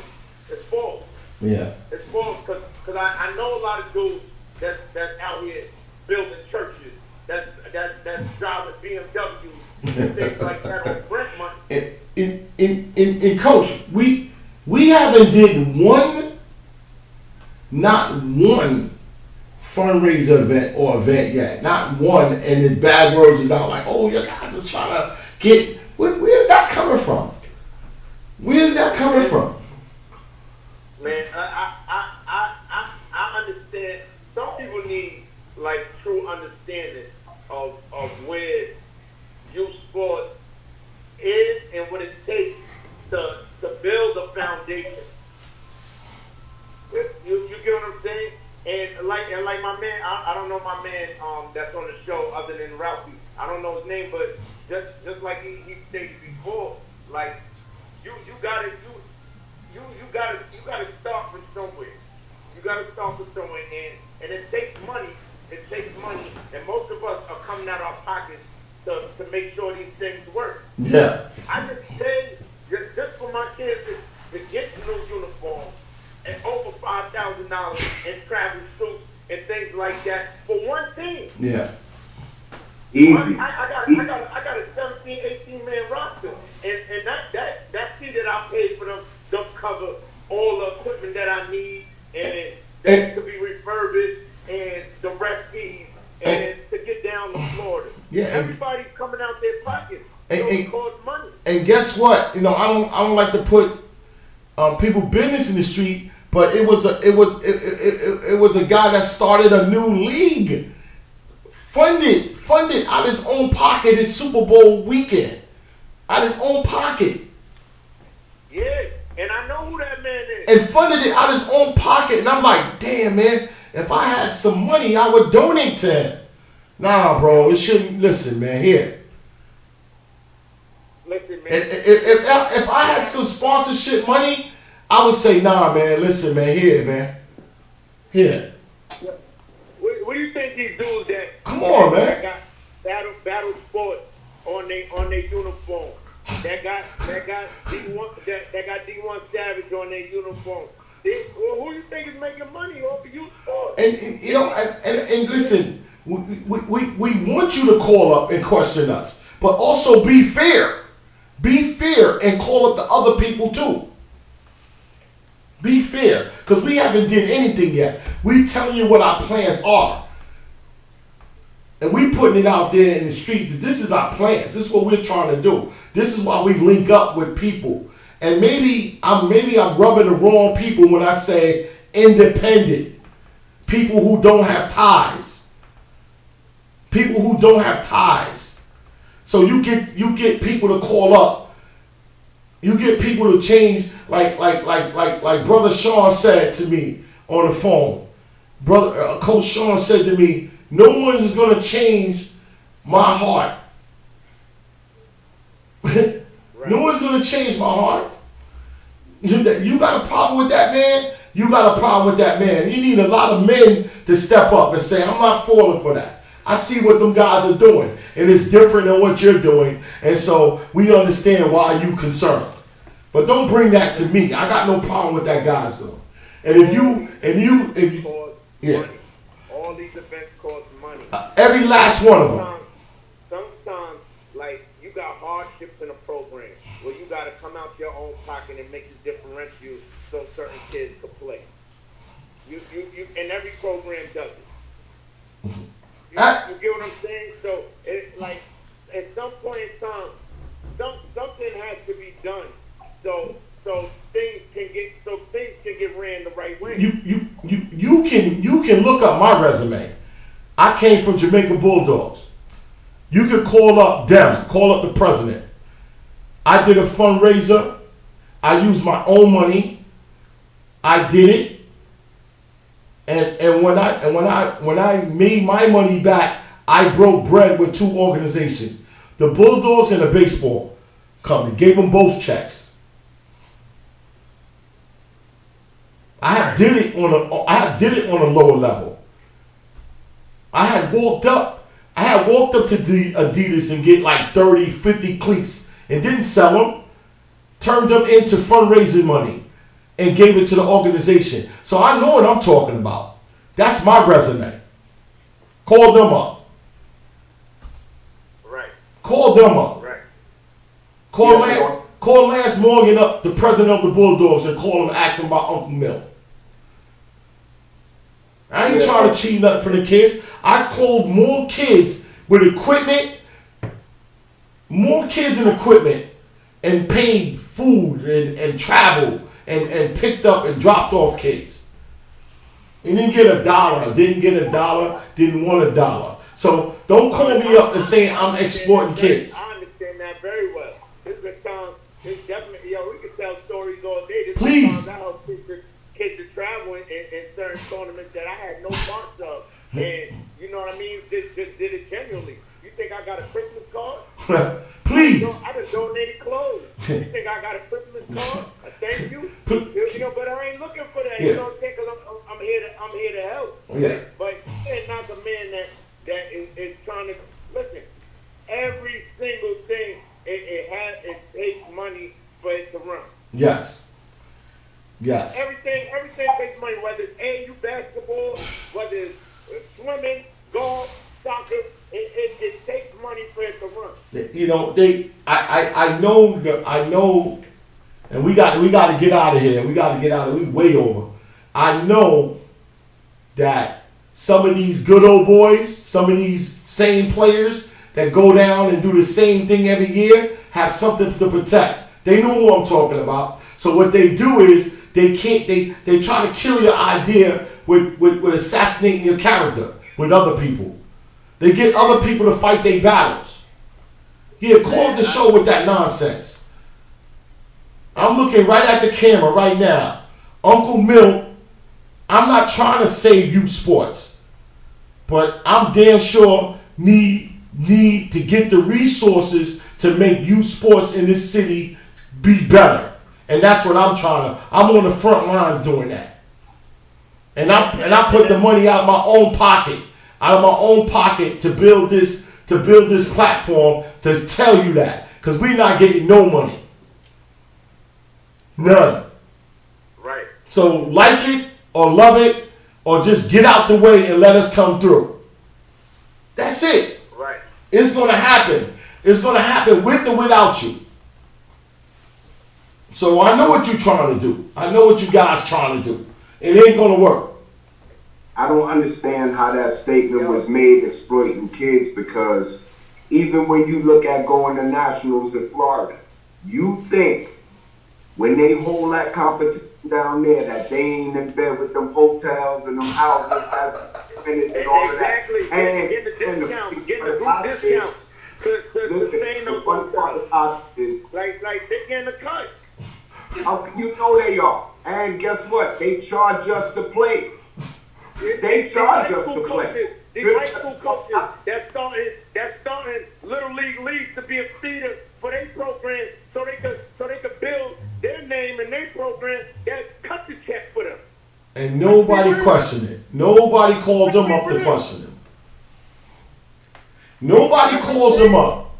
It's false. Yeah. It's false because I know a lot of dudes that's out here building churches, that's driving BMWs and things like that on rent money. In Coach, we haven't did not one fundraiser event yet. Not one, and the bad words is out like, oh, your guys is trying to get. Where's that coming from? Where's that coming from? Man, I understand. Some people need like true understanding of where youth sports is and what it takes to build a foundation. You get what I'm saying? And like my man, I don't know my man that's on the show other than Ralphie. I don't know his name, but just like he stated before, like you gotta start from somewhere. You gotta start from somewhere, and it takes money. It takes money, and most of us are coming out our pockets to make sure these things work. Yeah. I just say just for my kids to get new uniforms and over $5,000 in travel suits and things like that for one team. Yeah. Easy. I got a 17, 18 man roster, and that fee that I paid for them don't cover all the equipment that I need and that to be refurbished and the rest fees and to get down to Florida. Yeah. Everybody's coming out their pockets. It costs money. And guess what? You know, I don't like to put people business in the street, but it was a guy that started a new league, funded out of his own pocket his Super Bowl weekend, out of his own pocket. Yeah, and I know who that man is. And funded it out of his own pocket, and I'm like, damn man, if I had some money, I would donate to him. Nah, bro, it shouldn't. Listen, man, here. Listen, man. If I had some sponsorship money, I would say, nah, man. Listen, man. Here, man. Here. What do you think these dudes that come on, man? That got battle sports on their uniform? That got D1 Savage on their uniform. Who you think is making money off of youth sports? And you know, and listen, we want you to call up and question us, but also be fair. Be fair and call up the other people too. Be fair, because we haven't did anything yet. We telling you what our plans are. And we putting it out there in the street that this is our plans. This is what we're trying to do. This is why we link up with people. And maybe I'm rubbing the wrong people when I say independent. People who don't have ties. People who don't have ties. So you get people to call up. You get people to change, like Brother Sean said to me on the phone. Coach Sean said to me, no one is going to change my heart. Right. No one's going to change my heart. You got a problem with that man? You got a problem with that man. You need a lot of men to step up and say, I'm not falling for that. I see what them guys are doing, and it's different than what you're doing, and so we understand why you concerned. But don't bring that to me. I got no problem with that guy's doing. And if you, yeah. All these events cost money. Every last one of them. Sometimes, like, you got hardships in a program where you got to come out your own pocket and make it differentiate so certain kids can play. You and every program does it. You get what I'm saying? can look up my resume. I came from Jamaica Bulldogs. You could call up them, call up the president. I did a fundraiser. I used my own money. I did it. And when I made my money back, I broke bread with 2 organizations, the Bulldogs and the baseball company. Gave them both checks. I did it on a lower level. I had walked up to the Adidas and get like 30, 50 cleats and didn't sell them. Turned them into fundraising money and gave it to the organization. So I know what I'm talking about. That's my resume. Call them up. Right. Call them up. Right. Call Lance Morgan up, the president of the Bulldogs, and call him and ask him about Uncle Mill. I ain't trying to cheat nothing for the kids. I clothed more kids with equipment, and paid food and travel and picked up and dropped off kids. And didn't get $1, didn't want $1. So don't call me up and say I'm exploiting kids. I understand that very well. This is a time, it's definitely, we can tell stories all day. This Please. Is how kids are traveling in certain tournaments that I had no parts of. And you know what I mean? Just did it genuinely. You think I got a Christmas card? Please. I just donated clothes. You think I got a Christmas card? A thank you? But I ain't looking for that. Yeah. You know what I'm saying? Because I'm here to help. Yeah. But you're not the man that is trying to listen. Every single thing it takes money for it to run. Yes. Everything takes money. Whether it's AAU basketball, whether it's swimming, golf, soccer, it takes money for it to run. You know, I know, and we got to get out of here. We way over. I know that some of these good old boys, some of these same players that go down and do the same thing every year have something to protect. They know who I'm talking about. So what they do is they try to kill your idea with assassinating your character with other people. They get other people to fight their battles. Yeah, call the show with that nonsense. I'm looking right at the camera right now. Uncle Mill, I'm not trying to save youth sports, but I'm damn sure need to get the resources to make youth sports in this city be better. And that's what I'm on the front lines doing that. And I put the money out of my own pocket to build this platform to tell you that. Because we're not getting no money. None. Right. So like it or love it or just get out the way and let us come through. That's it. Right. It's going to happen. It's going to happen with or without you. So I know what you're trying to do. I know what you guys trying to do. It ain't going to work. I don't understand how that statement was made exploiting kids, because even when you look at going to nationals in Florida, you think when they hold that competition down there that they ain't in bed with them hotels and them houses and all of that. Exactly. And getting the discount, getting the group discount to sustain those hotels. Like they getting the cut. You know they are. And guess what? They charge us to play. They charge us to play. These high school coaches that's starting little leagues to be a feeder for their program, so they could build their name and their program that cut the check for them. And nobody questioned it. Nobody called them up to question them. Nobody calls them up.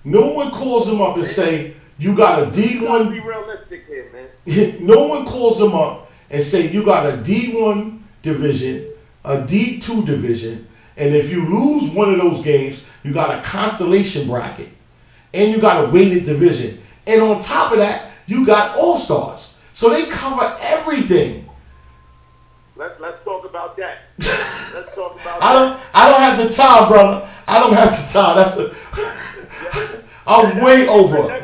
No one calls them up and say, you got a D1. Be realistic here, man. No one calls them up and say, you got a D1 division, a D2 division, and if you lose one of those games, you got a constellation bracket, and you got a weighted division, and on top of that, you got all-stars. So they cover everything. Let's talk about that. Let's talk about I don't have the time, brother. I don't have the time. I'm way over.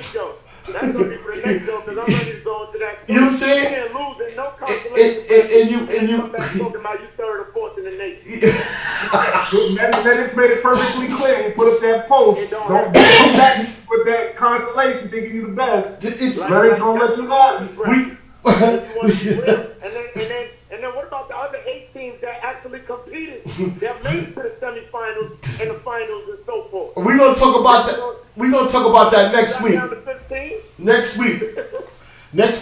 That's going to be for the next show because I'm ready to go into that. You know what I'm saying? You can't lose in no consolation. And you come back talking about you third or fourth in the nation. Medics made it perfectly clear. He put up that post. Don't go back with that consolation thinking you the best. Medics gonna let you know. And then what about the other 8 teams that actually competed? That made it to the semifinals and the finals and so forth. We're gonna talk about that. We're gonna talk about that next week. Next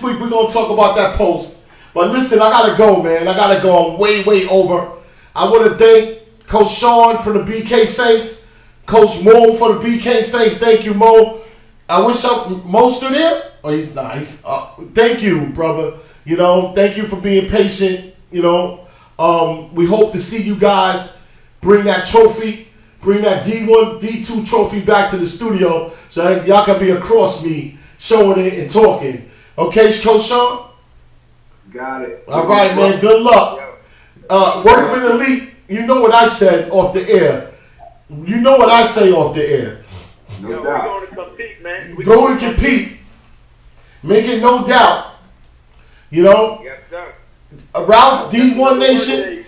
week we're gonna talk about that post. But listen, I gotta go, man. I gotta go. I'm way over. I want to thank Coach Sean for the BK Saints, Coach Mo for the BK Saints. Thank you, Mo. I wish Mo still there. Oh, he's nice. Thank you, brother. You know, thank you for being patient. You know, we hope to see you guys bring that trophy, bring that D1, D2 trophy back to the studio so that y'all can be across me, showing it and talking. Okay, Coach Sean? Got it. All right, man. Good luck. Workman Elite, you know what I said off the air. You know what I say off the air. No doubt. We're going to compete, man. Go and compete. Make it no doubt. You know? Yes, sir. Ralph, D1 Nation.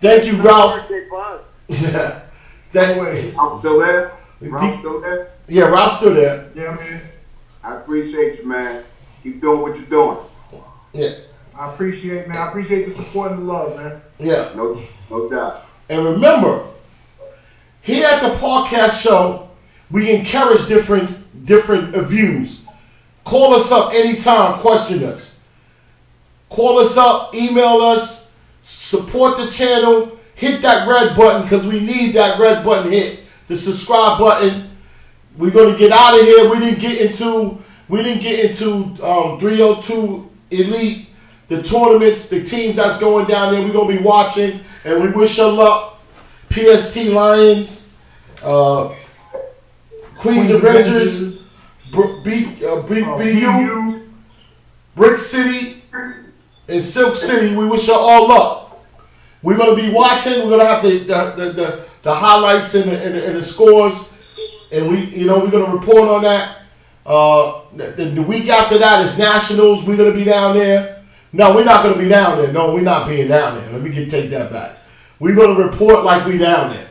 Thank you, Ralph. Yeah. I'm still there? Ralph's still there? Yeah, Ralph's still there. Yeah, man. I appreciate you, man. Keep doing what you're doing. Yeah. I appreciate, man. I appreciate the support and the love, man. Yeah. No doubt. And remember, here at the podcast show, we encourage different views. Call us up anytime, question us. Call us up, email us, support the channel, hit that red button because we need that red button hit, the subscribe button. We're gonna get out of here. We didn't get into 302 Elite, the tournaments, the teams that's going down there. We're gonna be watching, and we wish you luck. PST Lions, Queens Avengers, BU, Brick City, and Silk City. We wish you all luck. We're gonna be watching. We're gonna have the highlights and the scores, and we're gonna report on that. The week after that is Nationals. We're gonna be down there. No, we're not gonna be down there. No, we're not being down there. Let me take that back. We're gonna report like we down there.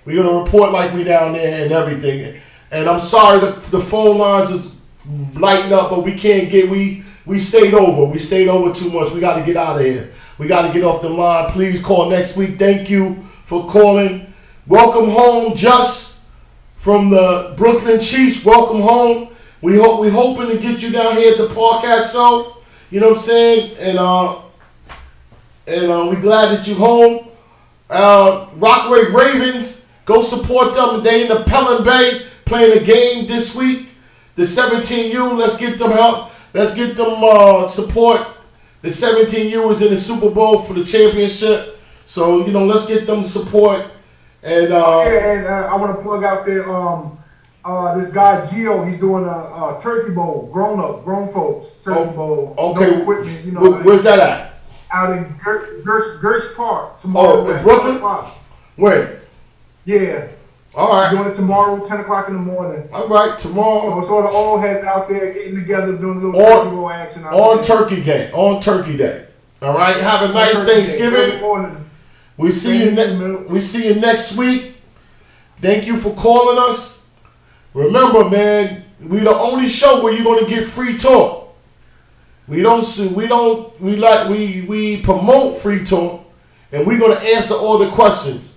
We're gonna report like we down there and everything. And I'm sorry the phone lines is lighting up, but we can't get. We stayed over. We stayed over too much. We got to get out of here. We got to get off the line. Please call next week. Thank you for calling. Welcome home, Just from the Brooklyn Chiefs. Welcome home. We hoping to get you down here at the podcast show. You know what I'm saying? And we're glad that you're home. Rockaway Ravens, go support them. They in the Pelham Bay playing a game this week. The 17U, let's get them help. Let's get them support. The 17U is in the Super Bowl for the championship. So, let's get them support. And I want to plug out there this guy Gio, he's doing a turkey bowl, grown folks turkey bowl. Okay. No equipment, Where's that at? Out in Gersh Park tomorrow. In Brooklyn? Where? Yeah. All right. Doing it tomorrow, 10 o'clock in the morning. All right, tomorrow. So it's all the old heads out there getting together, doing a little turkey bowl action. On Turkey Day. All right. Have a nice Thanksgiving. We see you next week. Thank you for calling us. Remember, man, we the only show where you're gonna get free talk. We promote free talk, and we're gonna answer all the questions.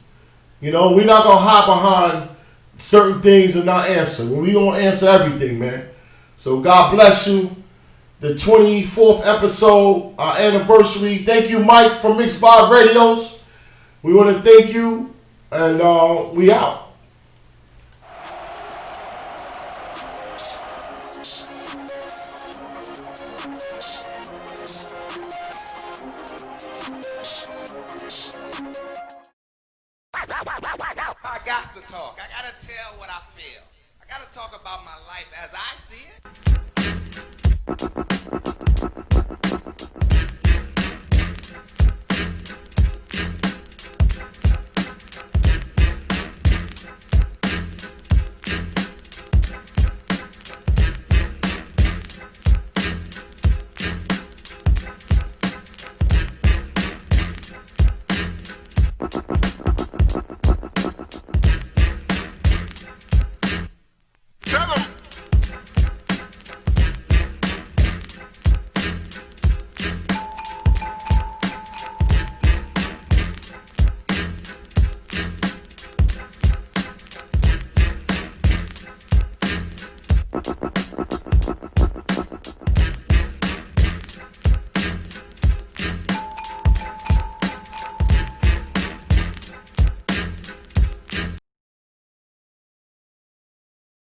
We're not going to hide behind certain things and not answer. We're going to answer everything, man. So God bless you. The 24th episode, our anniversary. Thank you, Mike, from Mixed Vibe Radios. We want to thank you, and we out. I got to talk. I got to tell what I feel. I got to talk about my life as I see it. Thank you.